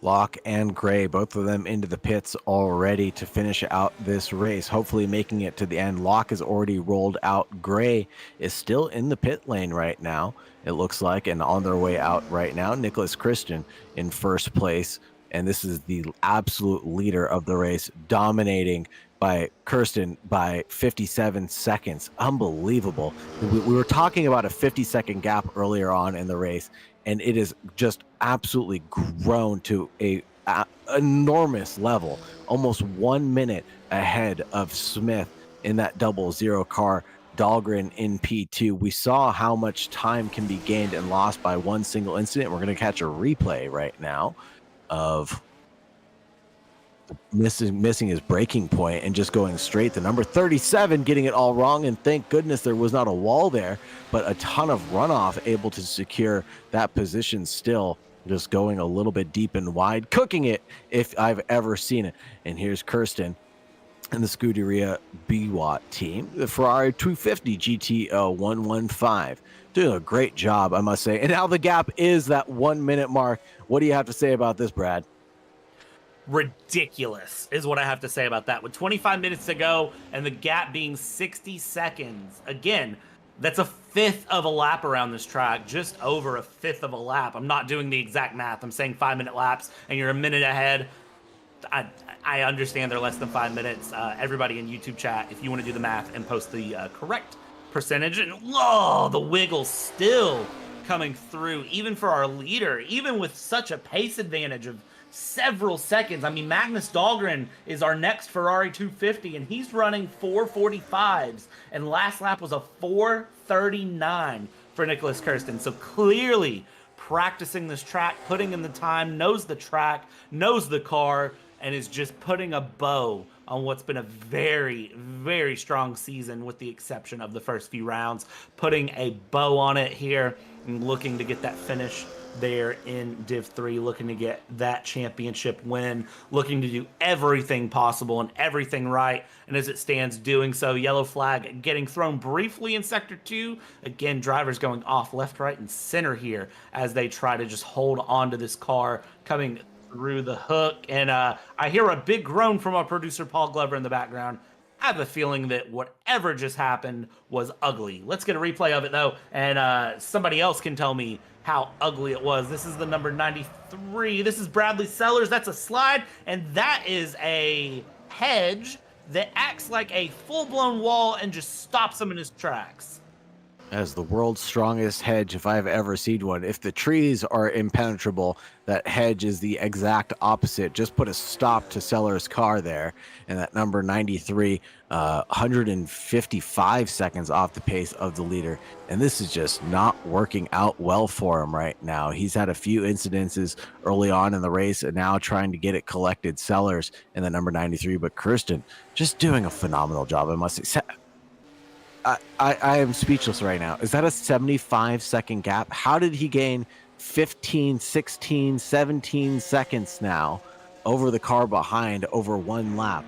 Speaker 6: Locke and Gray, both of them into the pits already to finish out this race, hopefully making it to the end. Locke has already rolled out. Gray is still in the pit lane right now, it looks like, and on their way out right now. Nicholas Christian in first place, and this is the absolute leader of the race, dominating by Kirsten by 57 seconds. Unbelievable. We were talking about a 50-second gap earlier on in the race, and it is just absolutely grown to a enormous level, almost 1 minute ahead of Smith in that 00 car. Dahlgren in P2. We saw how much time can be gained and lost by one single incident. We're going to catch a replay right now of missing his braking point and just going straight to number 37, getting it all wrong. And thank goodness there was not a wall there, but a ton of runoff able to secure that position still. Just going a little bit deep and wide, cooking it if I've ever seen it. And here's Kirsten and the Scuderia BWAT team, the Ferrari 250 GTO 115, doing a great job, I must say. And now the gap is that 1 minute mark. What do you have to say about this, Brad?
Speaker 5: Ridiculous is what I have to say about that. With 25 minutes to go and the gap being 60 seconds, again, that's a fifth of a lap around this track, just over a fifth of a lap. I'm not doing the exact math. I'm saying 5 minute laps and you're a minute ahead. I understand they're less than 5 minutes. Everybody in YouTube chat, if you want to do the math and post the correct percentage. And whoa, the wiggle still coming through, even for our leader, even with such a pace advantage of several seconds. I mean, Magnus Dahlgren is our next Ferrari 250, and he's running 4:45s, and last lap was a 4:39 for Nicholas Kirsten. So clearly practicing this track, putting in the time, knows the track, knows the car, and is just putting a bow on what's been a very, very strong season, with the exception of the first few rounds. Putting a bow on it here and looking to get that finish there in Div 3, looking to get that championship win, looking to do everything possible and everything right. And as it stands, doing so. Yellow flag getting thrown briefly in Sector 2. Again, drivers going off left, right, and center here as they try to just hold on to this car coming through the hook. And I hear a big groan from our producer, Paul Glover, in the background. I have a feeling that whatever just happened was ugly. Let's get a replay of it, though, and somebody else can tell me how ugly it was. This is the number 93. This is Bradley Sellers. That's a slide, and that is a hedge that acts like a full-blown wall and just stops him in his tracks.
Speaker 6: As the world's strongest hedge, if I've ever seen one. If the trees are impenetrable, that hedge is the exact opposite. Just put a stop to Sellers' car there. And that number 93, 155 seconds off the pace of the leader. And this is just not working out well for him right now. He's had a few incidences early on in the race and now trying to get it collected. Sellers and the number 93, but Kirsten just doing a phenomenal job, I must say. I am speechless right now. Is that a 75-second gap? How did he gain 15, 16, 17 seconds now over the car behind over one lap?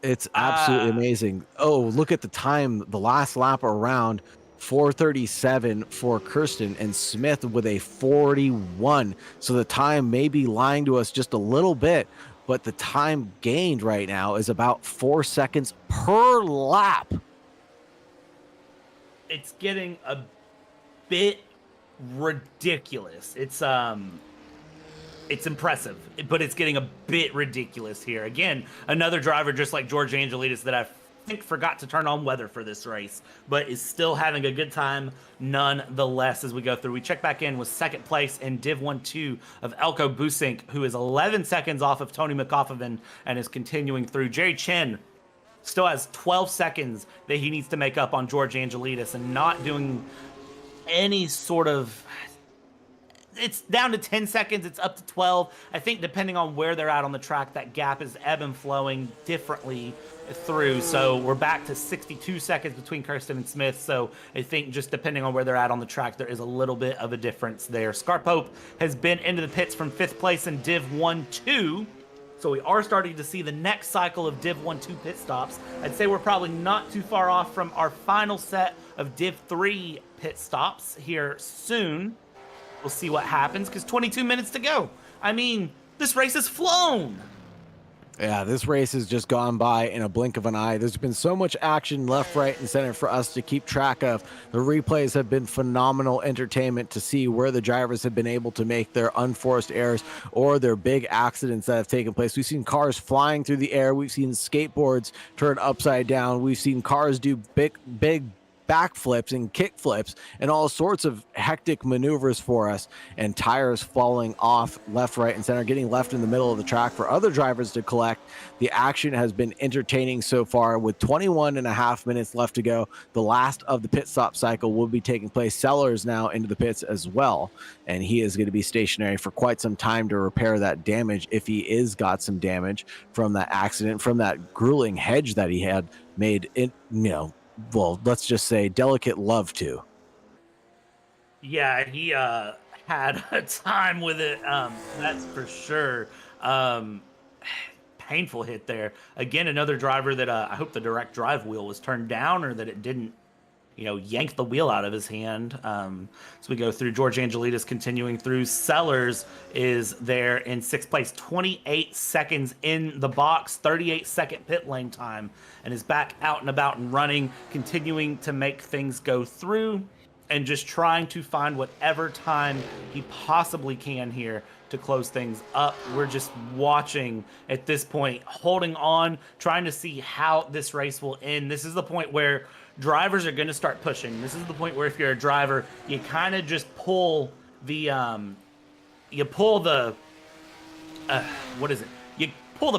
Speaker 6: It's absolutely amazing. Oh, look at the time. The last lap around, 4:37 for Kirsten, and Smith with a 41. So the time may be lying to us just a little bit, but the time gained right now is about 4 seconds per lap.
Speaker 5: It's getting a bit ridiculous. It's impressive, but it's getting a bit ridiculous here. Again, another driver just like George Angelides that I think forgot to turn on weather for this race, but is still having a good time nonetheless as we go through. We check back in with second place in Div 1-2 of Elko Busink, who is 11 seconds off of Tony McCoffin and is continuing through. Jerry Chen still has 12 seconds that he needs to make up on George Angelides and not doing any sort of it's down to 10 seconds. It's up to 12. I think depending on where they're at on the track, that gap is ebb and flowing differently through. So we're back to 62 seconds between Kirsten and Smith. So I think just depending on where they're at on the track, there is a little bit of a difference there. Scarpope has been into the pits from 5th place in Div 1-2. So we are starting to see the next cycle of Div 1-2 pit stops. I'd say we're probably not too far off from our final set of Div 3 pit stops here soon. We'll see what happens because 22 minutes to go. I mean, this race has flown.
Speaker 6: Yeah, this race has just gone by in a blink of an eye. There's been so much action left, right, and center for us to keep track of. The replays have been phenomenal entertainment to see where the drivers have been able to make their unforced errors or their big accidents that have taken place. We've seen cars flying through the air. We've seen skateboards turn upside down. We've seen cars do big backflips and kick flips and all sorts of hectic maneuvers for us, and tires falling off left, right, and center, getting left in the middle of the track for other drivers to collect. The action has been entertaining so far. With 21 and a half minutes left to go, the last of the pit stop cycle will be taking place. Sellers now into the pits as well, and he is going to be stationary for quite some time to repair that damage if he is got some damage from that accident, from that grueling hedge that he had made in, well, let's just say delicate love to.
Speaker 5: Yeah, he had a time with it. That's for sure. Painful hit there. Again, another driver that I hope the direct drive wheel was turned down or that it didn't, yank the wheel out of his hand. So we go through George Angelides continuing through. Sellers is there in 6th place, 28 seconds in the box, 38-second pit lane time, and is back out and about and running, continuing to make things go through and just trying to find whatever time he possibly can here to close things up. We're just watching at this point, holding on, trying to see how this race will end. This is the point where drivers are going to start pushing. This is the point where if you're a driver, you kind of just pull the, you pull the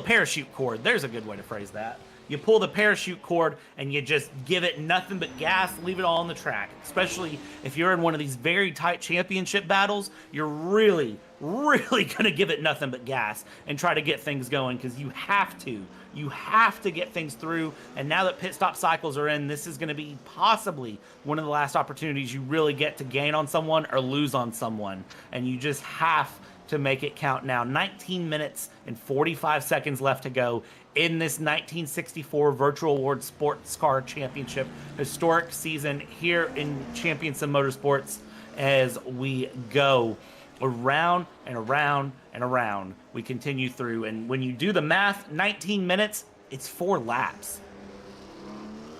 Speaker 5: parachute cord. There's a good way to phrase that. You pull the parachute cord and you just give it nothing but gas, leave it all on the track. Especially if you're in one of these very tight championship battles, you're really going to give it nothing but gas and try to get things going because you have to. You have to get things through. And now that pit stop cycles are in, this is going to be possibly one of the last opportunities you really get to gain on someone or lose on someone. And you just have to make it count now. 19 minutes and 45 seconds left to go in this 1964 Virtual Award Sports Car Championship historic season here in Champions of Motorsports as we go around and around and around. We continue through, and when you do the math, 19 minutes, it's 4 laps.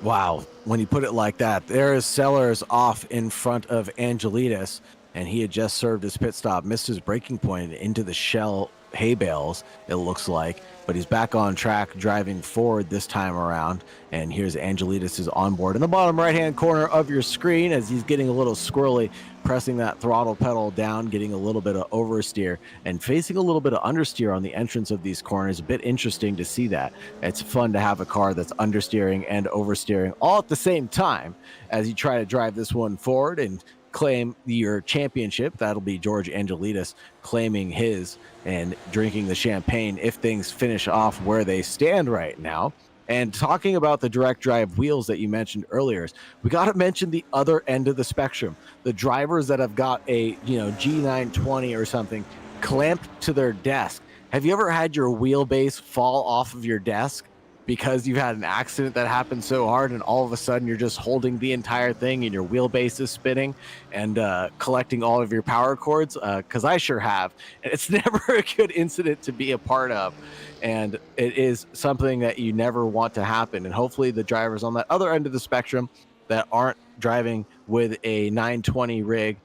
Speaker 6: Wow, when you put it like that, there is Sellers off in front of Angelides, and he had just served his pit stop, missed his braking point into the shell hay bales, it looks like, but he's back on track driving forward this time around. And here's Angelides' onboard in the bottom right hand corner of your screen as he's getting a little squirrely, pressing that throttle pedal down, getting a little bit of oversteer and facing a little bit of understeer on the entrance of these corners. A bit interesting to see that. It's fun to have a car that's understeering and oversteering all at the same time as you try to drive this one forward and claim your championship. That'll be George Angelides claiming his and drinking the champagne if things finish off where they stand right now. And talking about the direct drive wheels that you mentioned earlier, we got to mention the other end of the spectrum. The drivers that have got a, G920 or something clamped to their desk. Have you ever had your wheelbase fall off of your desk because you've had an accident that happened so hard and all of a sudden you're just holding the entire thing and your wheelbase is spinning and collecting all of your power cords? Because I sure have. And it's never a good incident to be a part of. And it is something that you never want to happen. And hopefully the drivers on that other end of the spectrum that aren't driving with a 920 rig,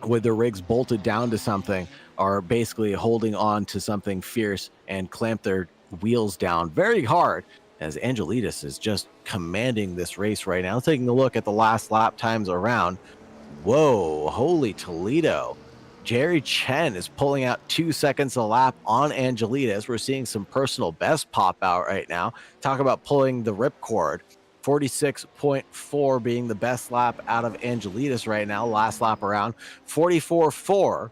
Speaker 6: with their rigs bolted down to something, are basically holding on to something fierce and clamp their wheels down very hard as Angelides is just commanding this race right now. Taking a look at the last lap times around. Whoa, holy Toledo. Jerry Chen is pulling out 2 seconds a lap on Angelides. We're seeing some personal best pop out right now. Talk about pulling the ripcord 46.4 being the best lap out of Angelides right now, last lap around. 44.4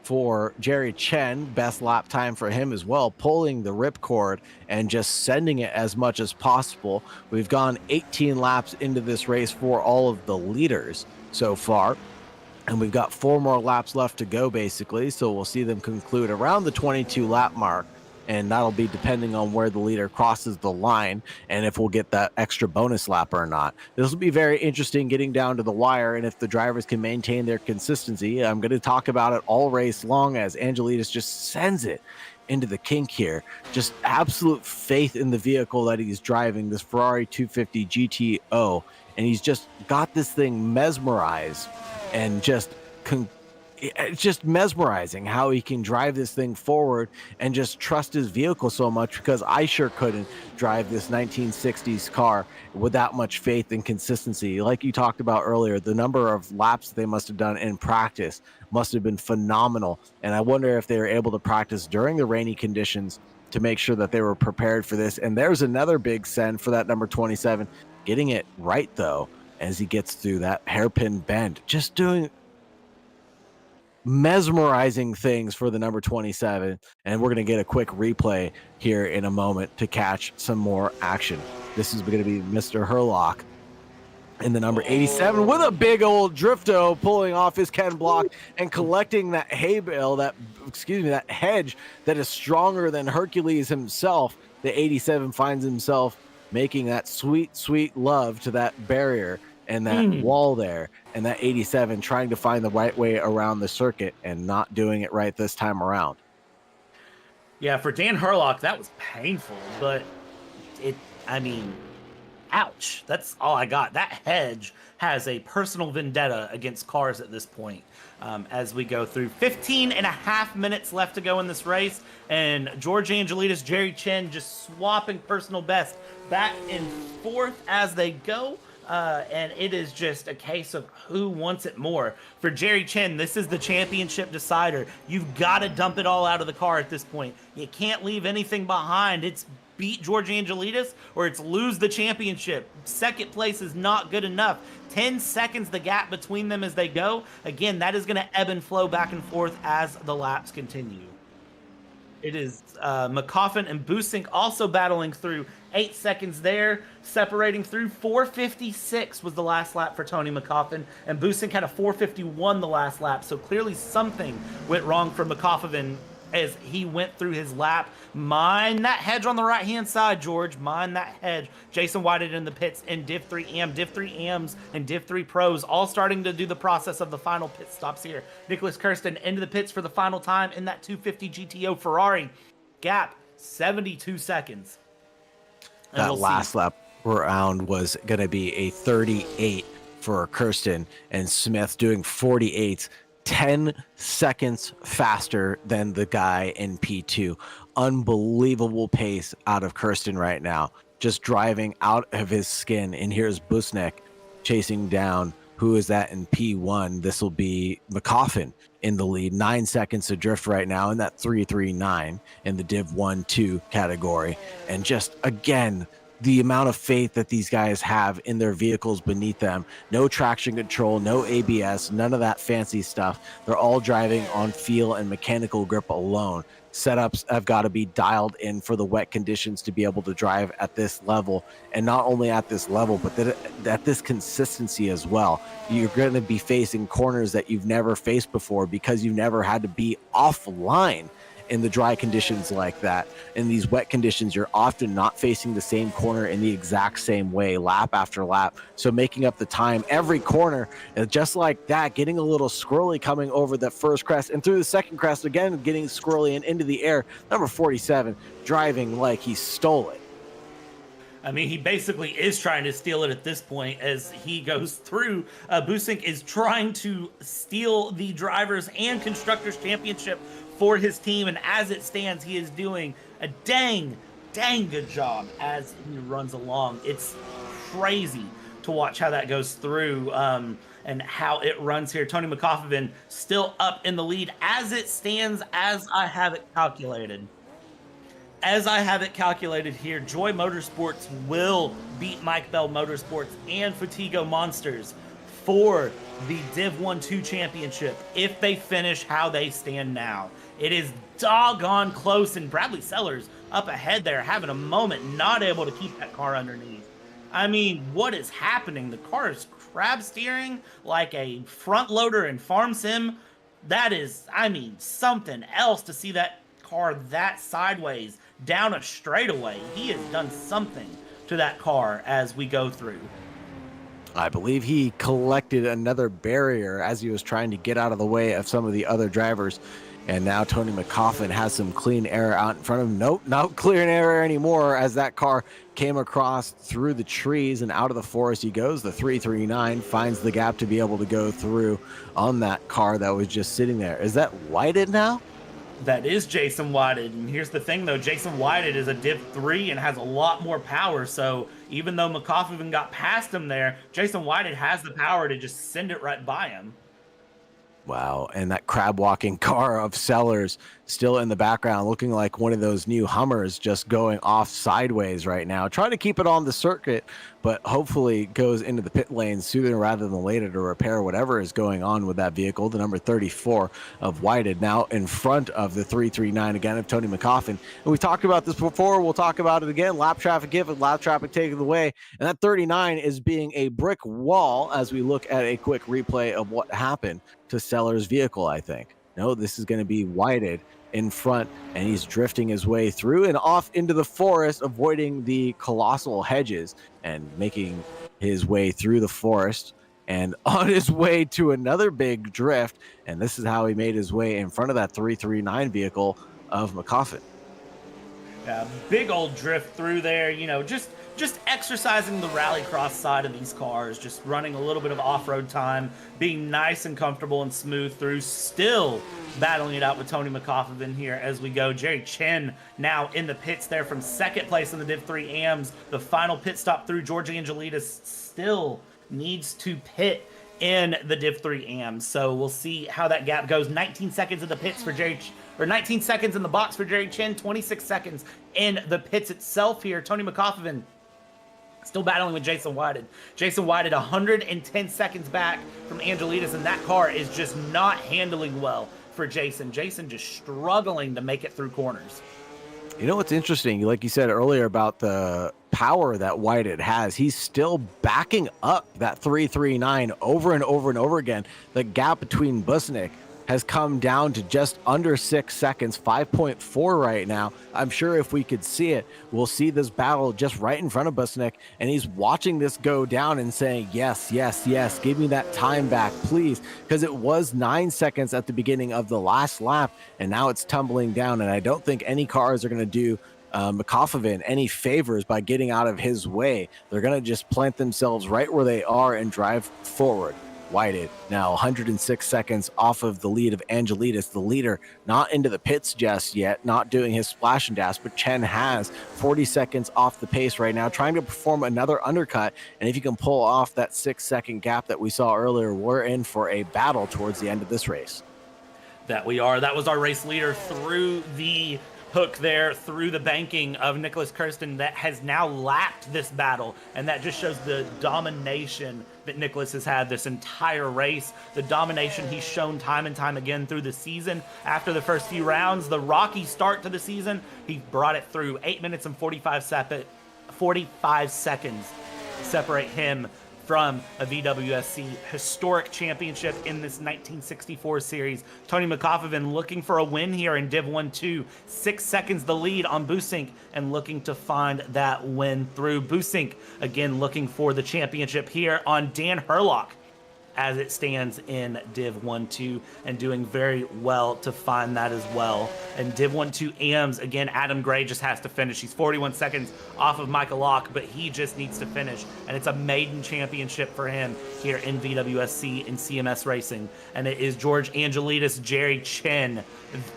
Speaker 6: for Jerry Chen, best lap time for him as well, pulling the ripcord and just sending it as much as possible. We've gone 18 laps into this race for all of the leaders so far, and we've got 4 more laps left to go basically, so we'll see them conclude around the 22 lap mark, and that'll be depending on where the leader crosses the line and if we'll get that extra bonus lap or not. This will be very interesting getting down to the wire, and if the drivers can maintain their consistency. I'm going to talk about it all race long as Angelides just sends it into the kink here. Just absolute faith in the vehicle that he's driving, this Ferrari 250 GTO, and he's just got this thing mesmerized, and it's just mesmerizing how he can drive this thing forward and just trust his vehicle so much, because I sure couldn't drive this 1960s car with that much faith and consistency. Like you talked about earlier, the number of laps they must have done in practice must have been phenomenal. And I wonder if they were able to practice during the rainy conditions to make sure that they were prepared for this. And there's another big send for that number 27, getting it right though, as he gets through that hairpin bend, just doing mesmerizing things for the number 27. And we're going to get a quick replay here in a moment to catch some more action. This is going to be Mr. Herlock in the number 87 with a big old drifto, pulling off his Ken block and collecting that hay bale, that hedge that is stronger than Hercules himself. The 87 finds himself making that sweet love to that barrier and that wall there, and that 87 trying to find the right way around the circuit and not doing it right this time around.
Speaker 5: Yeah, for Dan Herlock, that was painful, but ouch. That's all I got. That hedge has a personal vendetta against cars at this point. As we go through 15 and a half minutes left to go in this race, and George Angelides, Jerry Chen just swapping personal best back and forth as they go. And it is just a case of who wants it more. For Jerry Chen, this is the championship decider. You've got to dump it all out of the car at this point. You can't leave anything behind. It's beat George Angelides or it's lose the championship. Second place is not good enough. 10 seconds the gap between them as they go. Again, that is going to ebb and flow back and forth as the laps continue. It is McCoffin and Busink also battling through. 8 seconds there, separating through. 4:56 was the last lap for Tony McCoffin, and Busink had a 4:51 the last lap. So clearly something went wrong for McCoffin as he went through his lap. Mind that hedge on the right-hand side, George. Mind that hedge. Jason Whited in the pits in Div 3 AM, Div 3 AMs, and Div 3 Pros, all starting to do the process of the final pit stops here. Nicholas Kirsten into the pits for the final time in that 250 GTO Ferrari. Gap, 72 seconds. And
Speaker 6: that last lap round was going to be a 38 for Kirsten, and Smith doing 48, 10 seconds faster than the guy in P2. Unbelievable pace out of Kirsten right now, just driving out of his skin. And here's Busnek chasing down. Who is that in P1? This will be McCoffin in the lead. 9 seconds to drift right now in that 339 in the Div 1-2 category. And just, again, the amount of faith that these guys have in their vehicles beneath them. No traction control, no ABS, none of that fancy stuff. They're all driving on feel and mechanical grip alone. Setups have got to be dialed in for the wet conditions to be able to drive at this level, and not only at this level, but at this consistency as well. You're going to be facing corners that you've never faced before because you've never had to be offline in the dry conditions like that. In these wet conditions, you're often not facing the same corner in the exact same way, lap after lap. So making up the time every corner, just like that, getting a little squirrely coming over the first crest and through the second crest, again, getting squirrely and into the air. Number 47, driving like he stole it.
Speaker 5: I mean, he basically is trying to steal it at this point as he goes through. Busink is trying to steal the Drivers' and Constructors' Championship for his team, and as it stands, he is doing a dang good job as he runs along. It's crazy to watch how that goes through and how it runs here. Tony McCoffin still up in the lead as it stands, as I have it calculated. as I have it calculated here, Joy Motorsports will beat Mike Bell Motorsports and Fatigo Monsters for the Div 1-2 championship if they finish how they stand now. It is doggone close, and Bradley Sellers up ahead there having a moment, not able to keep that car underneath. I mean, what is happening? The car is crab steering like a front loader in Farm Sim. That is, I mean, something else to see that car that sideways down a straightaway. He has done something to that car as we go through.
Speaker 6: I believe he collected another barrier as he was trying to get out of the way of some of the other drivers. And now Tony McCoffin has some clean air out in front of him. Nope, not clear air anymore as that car came across through the trees and out of the forest he goes. The 339 finds the gap to be able to go through on that car that was just sitting there. Is that Whited now?
Speaker 5: That is Jason Whited. And here's the thing, though. Jason Whited is a Div 3 and has a lot more power. So even though McCoffin got past him there, Jason Whited has the power to just send it right by him.
Speaker 6: Wow, and that crab walking car of Sellers still in the background, looking like one of those new Hummers just going off sideways right now. Trying to keep it on the circuit, but hopefully goes into the pit lane sooner rather than later to repair whatever is going on with that vehicle. The number 34 of Whited now in front of the 339 again of Tony McCoffin. And we talked about this before. We'll talk about it again. Lap traffic given, lap traffic taken away. And that 39 is being a brick wall as we look at a quick replay of what happened to Sellers' vehicle, I think. No, this is going to be Whited in front, and he's drifting his way through and off into the forest, avoiding the colossal hedges and making his way through the forest and on his way to another big drift. And this is how he made his way in front of that 339 vehicle of McCoffin.
Speaker 5: Yeah, big old drift through there, you know, just exercising the rallycross side of these cars, just running a little bit of off-road time, being nice and comfortable and smooth through, still battling it out with Tony McCoffin here as we go. Jerry Chen now in the pits there from second place in the Div 3 AMs. The final pit stop through. George Angelides still needs to pit in the Div 3 AMs. So we'll see how that gap goes. 19 seconds in the pits for 19 seconds in the box for Jerry Chen, 26 seconds in the pits itself here. Tony McCoffin still battling with Jason Whited. Jason Whited 110 seconds back from Angelides, and that car is just not handling well for Jason. Jason just struggling to make it through corners.
Speaker 6: You know what's interesting? Like you said earlier about the power that Whited has, he's still backing up that 339 over and over and over again. The gap between Busnick has come down to just under 6 seconds, 5.4 right now. I'm sure if we could see it, we'll see this battle just right in front of Busnick, and he's watching this go down and saying, yes, yes, yes, give me that time back, please, because it was 9 seconds at the beginning of the last lap, and now it's tumbling down, and I don't think any cars are going to do McCoffin any favors by getting out of his way. They're going to just plant themselves right where they are and drive forward. Whited now 106 seconds off of the lead of Angelides, the leader, not into the pits just yet, not doing his splash and dash, but Chen has 40 seconds off the pace right now, trying to perform another undercut. And if you can pull off that 6 second gap that we saw earlier, we're in for a battle towards the end of this race.
Speaker 5: That we are. That was our race leader through the hook there, through the banking of Nicholas Kirsten, that has now lapped this battle, and that just shows the domination that Nicholas has had this entire race, the domination he's shown time and time again through the season. After the first few rounds, the rocky start to the season, he brought it through. 8 minutes and 45 seconds separate him from a VWSC historic championship in this 1964 series. Tony McCoffin looking for a win here in Div 1-2. 6 seconds the lead on Busink and looking to find that win through. Busink again looking for the championship here on Dan Herlock as it stands in Div 1-2 and doing very well to find that as well. And Div 1-2 AMs, again, Adam Gray just has to finish. He's 41 seconds off of Michael Locke, but he just needs to finish. And it's a maiden championship for him here in VWSC in CMS Racing. And it is George Angelides, Jerry Chen.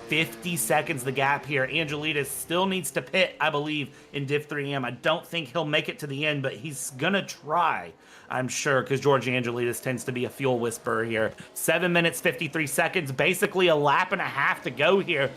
Speaker 5: 50 seconds the gap here. Angelides still needs to pit, I believe, in Div 3 AM. I don't think he'll make it to the end, but he's gonna try, I'm sure, because George Angelides tends to be a fuel whisperer here. 7 minutes, 53 seconds, basically a lap and a half to go here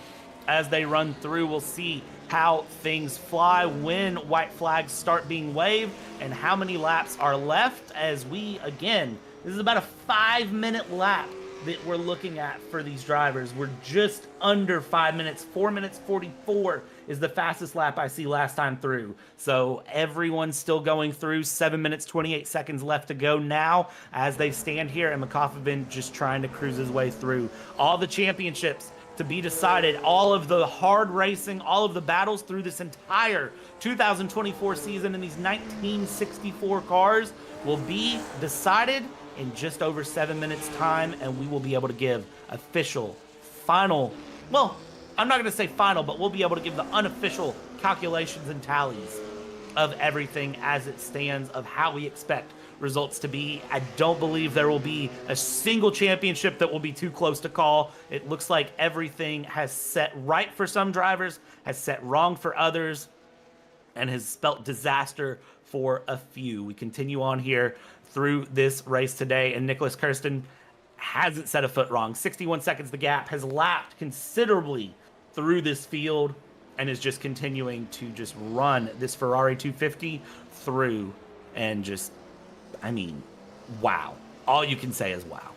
Speaker 5: as they run through. We'll see how things fly, when white flags start being waved, and how many laps are left as we, again, this is about a 5-minute lap that we're looking at for these drivers. We're just under 5 minutes. 4 minutes 44 is the fastest lap I see last time through. So everyone's still going through. 7 minutes 28 seconds left to go now as they stand here, and McCoffin just trying to cruise his way through. All the championships to be decided, all of the hard racing, all of the battles through this entire 2024 season in these 1964 cars will be decided in just over 7 minutes time, and we will be able to give official, final, well, I'm not going to say final, but we'll be able to give the unofficial calculations and tallies of everything as it stands, of how we expect results to be. I don't believe there will be a single championship that will be too close to call. It looks like everything has set right for some drivers, has set wrong for others, and has spelt disaster for a few. We continue on here through this race today, and Nicholas Kirsten hasn't set a foot wrong. 61 seconds the gap, has lapped considerably through this field, and is just continuing to just run this Ferrari 250 through, and just, I mean, wow. All you can say is wow.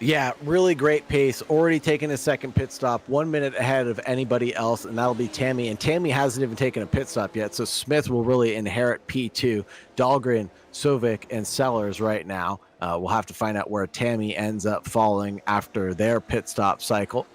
Speaker 6: Yeah, really great pace. Already taking a second pit stop, 1 minute ahead of anybody else, and that'll be Tammy. And Tammy hasn't even taken a pit stop yet, so Smith will really inherit P2. Dahlgren, Sovic, and Sellers right now. We'll have to find out where Tammy ends up falling after their pit stop cycle.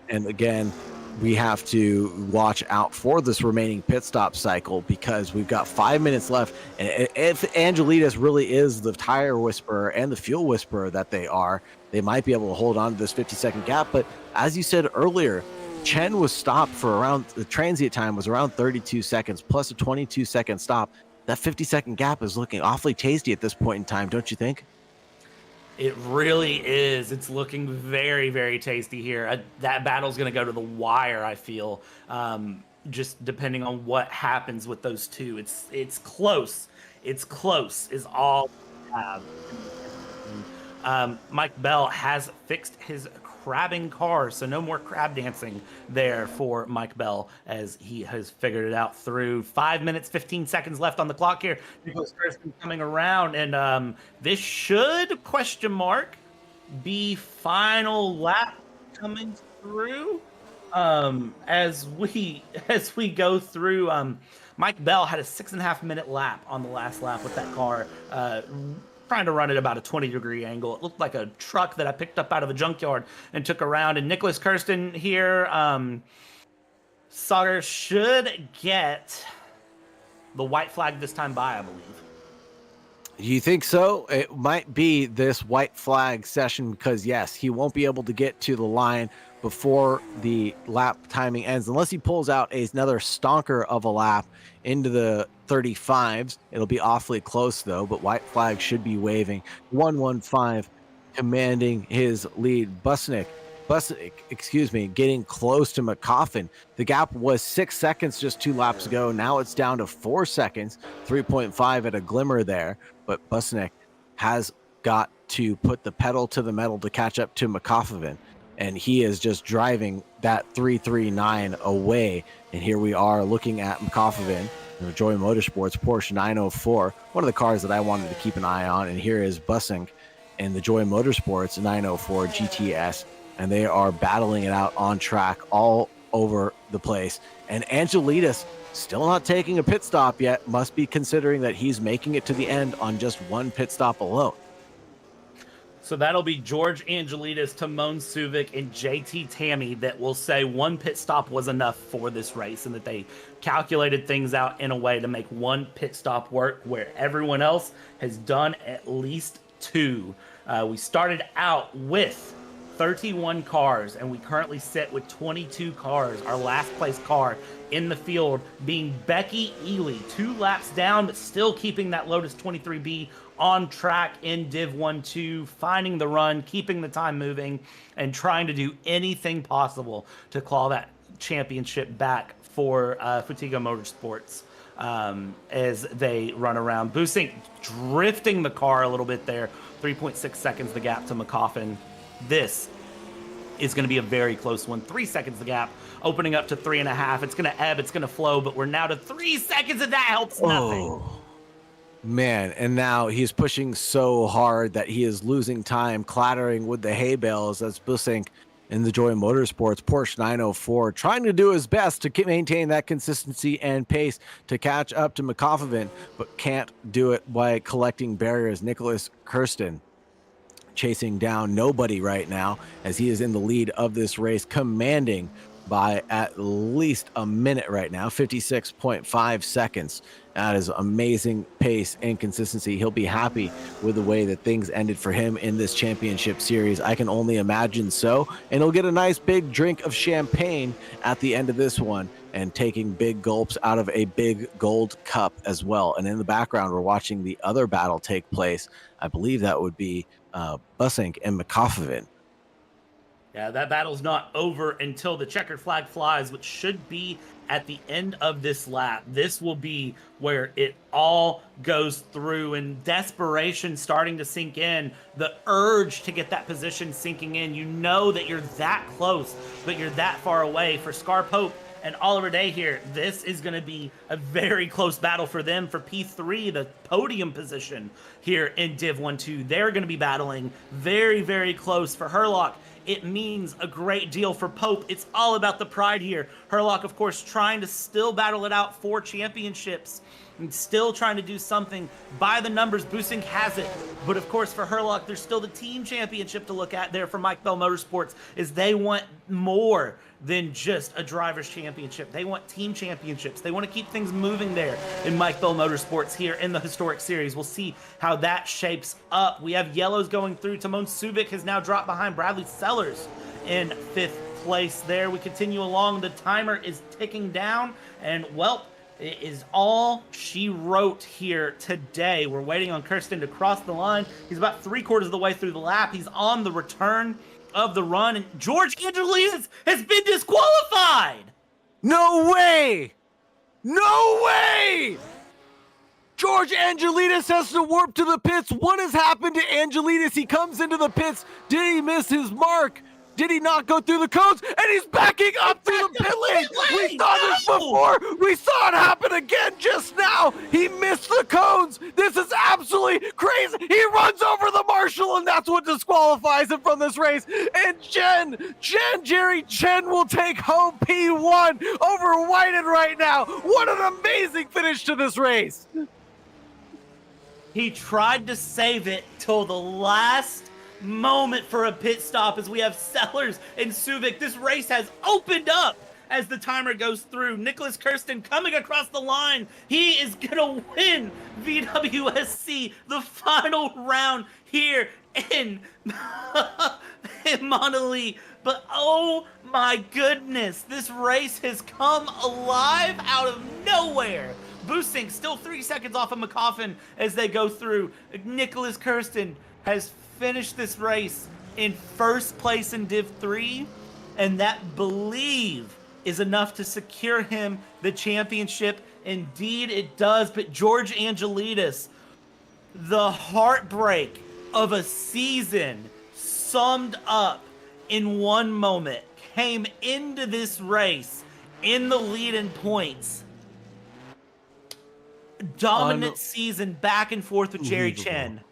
Speaker 6: And again, we have to watch out for this remaining pit stop cycle because we've got 5 minutes left. And if Angelitas really is the tire whisperer and the fuel whisperer that they are, they might be able to hold on to this 50-second gap. But as you said earlier, Chen was stopped for around, the transient time was around 32 seconds plus a 22-second stop. That 50-second gap is looking awfully tasty at this point in time, don't you think?
Speaker 5: It really is. It's looking very, very tasty here. That battle's going to go to the wire, I feel, just depending on what happens with those two. It's close. It's close is all we have. Mike Bell has fixed his crabbing car, so no more crab dancing there for Mike Bell as he has figured it out through 5 minutes 15 seconds left on the clock here. Nicholas Kirsten coming around, and this should be final lap coming through as we go through. Mike Bell had a 6.5 minute lap on the last lap with that car, trying to run at about a 20-degree angle. It looked like a truck that I picked up out of a junkyard and took around. And Nicholas Kirsten here, Sauger should get the white flag this time by, I believe.
Speaker 6: You think so? It might be this white flag session because, yes, he won't be able to get to the line before the lap timing ends unless he pulls out another stonker of a lap into the 35s. It'll be awfully close, though, but white flag should be waving. 115 commanding his lead. Busnick, getting close to McCoffin. The gap was 6 seconds just 2 laps ago. Now it's down to 4 seconds, 3.5 at a glimmer there. But Busnick has got to put the pedal to the metal to catch up to McCoffin. And he is just driving that 339 away. And here we are looking at McCoffin, Joy Motorsports Porsche 904, one of the cars that I wanted to keep an eye on. And here is Bussing in the Joy Motorsports 904 GTS. And they are battling it out on track all over the place. And Angelitas still not taking a pit stop yet, must be considering that he's making it to the end on just one pit stop alone.
Speaker 5: So that'll be George Angelitas, Timon Suvic, and JT Tammy that will say one pit stop was enough for this race and that they calculated things out in a way to make one pit stop work where everyone else has done at least 2. We started out with 31 cars, and we currently sit with 22 cars. Our last place car in the field being Becky Ely, 2 laps down, but still keeping that Lotus 23B on track in Div 1-2, finding the run, keeping the time moving, and trying to do anything possible to claw that championship back for Futiga Motorsports as they run around. Busink drifting the car a little bit there, 3.6 seconds the gap to McCoffin. This is going to be a very close one. 3 seconds the gap, opening up to 3.5. It's going to ebb, it's going to flow, but we're now to 3 seconds, and that helps nothing.
Speaker 6: Oh, man, and now he's pushing so hard that he is losing time, clattering with the hay bales. That's Busink in the Joy Motorsports Porsche 904, trying to do his best to maintain that consistency and pace to catch up to McCoffin, but can't do it by collecting barriers. Nicholas Kirsten chasing down nobody right now as he is in the lead of this race, commanding by at least a minute right now, 56.5 seconds. That is amazing pace and consistency. He'll be happy with the way that things ended for him in this championship series. I can only imagine so. And he'll get a nice big drink of champagne at the end of this one and taking big gulps out of a big gold cup as well. And in the background, we're watching the other battle take place. I believe that would be Busink and McCoffin.
Speaker 5: Yeah, that battle's not over until the checkered flag flies, which should be at the end of this lap. This will be where it all goes through, and desperation starting to sink in. The urge to get that position sinking in. You know that you're that close, but you're that far away. For Scar Pope and Oliver Day here, this is going to be a very close battle for them for P3, the podium position here in Div 1-2. They're going to be battling very, very close. For Herlock, it means a great deal. For Pope, it's all about the pride here. Herlock, of course, trying to still battle it out for championships and still trying to do something by the numbers. Busink has it. But of course, for Herlock, there's still the team championship to look at there for Mike Bell Motorsports, is they want more than just a driver's championship. They want team championships. They want to keep things moving there in Mike Bell Motorsports here in the historic series. We'll see how that shapes up. We have yellows going through. Timon Subic has now dropped behind Bradley Sellers in 5th place there. We continue along. The timer is ticking down, and well, it is all she wrote here today. We're waiting on Kirsten to cross the line. He's about 3/4 of the way through the lap. He's on the return of the run, and George Angelides has been disqualified.
Speaker 6: No way! No way! George Angelides has to warp to the pits. What has happened to Angelides? He comes into the pits. Did he miss his mark? Did he not go through the cones? And he's backing up through the pit lane. We saw this before. We saw it happen again just now. He missed the cones. This is absolutely crazy. He runs over the marshal, and that's what disqualifies him from this race. And Jerry Chen will take home P1 over Whited right now. What an amazing finish to this race.
Speaker 5: He tried to save it till the last moment for a pit stop as we have Sellers and Subic. This race has opened up as the timer goes through. Nicholas Kirsten coming across the line. He is gonna win VWSC, the final round here in Monolith. But oh my goodness, this race has come alive out of nowhere. Busink still 3 seconds off of McCoffin as they go through. Nicholas Kirsten has finished this race in 1st place in Div 3, and that believe is enough to secure him the championship. Indeed it does. But George Angelides, the heartbreak of a season summed up in one moment, came into this race in the lead in points. Dominant season back and forth with Jerry Chen.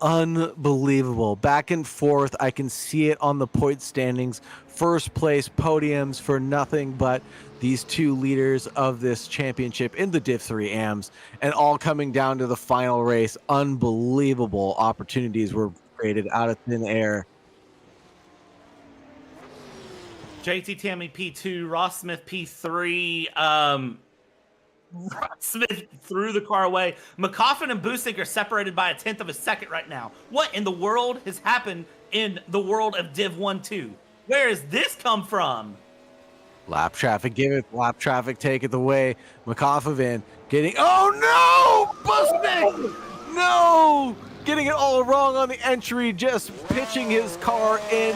Speaker 6: Unbelievable. Back and forth. I can see it on the point standings. 1st place podiums for nothing but these 2 leaders of this championship in the Div 3 AMs, and all coming down to the final race. Unbelievable opportunities were created out of thin air.
Speaker 5: JT Tammy P2, Ross Smith P3, Smith threw the car away. McCoffin and Busink are separated by 1/10 of a second right now. What in the world has happened in the world of Div 1-2? Where has this come from?
Speaker 6: Lap traffic, give it. Lap traffic, take it away. McCoffin getting, oh no! Busink! No! Getting it all wrong on the entry, just pitching his car in,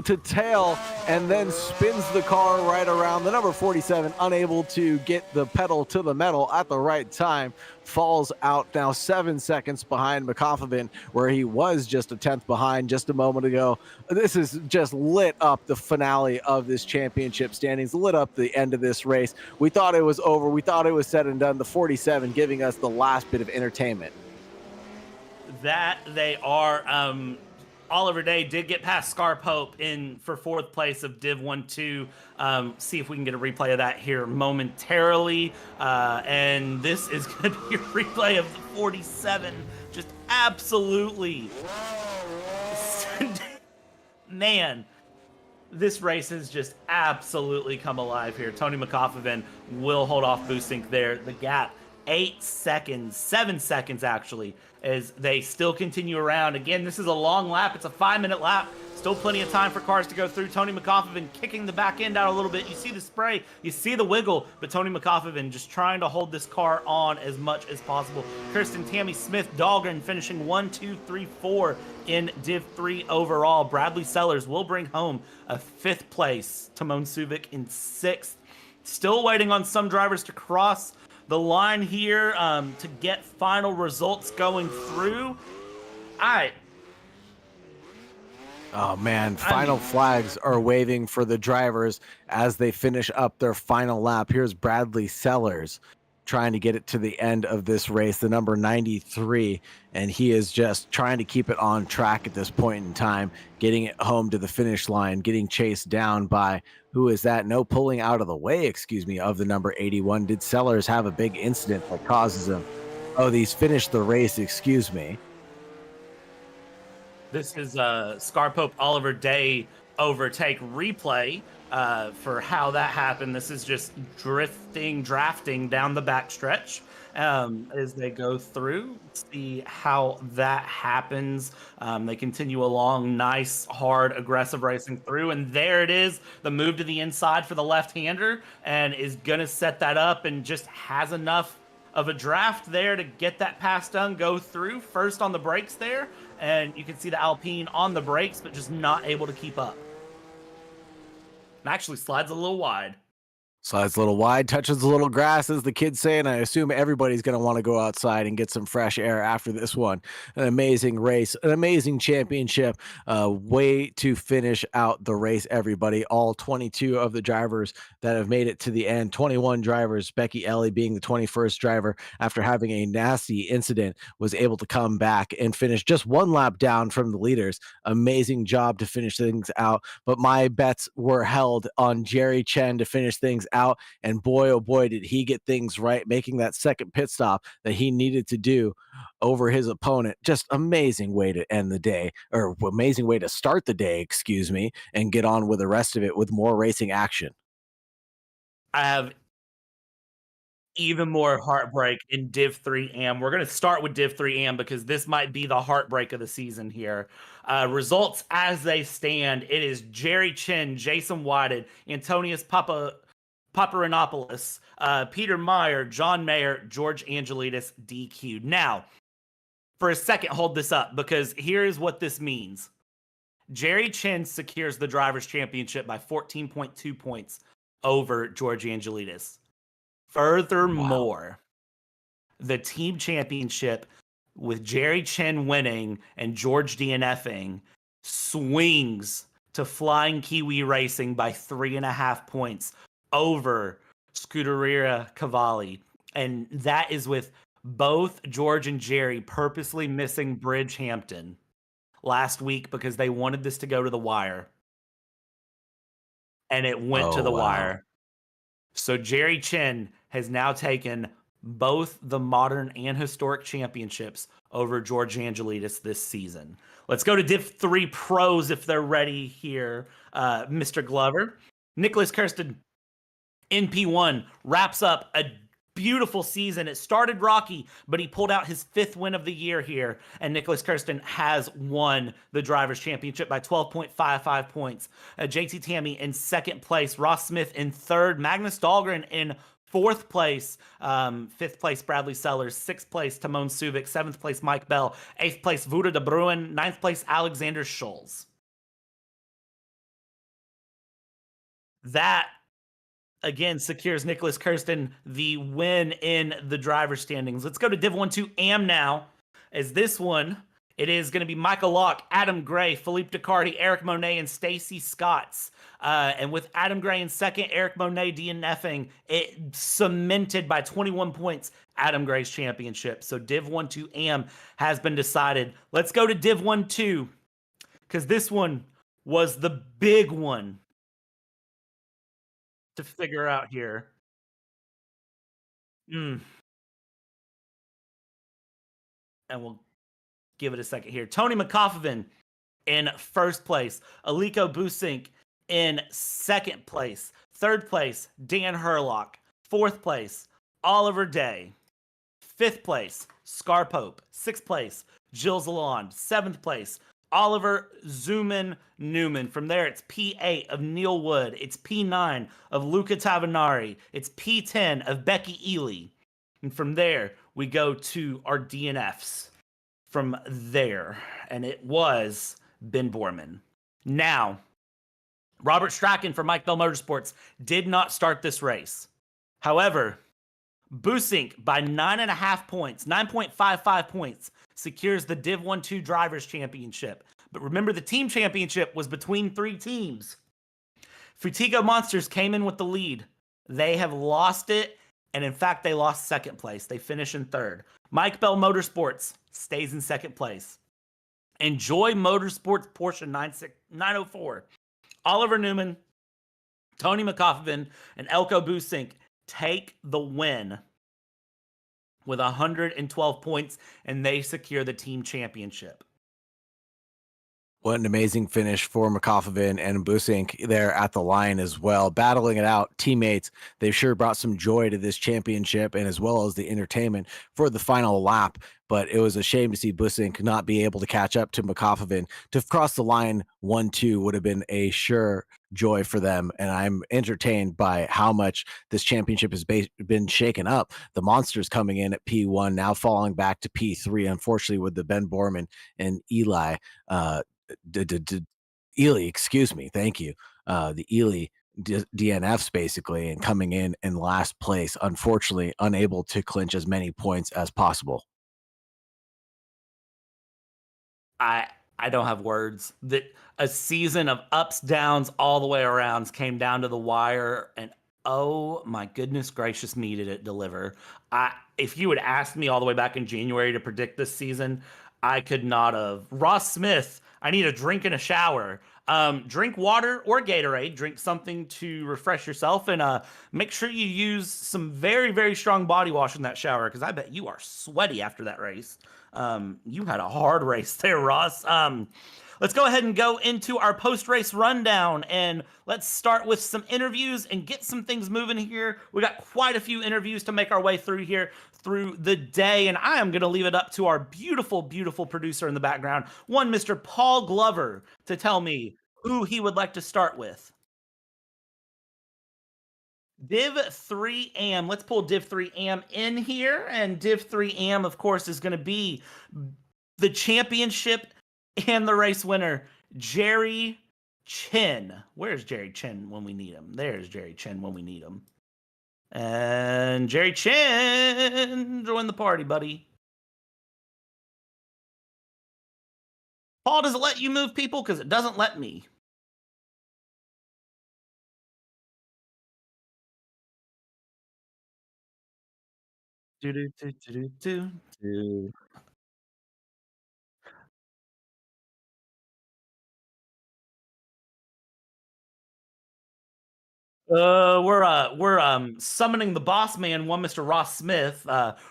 Speaker 6: to tail and then spins the car right around. The number 47, unable to get the pedal to the metal at the right time, falls out now 7 seconds behind McCoffin, where he was just a 10th behind just a moment ago. This is just lit up the finale of this championship standings, lit up the end of this race. We thought it was over. We thought it was said and done. The 47 giving us the last bit of entertainment.
Speaker 5: That they are. Oliver Day did get past Scar Pope in for 4th place of Div 1-2. See if we can get a replay of that here momentarily. And this is going to be a replay of the 47. Just absolutely. Man, this race has just absolutely come alive here. Tony McCoffin will hold off boosting there. The gap, 8 seconds, 7 seconds actually, as they still continue around. Again, this is a long lap. It's a 5-minute lap. Still plenty of time for cars to go through. Tony McCoffin kicking the back end out a little bit. You see the spray, you see the wiggle, but Tony McCoffin just trying to hold this car on as much as possible. Kirsten Tammy Smith Dahlgren finishing 1, 2, 3, 4 in Div 3 overall. Bradley Sellers will bring home a 5th place. Timon Subic in 6th. Still waiting on some drivers to cross the line here to get final results going through.
Speaker 6: Oh man, final flags are waving for the drivers as they finish up their final lap. Here's Bradley Sellers trying to get it to the end of this race, the number 93, and he is just trying to keep it on track at this point in time, getting it home to the finish line, getting chased down by, who is that? No pulling out of the way, excuse me, of the number 81. Did Sellers have a big incident that causes him? Oh, he's finished the race, excuse me.
Speaker 5: This is Scar Pope Oliver Day overtake replay for how that happened. This is just drafting down the backstretch as they go through. See how that happens. They continue along, nice, hard, aggressive racing through, and there it is, the move to the inside for the left-hander, and is gonna set that up and just has enough of a draft there to get that pass done, go through first on the brakes there, and you can see the Alpine on the brakes, but just not able to keep up. And actually slides a little wide.
Speaker 6: Slides a little wide, touches a little grass, as the kids say, and I assume everybody's going to want to go outside and get some fresh air after this one. An amazing race, an amazing championship. Way to finish out the race, everybody. All 22 of the drivers that have made it to the end. 21 drivers, Becky Ellie being the 21st driver, after having a nasty incident, was able to come back and finish just 1 lap down from the leaders. Amazing job to finish things out, but my bets were held on Jerry Chen to finish things out, and boy oh boy did he get things right, making that second pit stop that he needed to do over his opponent. Just amazing way to end the day, or amazing way to start the day, excuse me, and get on with the rest of it with more racing action.
Speaker 5: I have even more heartbreak in Div 3 AM. We're going to start with Div 3 AM because this might be the heartbreak of the season here. Results as they stand: it is Jerry Chin, Jason Whited, Antonius Paparanopoulos, Peter Meyer, John Mayer, George Angelides, DQ. Now, for a second, hold this up, because here's what this means. Jerry Chin secures the Drivers' Championship by 14.2 points over George Angelides. Furthermore, the Team Championship, with Jerry Chin winning and George DNFing, swings to Flying Kiwi Racing by 3.5 points over Scuderia Cavalli. And that is with both George and Jerry purposely missing Bridgehampton last week because they wanted this to go to the wire. And it went to the wire. So Jerry Chin has now taken both the modern and historic championships over George Angelides this season. Let's go to Div 3 Pros if they're ready here, Mr. Glover. Nicholas Kirsten in P1 wraps up a beautiful season. It started rocky, but he pulled out his 5th win of the year here, and Nicholas Kirsten has won the Drivers' Championship by 12.55 points. JT Tammy in 2nd place, Ross Smith in 3rd, Magnus Dahlgren in 4th place, 5th place Bradley Sellers, 6th place Timon Subic, 7th place Mike Bell, 8th place Vuda de Bruin, 9th place Alexander Scholes. That again secures Nicholas Kirsten the win in the driver standings. Let's go to Div 1-2 AM now, as this one, it is going to be Michael Locke, Adam Gray, Philippe Ducardi, Eric Monet, and Stacy Scotts. And with Adam Gray in second, Eric Monet DNFing, it cemented by 21 points Adam Gray's championship. So Div 1-2 AM has been decided. Let's go to Div 1-2, because this one was the big one to figure out here. And we'll give it a second here. Tony McCoffin in first place. Aliko Busink in second place. Third place, Dan Herlock. Fourth place, Oliver Day. Fifth place, Scar Pope. Sixth place, Jill Zalond. Seventh place, Oliver Zuman Newman. From there, it's P8 of Neil Wood. It's P9 of Luca Tavanari. It's P10 of Becky Ely. And from there, we go to our DNFs from there. And it was Ben Borman. Now, Robert Strachan from Mike Bell Motorsports did not start this race. However, Busink by 9.5 points, 9.55 points, secures the Div 1-2 Drivers' Championship. But remember, the team championship was between 3 teams. Frutigo Monsters came in with the lead. They have lost it, and in fact, they lost second place. They finish in third. Mike Bell Motorsports stays in second place. Enjoy Motorsports Porsche 904. Oliver Newman, Tony McCoffin, and Elko Busink take the win with 112 points, and they secure the team championship.
Speaker 6: What an amazing finish for McCoffin and Busink there at the line as well, battling it out. Teammates, they've sure brought some joy to this championship and as well as the entertainment for the final lap. But it was a shame to see Busink not be able to catch up to McCoffin. To cross the line 1-2 would have been a sure joy for them. And I'm entertained by how much this championship has been shaken up. The Monsters coming in at P1, now falling back to P3, unfortunately, with the Ben Borman and Ely. Ely, excuse me. Thank you. The Ely DNFs basically, and coming in last place, unfortunately unable to clinch as many points as possible.
Speaker 5: I don't have words. That a season of ups, downs, all the way around came down to the wire, and oh my goodness gracious me, did it deliver. If you had asked me all the way back in January to predict this season, I could not have. Ross Smith, I need a drink and a shower. Drink water or Gatorade. Drink something to refresh yourself, and make sure you use some very, very strong body wash in that shower, because I bet you are sweaty after that race. You had a hard race there, Ross. Let's go ahead and go into our post-race rundown, and let's start with some interviews and get some things moving here. We got quite a few interviews to make our way through here through the day, and I am going to leave it up to our beautiful, beautiful producer in the background, one Mr. Paul Glover, to tell me who he would like to start with. Div 3 AM. Let's pull Div 3 AM in here, and Div 3 AM, of course, is going to be the championship and the race winner, Jerry Chin. Where's Jerry Chin when we need him? There's Jerry Chin when we need him. And Jerry Chin, join the party, buddy. Paul, does it let you move people? Because it doesn't let me. Do. We're summoning the boss man, one Mr. Ross Smith.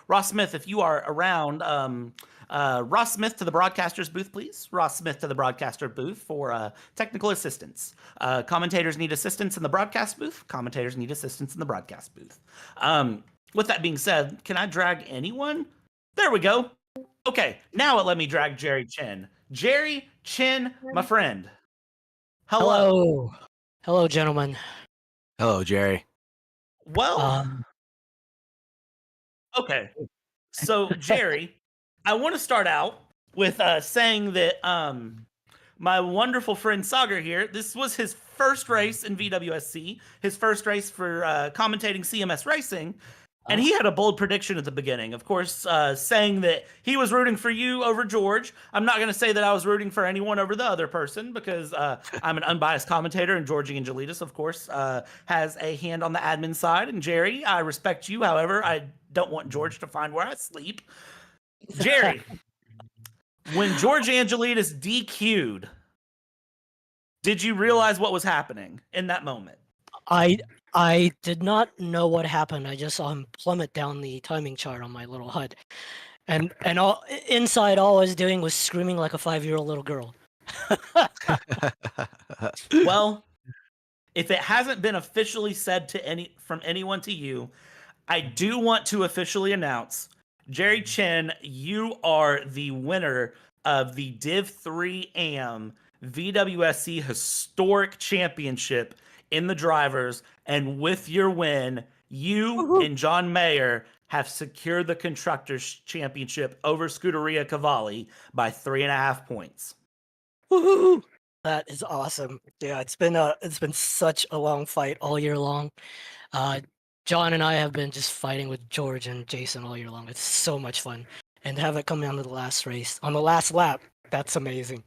Speaker 5: Ross Smith, if you are around, Ross Smith to the broadcaster's booth, please. Ross Smith to the broadcaster booth for technical assistance. Commentators need assistance in the broadcast booth. Commentators need assistance in the broadcast booth. With that being said, can I drag anyone? There we go. Okay, now it let me drag Jerry Chin. Jerry Chin, my friend. Hello.
Speaker 7: Hello, gentlemen.
Speaker 6: Hello, Jerry.
Speaker 5: Well, okay. So, Jerry, I want to start out with saying that my wonderful friend Sagar here, this was his first race in VWSC, his first race for commentating CMS Racing. And he had a bold prediction at the beginning, of course, saying that he was rooting for you over George. I'm not going to say that I was rooting for anyone over the other person because I'm an unbiased commentator, and Georgie Angelides, of course, has a hand on the admin side. And Jerry, I respect you. However, I don't want George to find where I sleep. Jerry, when George Angelides DQ'd, did you realize what was happening in that moment?
Speaker 7: I did not know what happened. I just saw him plummet down the timing chart on my little HUD. And all inside, all I was doing was screaming like a 5-year-old little girl.
Speaker 5: Well, if it hasn't been officially said from anyone to you, I do want to officially announce, Jerry Chen, you are the winner of the Div 3 AM VWSC Historic Championship in the drivers, and with your win, you and John Mayer have secured the Constructors Championship over Scuderia Cavalli by 3.5 points.
Speaker 7: Woohoo! That is awesome. Yeah, it's been such a long fight all year long. John and I have been just fighting with George and Jason all year long. It's so much fun, and to have it come down to the last race on the last lap, that's amazing.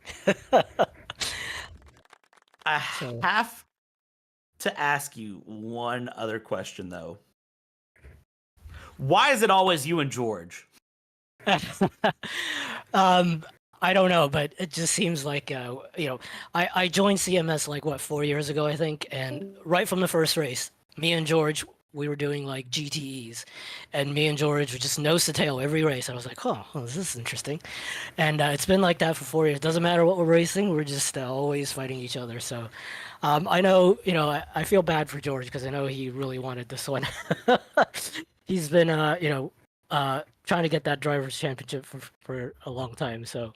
Speaker 5: I have to ask you one other question, though. Why is it always you and George?
Speaker 7: I don't know, but it just seems like, I joined CMS like, 4 years ago, I think. And right from the first race, me and George, we were doing like GTEs. And me and George would just nose to tail every race. I was like, oh, this is interesting. And it's been like that for 4 years. Doesn't matter what we're racing, we're just always fighting each other. So I know, I feel bad for George because I know he really wanted this one. He's been, trying to get that driver's championship for a long time. So,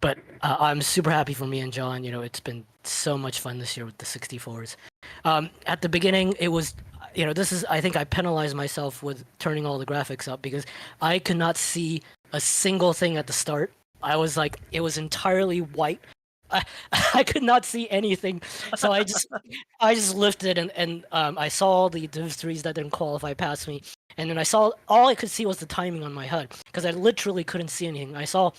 Speaker 7: but I'm super happy for me and John. It's been so much fun this year with the 64s. At the beginning, it was, I think I penalized myself with turning all the graphics up because I could not see a single thing at the start. I was like, it was entirely white. I could not see anything, so I just lifted and I saw the Div 3s that didn't qualify past me, and then all I could see was the timing on my HUD because I literally couldn't see anything. I saw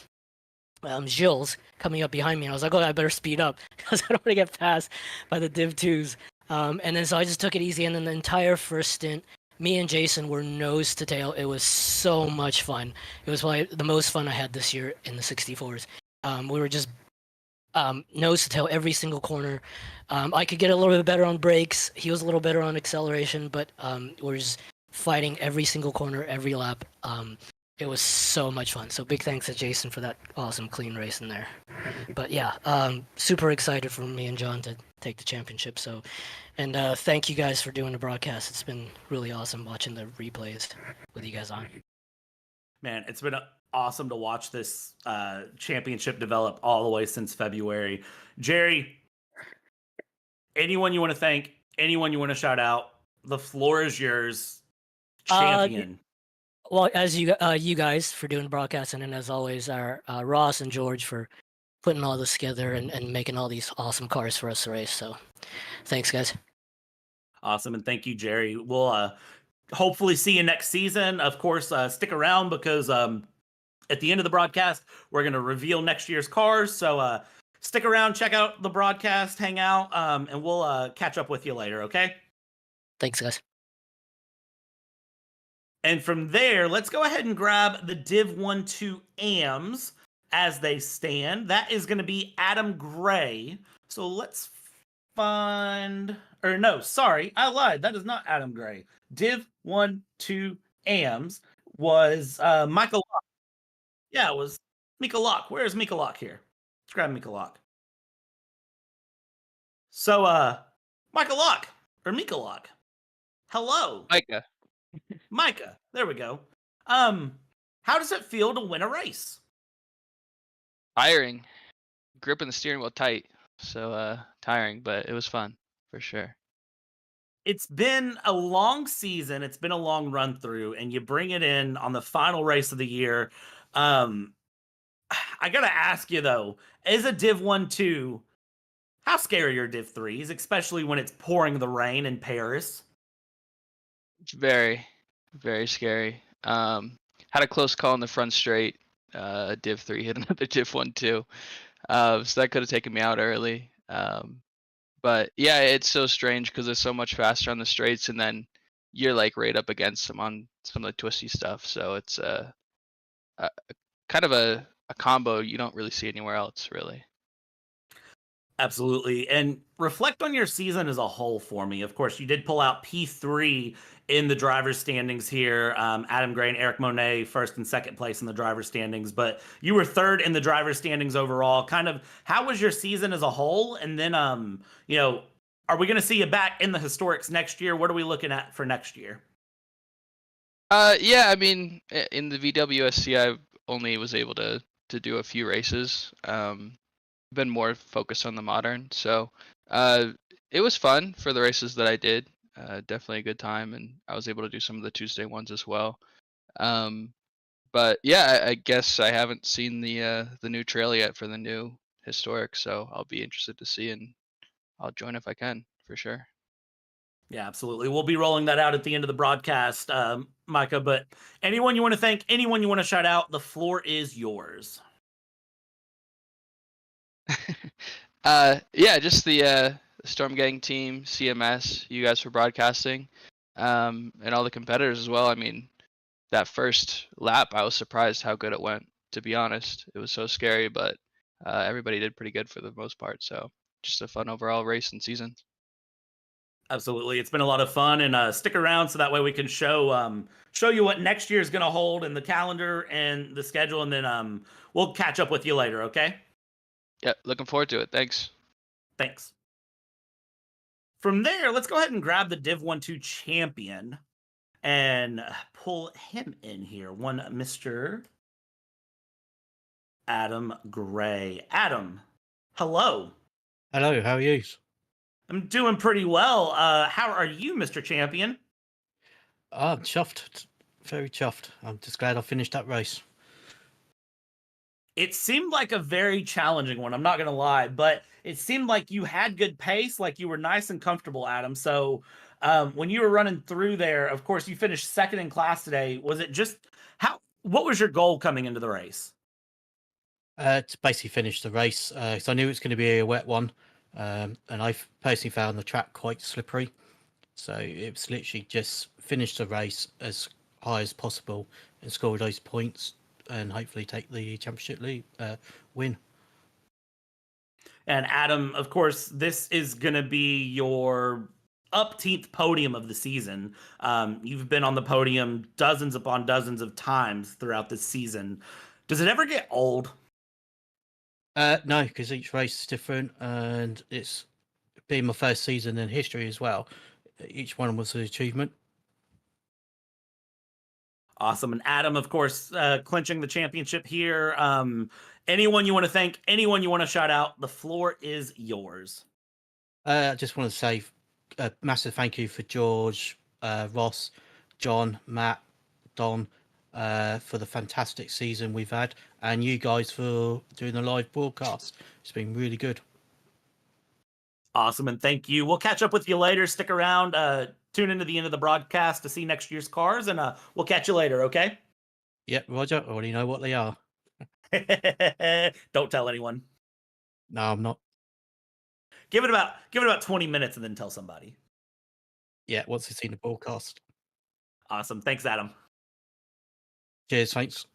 Speaker 7: Gilles coming up behind me, and I was like, oh, I better speed up because I don't want to get passed by the Div 2s. And then so I just took it easy, and then the entire first stint, me and Jason were nose to tail. It was so much fun. It was probably the most fun I had this year in the 64s. We were just nose to tail every single corner. I could get a little bit better on brakes. He was a little better on acceleration, but we're just fighting every single corner, every lap. It was so much fun. So big thanks to Jason for that awesome clean race in there. But yeah, super excited for me and John to take the championship. So, and thank you guys for doing the broadcast. It's been really awesome watching the replays with you guys on.
Speaker 5: Man, it's been awesome to watch this championship develop all the way since February. Jerry, anyone you want to thank, anyone you want to shout out, the floor is yours. Champion.
Speaker 7: Well, as you guys for doing the broadcast, and then as always, our Ross and George for putting all this together and making all these awesome cars for us to race. So thanks, guys.
Speaker 5: Awesome. And thank you, Jerry. We'll hopefully see you next season. Of course, stick around because at the end of the broadcast, we're going to reveal next year's cars. So stick around, check out the broadcast, hang out, and we'll catch up with you later, okay?
Speaker 7: Thanks, guys.
Speaker 5: And from there, let's go ahead and grab the Div 1-2 AMs as they stand. That is going to be Adam Gray. So let's find... Or no, sorry, I lied. That is not Adam Gray. Div 1-2 AMs was Michael Locke. Yeah, it was Mika Locke. Where is Mika Locke here? Let's grab Mika Locke. So, Michael Locke, or Mika Locke. Hello. Micah. There we go. How does it feel to win a race?
Speaker 8: Tiring. Gripping the steering wheel tight. So, tiring, but it was fun, for sure.
Speaker 5: It's been a long season. It's been a long run through, and you bring it in on the final race of the year. I got to ask you, though, as a Div 1-2, How scary are Div 3s, especially when it's pouring the rain in Paris?
Speaker 8: It's very, very scary. Had a close call in the front straight. Div 3 hit another Div 1 too. So that could have taken me out early. But yeah, it's so strange because they're so much faster on the straights, and then you're like right up against them on some of the twisty stuff. So it's a kind of a combo you don't really see anywhere else, really.
Speaker 5: Absolutely. And reflect on your season as a whole for me. Of course, you did pull out P3 in the driver's standings here. Adam Gray and Eric Monet first and second place in the driver's standings, but you were third in the driver's standings overall. Kind of, how was your season as a whole? And then, you know, are we going to see you back in the historics next year? What are we looking at for next year?
Speaker 8: Yeah, I mean, in the VWSC, I only was able to do a few races. Been more focused on the modern, so it was fun for the races that I did. Definitely a good time, and I was able to do some of the Tuesday ones as well. But yeah, I guess I haven't seen the new trail yet for the new historic, so I'll be interested to see, and I'll join if I can for sure.
Speaker 5: Yeah, absolutely. We'll be rolling that out at the end of the broadcast, Micah. But anyone you want to thank, anyone you want to shout out, the floor is yours.
Speaker 8: Yeah, just the Storm Gang team, CMS, you guys for broadcasting, and all the competitors as well. I mean, that first lap, I was surprised how good it went, to be honest. It was so scary, but everybody did pretty good for the most part. So just a fun overall race and season.
Speaker 5: Absolutely. It's been a lot of fun, and stick around so that way we can show you what next year is going to hold in the calendar and the schedule, and then we'll catch up with you later, okay?
Speaker 8: Yeah, looking forward to it. Thanks.
Speaker 5: Thanks. From there, let's go ahead and grab the Div 1-2 champion and pull him in here. One Mr. Adam Gray. Adam, hello.
Speaker 9: Hello, how are you?
Speaker 5: I'm doing pretty well. How are you, Mr. Champion?
Speaker 9: I'm chuffed. Very chuffed. I'm just glad I finished that race.
Speaker 5: It seemed like a very challenging one, I'm not going to lie, but it seemed like you had good pace, like you were nice and comfortable, Adam. So when you were running through there, of course, you finished second in class today. Was it just what was your goal coming into the race?
Speaker 9: To basically finish the race, because I knew it was going to be a wet one, and I personally found the track quite slippery. So it was literally just finish the race as high as possible and score those points and hopefully take the championship lead win.
Speaker 5: And Adam, of course, this is going to be your upteenth podium of the season. You've been on the podium dozens upon dozens of times throughout this season. Does it ever get old?
Speaker 9: No, because each race is different, and it's been my first season in history as well. Each one was an achievement.
Speaker 5: Awesome. And Adam, of course, clinching the championship here. Anyone you want to thank, anyone you want to shout out, the floor is yours.
Speaker 9: I just want to say a massive thank you for George, Ross, John, Matt, Don, for the fantastic season we've had, and you guys for doing the live broadcast. It's been really good.
Speaker 5: Awesome, and thank you. We'll catch up with you later. Stick around. Tune into the end of the broadcast to see next year's cars, and we'll catch you later, okay?
Speaker 9: Yep, Roger. I already know what they are.
Speaker 5: Don't tell anyone.
Speaker 9: No, I'm not.
Speaker 5: Give it about 20 minutes and then tell somebody.
Speaker 9: Yeah, once they've seen the broadcast.
Speaker 5: Awesome. Thanks, Adam.
Speaker 9: Cheers, thanks.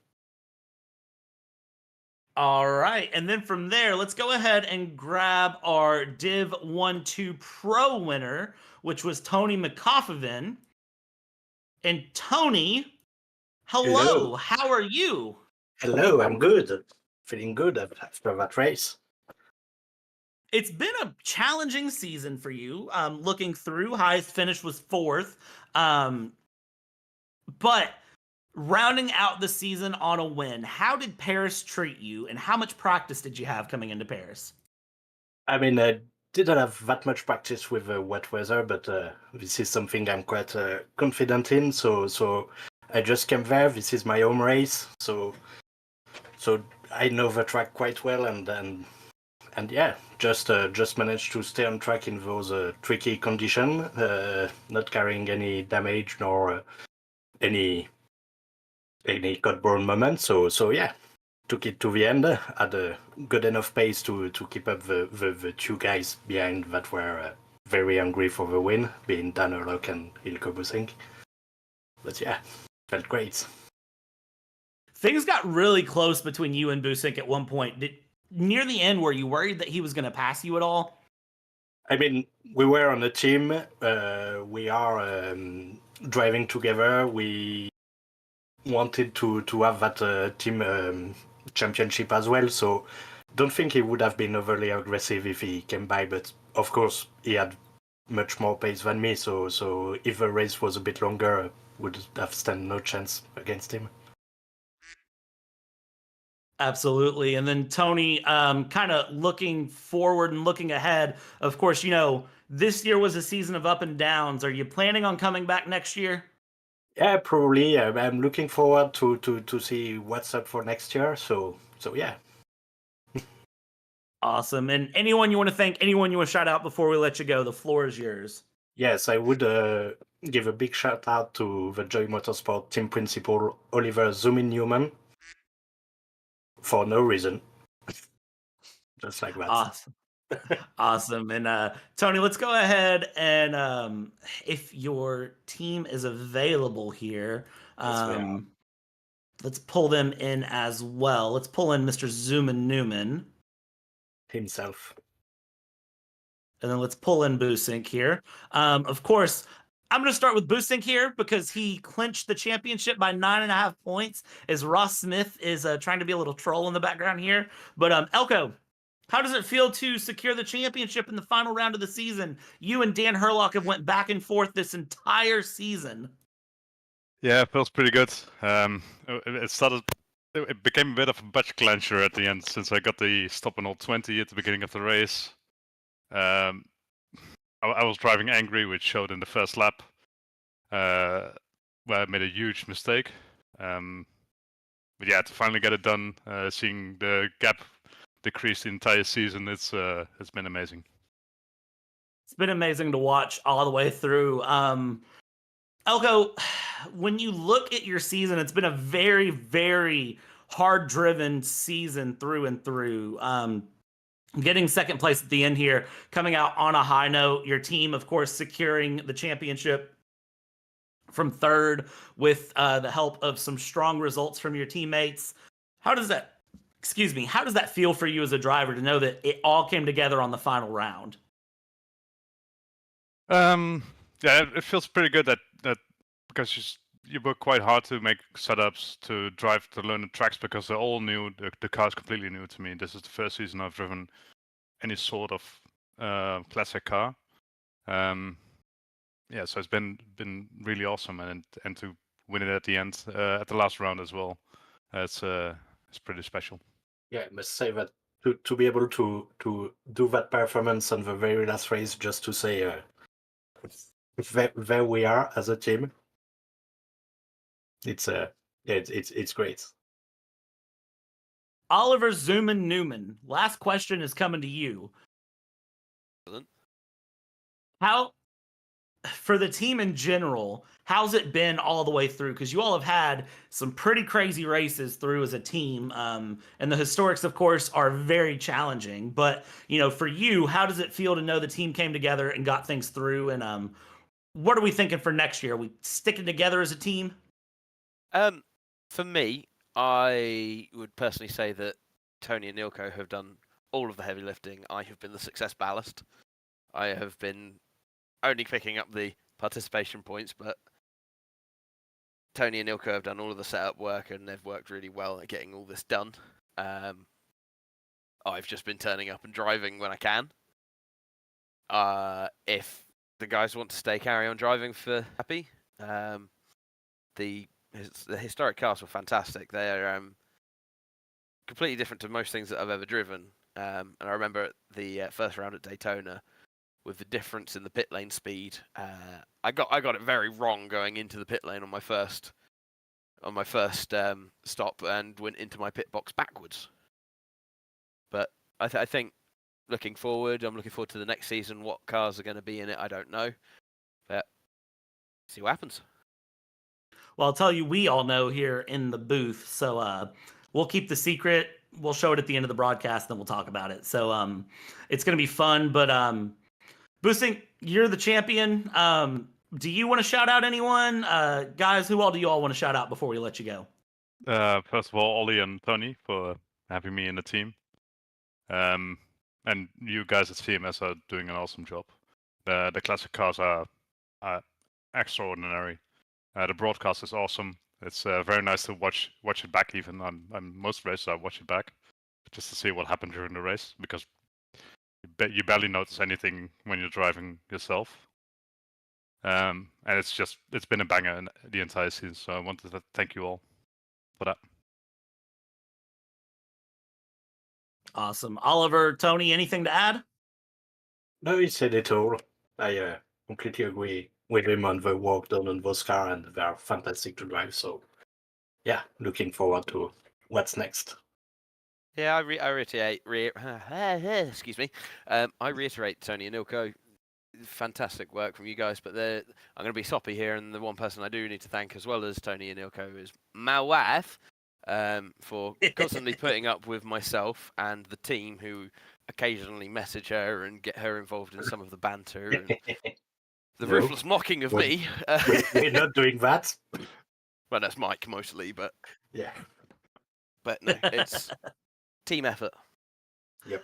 Speaker 5: All right, and then from there, let's go ahead and grab our Div 1-2 Pro winner, which was Tony McCoffin. And Tony, hello. How are you?
Speaker 10: Hello, I'm good. Feeling good after that race.
Speaker 5: It's been a challenging season for you. Looking through, highest finish was 4th. But rounding out the season on a win, how did Paris treat you, and how much practice did you have coming into Paris?
Speaker 10: I mean, I didn't have that much practice with wet weather, but this is something I'm quite confident in. So I just came there. This is my home race, so I know the track quite well, and yeah, just managed to stay on track in those tricky conditions, not carrying any damage nor any cut-borne moment. So yeah, took it to the end. Had a good enough pace to keep up the two guys behind that were very hungry for the win, being Dan Hurlock and Ilko Busink. But yeah, felt great.
Speaker 5: Things got really close between you and Busink at one point. Near the end, were you worried that he was going to pass you at all?
Speaker 10: I mean, we were on a team. We are driving together. We wanted to have that team championship as well. So don't think he would have been overly aggressive if he came by. But of course, he had much more pace than me. So if the race was a bit longer, would have stand no chance against him.
Speaker 5: Absolutely. And then Tony, kind of looking forward and looking ahead, of course, you know, this year was a season of up and downs. Are you planning on coming back next year?
Speaker 10: Yeah, probably. I'm looking forward to see what's up for next year. So yeah.
Speaker 5: Awesome. And anyone you want to thank, anyone you want to shout out before we let you go, the floor is yours.
Speaker 10: Yes, I would give a big shout out to the Joy Motorsport team principal, Oliver Zoomin Newman. For no reason. Just like that.
Speaker 5: Awesome. Awesome. And Tony, let's go ahead and if your team is available here, let's pull them in as well. Let's pull in Mr. Zoomin Newman.
Speaker 10: Himself.
Speaker 5: And then let's pull in Busink here. Of course, I'm going to start with Busink here because he clinched the championship by 9.5 points as Ross Smith is trying to be a little troll in the background here. But Elko, how does it feel to secure the championship in the final round of the season? You and Dan Hurlock have went back and forth this entire season.
Speaker 11: Yeah, it feels pretty good. It became a bit of a budge clencher at the end since I got the stop on all 20 at the beginning of the race. I was driving angry, which showed in the first lap, where I made a huge mistake. But yeah, to finally get it done, seeing the gap decrease the entire season, it's been amazing.
Speaker 5: It's been amazing to watch all the way through. Elko, when you look at your season, it's been a very, very hard-driven season through and through. Getting second place at the end here, coming out on a high note. Your team, of course, securing the championship from third with the help of some strong results from your teammates. How does that feel for you as a driver to know that it all came together on the final round?
Speaker 11: Yeah, it feels pretty good that because you work quite hard to make setups, to drive, to learn the tracks, because they're all new. The car is completely new to me. This is the first season I've driven any sort of classic car. Yeah, so it's been really awesome, and to win it at the end, at the last round as well, it's pretty special.
Speaker 10: Yeah, I must say that to be able to do that performance on the very last race, just to say there we are as a team. It's great.
Speaker 5: Oliver Zoomin Newman, last question is coming to you. How, for the team in general, how's it been all the way through? Because you all have had some pretty crazy races through as a team, and the historics, of course, are very challenging. But, you know, for you, how does it feel to know the team came together and got things through? And what are we thinking for next year? Are we sticking together as a team?
Speaker 12: For me, I would personally say that Tony and Ilko have done all of the heavy lifting. I have been the success ballast. I have been only picking up the participation points, but Tony and Ilko have done all of the setup work, and they've worked really well at getting all this done. I've just been turning up and driving when I can. If the guys want to stay, carry on driving for happy. The historic cars were fantastic. They're completely different to most things that I've ever driven. And I remember the first round at Daytona, with the difference in the pit lane speed, I got it very wrong going into the pit lane on my first stop, and went into my pit box backwards. But I think looking forward. I'm looking forward to the next season. What cars are going to be in it, I don't know. But see what happens.
Speaker 5: Well, I'll tell you, we all know here in the booth. So we'll keep the secret. We'll show it at the end of the broadcast, then we'll talk about it. So it's going to be fun. But Boosting, you're the champion. Do you want to shout out anyone? Guys, who all do you all want to shout out before we let you go?
Speaker 11: First of all, Ollie and Tony for having me in the team. And you guys at CMS are doing an awesome job. The classic cars are extraordinary. The broadcast is awesome. It's very nice to watch it back. Even on most races, I watch it back just to see what happened during the race, because you barely notice anything when you're driving yourself. And it's been a banger the entire season. So I wanted to thank you all for that.
Speaker 5: Awesome. Oliver, Tony, anything to add?
Speaker 10: No, he said it all. I completely agree with him on the work done on those cars, and they are fantastic to drive. So, yeah, looking forward to what's next.
Speaker 12: Yeah, I reiterate. Excuse me. I reiterate, Tony and Ilko, fantastic work from you guys. But I'm going to be soppy here, and the one person I do need to thank, as well as Tony and Ilko, is my wife, for constantly putting up with myself and the team, who occasionally message her and get her involved in some of the banter and the ruthless mocking of me.
Speaker 10: We're not doing that.
Speaker 12: Well, that's Mike mostly, but
Speaker 10: yeah.
Speaker 12: But no, it's team effort.
Speaker 10: Yep.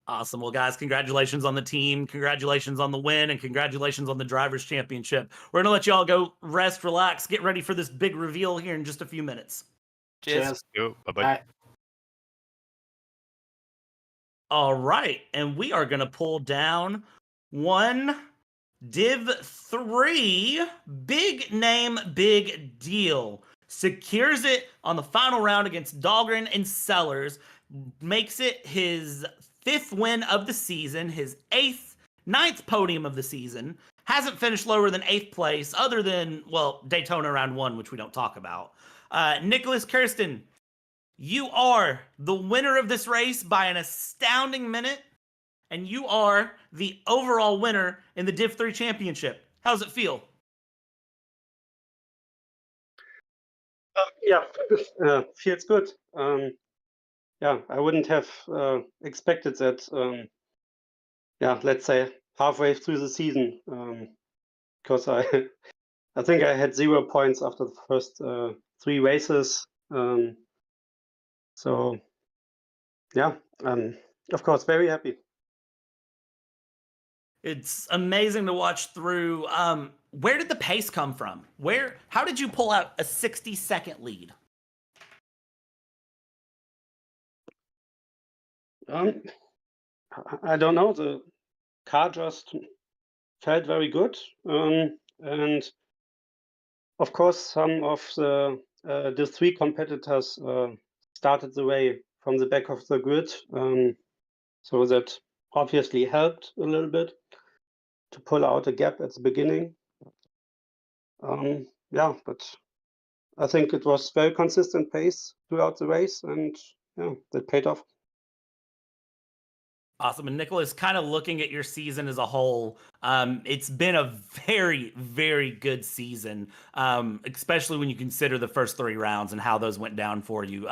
Speaker 5: Awesome. Well, guys, congratulations on the team. Congratulations on the win, and congratulations on the Drivers' Championship. We're going to let you all go rest, relax, get ready for this big reveal here in just a few minutes.
Speaker 12: Cheers.
Speaker 11: Bye-bye.
Speaker 10: Bye.
Speaker 5: All right. And we are going to pull down one Div 3. Big name, big deal. Secures it on the final round against Dahlgren and Sellers. Makes it his 5th win of the season, his 9th podium of the season. Hasn't finished lower than 8th place, other than, well, Daytona round 1, which we don't talk about. Nicholas Kirsten, you are the winner of this race by an astounding minute, and you are the overall winner in the Div 3 championship. How's it feel?
Speaker 13: Feels good. I wouldn't have expected that. Let's say halfway through the season, because I think I had 0 points after the first 3 races. Of course, very happy.
Speaker 5: It's amazing to watch through. Where did the pace come from? How did you pull out a 60-second lead?
Speaker 13: I don't know. The car just felt very good, and of course, some of the 3 competitors started the way from the back of the grid, so that obviously helped a little bit to pull out a gap at the beginning. But I think it was very consistent pace throughout the race, and that paid off.
Speaker 5: Awesome. And Nicholas, kind of looking at your season as a whole, it's been a very, very good season, especially when you consider the first 3 rounds and how those went down for you.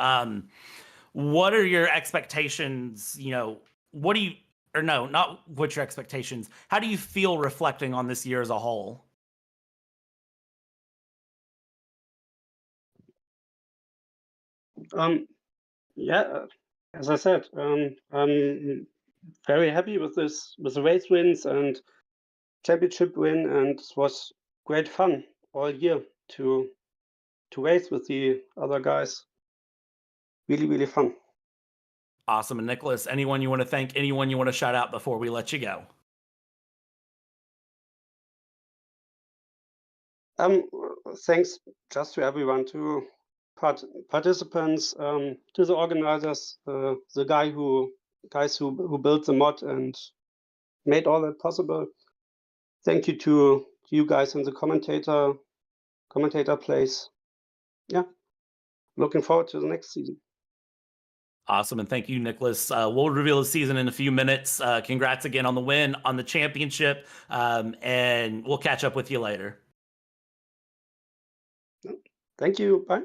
Speaker 5: What are your expectations? Not what's your expectations. How do you feel reflecting on this year as a whole?
Speaker 13: As I said, I'm very happy with the race wins and championship win, and it was great fun all year to race with the other guys. Really, really fun.
Speaker 5: Awesome. And Nicholas, anyone you want to thank, anyone you want to shout out before we let you go?
Speaker 13: Thanks just to everyone, to participants, to the organizers, the guys who built the mod and made all that possible. Thank you to you guys in the commentator place. Yeah, looking forward to the next season.
Speaker 5: Awesome, and thank you, Nicholas. We'll reveal the season in a few minutes. Congrats again on the win, on the championship, and we'll catch up with you later.
Speaker 13: Thank you. Bye.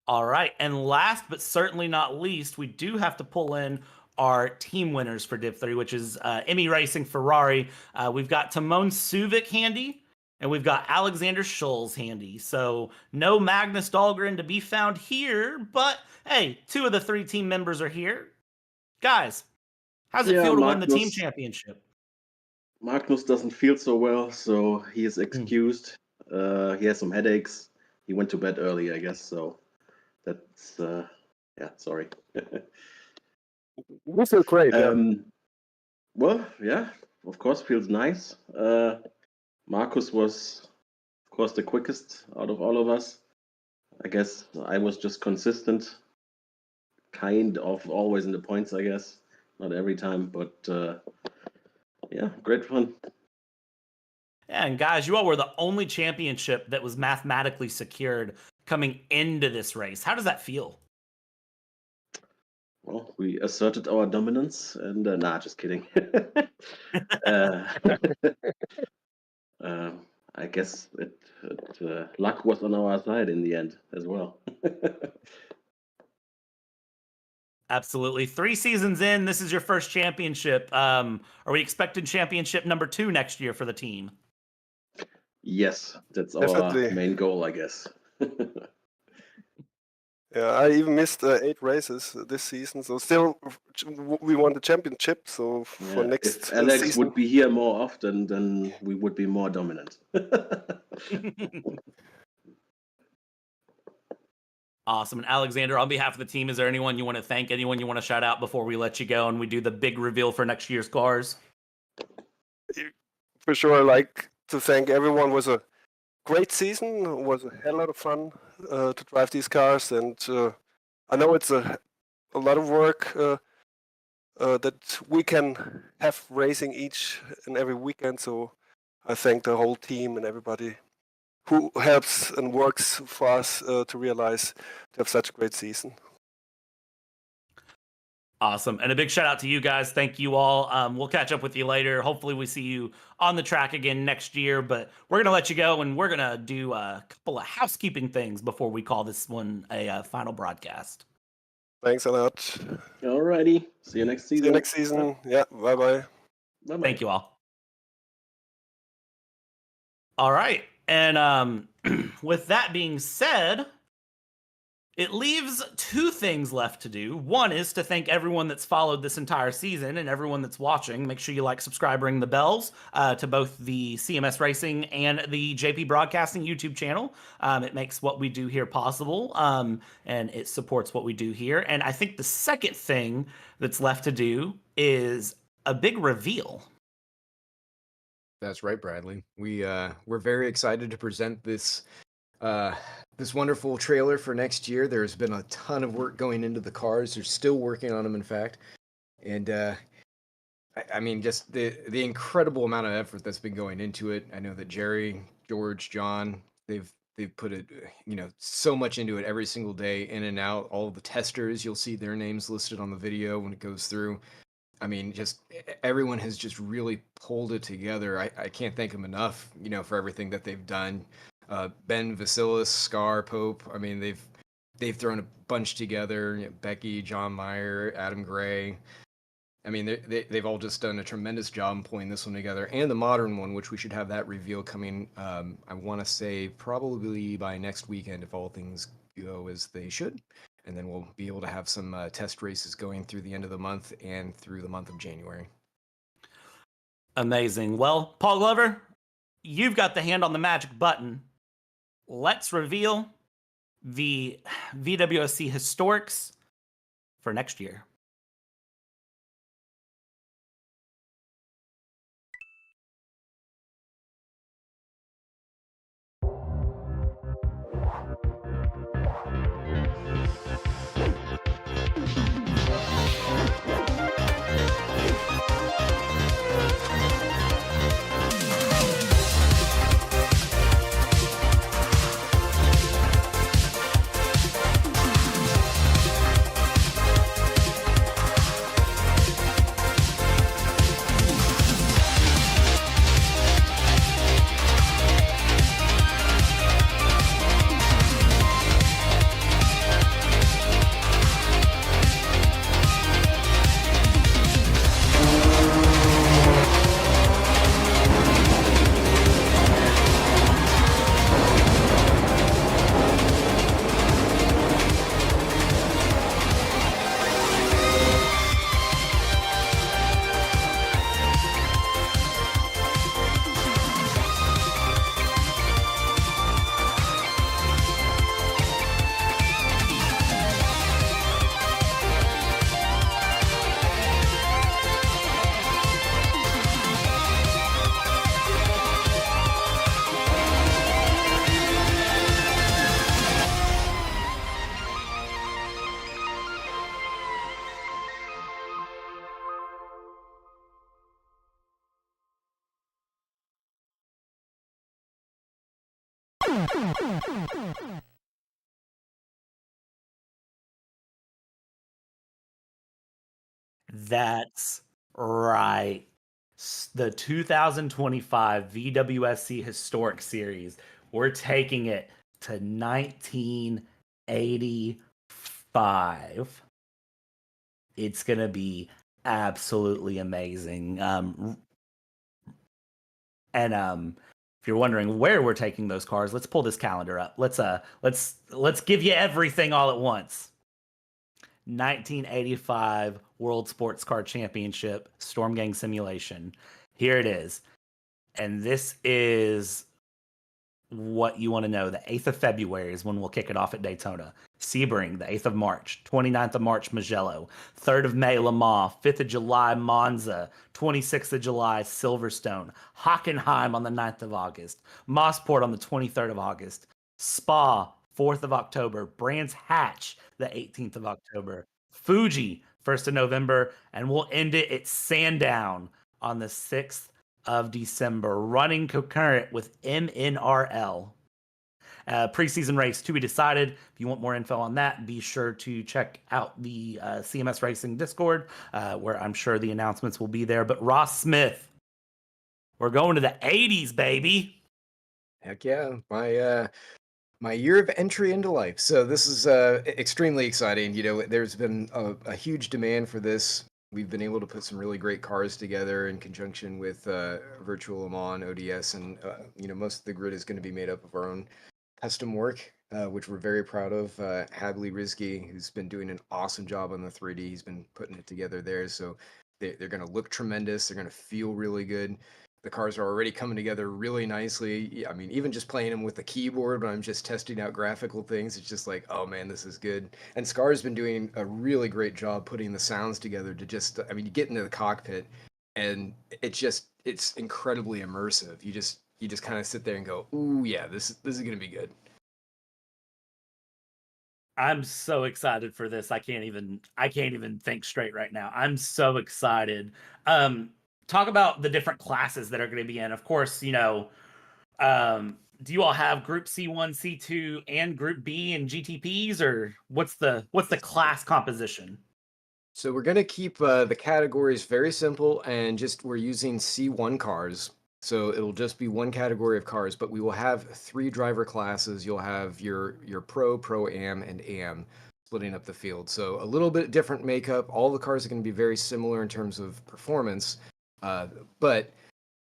Speaker 5: All right, and last but certainly not least, we do have to pull in our team winners for Div 3, which is Emmy Racing Ferrari. We've got Timon Suvic handy, and we've got Alexander Schulz handy. So no Magnus Dahlgren to be found here, but hey, 2 of the 3 team members are here. Guys, how's it feel to win the team championship?
Speaker 14: Magnus doesn't feel so well, so he is excused. He has some headaches. He went to bed early, I guess, so that's, sorry.
Speaker 15: We feel great.
Speaker 14: Well, yeah, of course, feels nice. Marcus was, of course, the quickest out of all of us. I guess I was just consistent, kind of always in the points, I guess. Not every time, but yeah, great fun.
Speaker 5: Yeah, and guys, you all were the only championship that was mathematically secured coming into this race. How does that feel?
Speaker 14: Well, we asserted our dominance, and just kidding. I guess luck was on our side in the end as well.
Speaker 5: Absolutely. 3 seasons in, this is your first championship. Are we expecting championship number 2 next year for the team?
Speaker 14: Yes, that's
Speaker 15: Definitely.
Speaker 14: our main goal, I guess.
Speaker 15: Yeah, I even missed 8 races this season, so still we won the championship. So for next
Speaker 14: if Alex
Speaker 15: season,
Speaker 14: would be here more often, then we would be more dominant.
Speaker 5: Awesome. And Alexander, on behalf of the team, is there anyone you want to thank, anyone you want to shout out before we let you go and we do the big reveal for next year's cars?
Speaker 15: for sure, I'd like to thank everyone. It was a great season. It was a hell lot of fun to drive these cars, and I know it's a lot of work that we can have racing each and every weekend. So I thank the whole team and everybody who helps and works for us to realize to have such a great season.
Speaker 5: Awesome. And a big shout out to you guys. Thank you all. We'll catch up with you later. Hopefully we see you on the track again next year, but we're going to let you go and we're going to do a couple of housekeeping things before we call this one a final broadcast.
Speaker 15: Thanks a lot.
Speaker 14: Alrighty. See you next season.
Speaker 15: See you next season. Yeah. Bye-bye.
Speaker 14: Bye-bye.
Speaker 5: Thank you all. All right. And with that being said, it leaves 2 things left to do. One is to thank everyone that's followed this entire season and everyone that's watching. Make sure you like, subscribe, ring the bells to both the CMS Racing and the JP Broadcasting YouTube channel. It makes what we do here possible, and it supports what we do here. And I think the second thing that's left to do is a big reveal.
Speaker 2: That's right, Bradley. We're very excited to present this this wonderful trailer for next year. There's been a ton of work going into the cars. They're still working on them, in fact. And I mean, just the incredible amount of effort that's been going into it. I know that Jerry, George, John, they've put it, so much into it every single day, in and out. All of the testers, you'll see their names listed on the video when it goes through. I mean, just everyone has just really pulled it together. I can't thank them enough, for everything that they've done. Ben Vasilis, Scar, Pope. I mean, they've thrown a bunch together. Becky, John Meyer, Adam Gray. I mean, they've all just done a tremendous job in pulling this one together, and the modern one, which we should have that reveal coming. I want to say probably by next weekend, if all things go as they should. And then we'll be able to have some test races going through the end of the month and through the month of January.
Speaker 5: Amazing. Well, Paul Glover, you've got the hand on the magic button. Let's reveal the VWSC Historics for next year. That's right. The 2025 VWSC Historic Series. We're taking it to 1985. It's going to be absolutely amazing. If you're wondering where we're taking those cars, let's pull this calendar up. Let's give you everything all at once. 1985 World Sports Car Championship Storm Gang Simulation. Here it is. And this is what you want to know. The 8th of February is when we'll kick it off at Daytona. Sebring, the 8th of March. 29th of March, Mugello. 3rd of May, Le Mans. 5th of July, Monza. 26th of July, Silverstone. Hockenheim on the 9th of August. Mossport on the 23rd of August. Spa, 4th of October. Brands Hatch, the 18th of October. Fuji, 1st of November. And we'll end it at Sandown on the 6th of December, running concurrent with MNRL. Preseason race to be decided. If you want more info on that, be sure to check out the CMS Racing Discord, where I'm sure the announcements will be there. But Ross Smith, we're going to the 80s, baby.
Speaker 16: Heck yeah. My year of entry into life. So this is extremely exciting. You know, there's been a huge demand for this. We've been able to put some really great cars together in conjunction with Virtual Le Mans, ODS, and you know, most of the grid is going to be made up of our own custom work, which we're very proud of. Hadley Rizky, who's been doing an awesome job on the 3D, he's been putting it together there. So they're going to look tremendous. They're going to feel really good. The cars are already coming together really nicely. I mean, even just playing them with the keyboard, when I'm just testing out graphical things, it's just like, oh man, this is good. And Scar's been doing a really great job putting the sounds together to just, I mean, you get into the cockpit and it's incredibly immersive. You just kind of sit there and go, ooh, yeah, this is going to be good.
Speaker 5: I'm so excited for this. I can't even think straight right now. I'm so excited. Talk about the different classes that are going to be in. Of course, you know, do you all have Group C1, C2, and Group B and GTPs, or what's the class composition?
Speaker 16: So we're going to keep the categories very simple, and we're using C1 cars. So it'll just be one category of cars, but we will have 3 driver classes. You'll have your Pro, Pro-Am, and Am, splitting up the field. So a little bit different makeup. All the cars are going to be very similar in terms of performance. But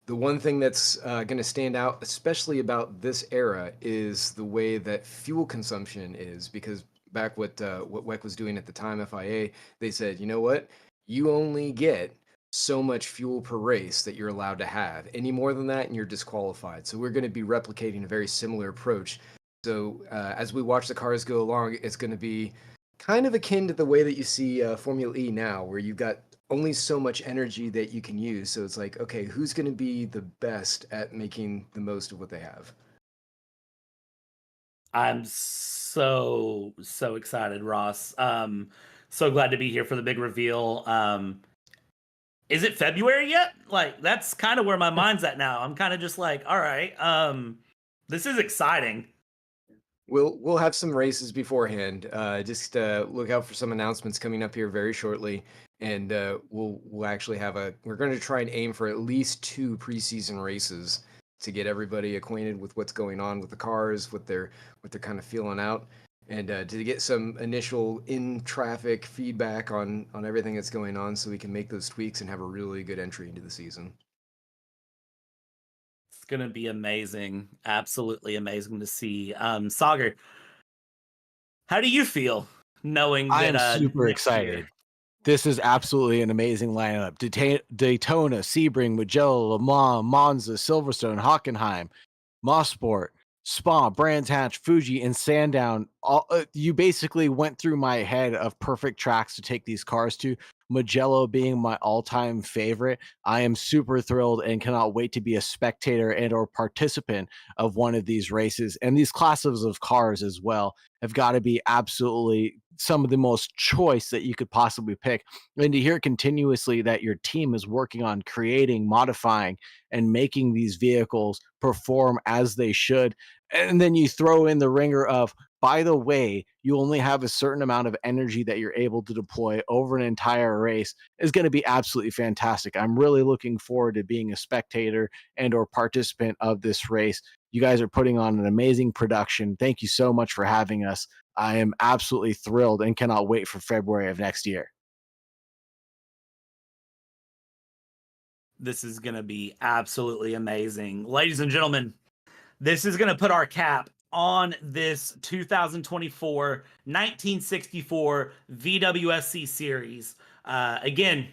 Speaker 16: the one thing that's going to stand out, especially about this era, is the way that fuel consumption is. Because back what WEC was doing at the time, FIA, they said, you know what? You only get so much fuel per race that you're allowed to have. Any more than that, and you're disqualified. So we're going to be replicating a very similar approach. So as we watch the cars go along, it's going to be kind of akin to the way that you see Formula E now, where you've got only so much energy that you can use. So it's like, okay, who's going to be the best at making the most of what they have?
Speaker 5: I'm so excited, Ross. So glad to be here for the big reveal. Is it February yet? Like, that's kind of where my mind's at now. I'm kind of just like, all right, this is exciting.
Speaker 16: We'll have some races beforehand. Just look out for some announcements coming up here very shortly, and we'll actually we're going to try and aim for at least 2 preseason races to get everybody acquainted with what's going on with the cars, what they're kind of feeling out, and to get some initial in-traffic feedback on everything that's going on, so we can make those tweaks and have a really good entry into the season.
Speaker 5: It's going to be amazing. Absolutely amazing to see. Sagar, how do you feel knowing that
Speaker 6: I am super excited. This is absolutely an amazing lineup. Daytona, Sebring, Mugello, Le Mans, Monza, Silverstone, Hockenheim, Mossport, Spa, Brands Hatch, Fuji, and Sandown. You basically went through my head of perfect tracks to take these cars to. Mugello being my all-time favorite. I am super thrilled and cannot wait to be a spectator and or participant of one of these races. And these classes of cars as well have got to be absolutely some of the most choice that you could possibly pick. And to hear continuously that your team is working on creating, modifying, and making these vehicles perform as they should. And then you throw in the ringer of, by the way, you only have a certain amount of energy that you're able to deploy over an entire race, is going to be absolutely fantastic. I'm really looking forward to being a spectator and or participant of this race. You guys are putting on an amazing production. Thank you so much for having us. I am absolutely thrilled and cannot wait for February of next year.
Speaker 5: This is going to be absolutely amazing. Ladies and gentlemen, this is going to put our cap on this 2024 1964 VWSC series. Again,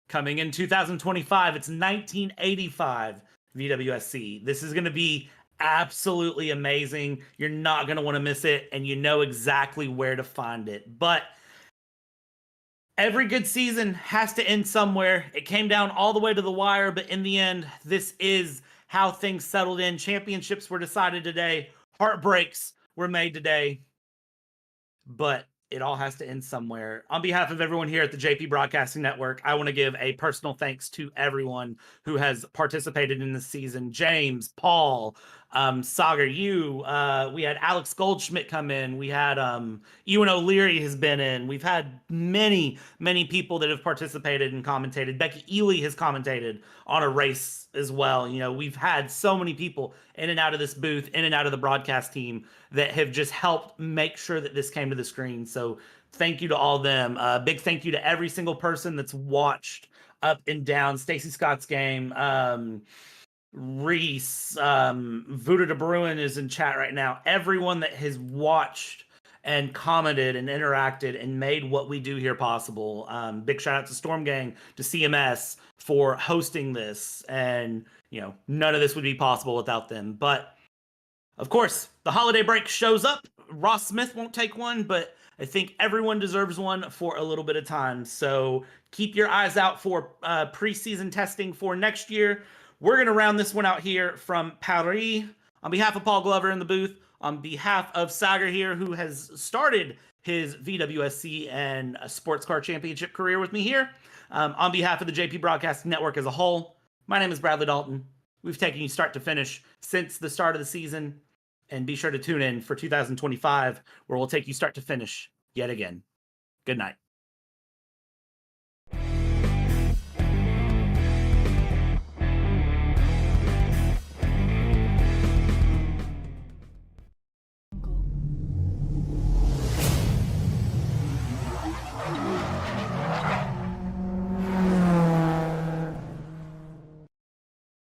Speaker 5: coming in 2025, it's 1985 VWSC. This is going to be absolutely amazing. You're not going to want to miss it, and you know exactly where to find it. But every good season has to end somewhere. It came down all the way to the wire, but in the end, this is how things settled in. Championships were decided today. Heartbreaks were made today. But it all has to end somewhere. On behalf of everyone here at the JP Broadcasting Network, I want to give a personal thanks to everyone who has participated in this season. James, Paul, Sagar, you, we had Alex Goldschmidt come in. We had Ewan O'Leary has been in. We've had many people that have participated and commentated. Becky Ely has commentated on a race as well. You know, we've had so many people in and out of this booth, in and out of the broadcast team that have just helped make sure that this came to the screen. So thank you to all of them. Big thank you to every single person that's watched up and down Stacy Scott's game. Reese, Vuda de Bruin is in chat right now. Everyone that has watched and commented and interacted and made what we do here possible. Big shout out to Storm Gang, to CMS for hosting this. And, you know, none of this would be possible without them. But, of course, the holiday break shows up. Ross Smith won't take one, but I think everyone deserves one for a little bit of time. So keep your eyes out for preseason testing for next year. We're going to round this one out here from Paris. On behalf of Paul Glover in the booth, on behalf of Sagar here, who has started his VWSC and Sports Car Championship career with me here, on behalf of the JP Broadcasting Network as a whole, my name is Bradley Dalton. We've taken you start to finish since the start of the season, and be sure to tune in for 2025, where we'll take you start to finish yet again. Good night.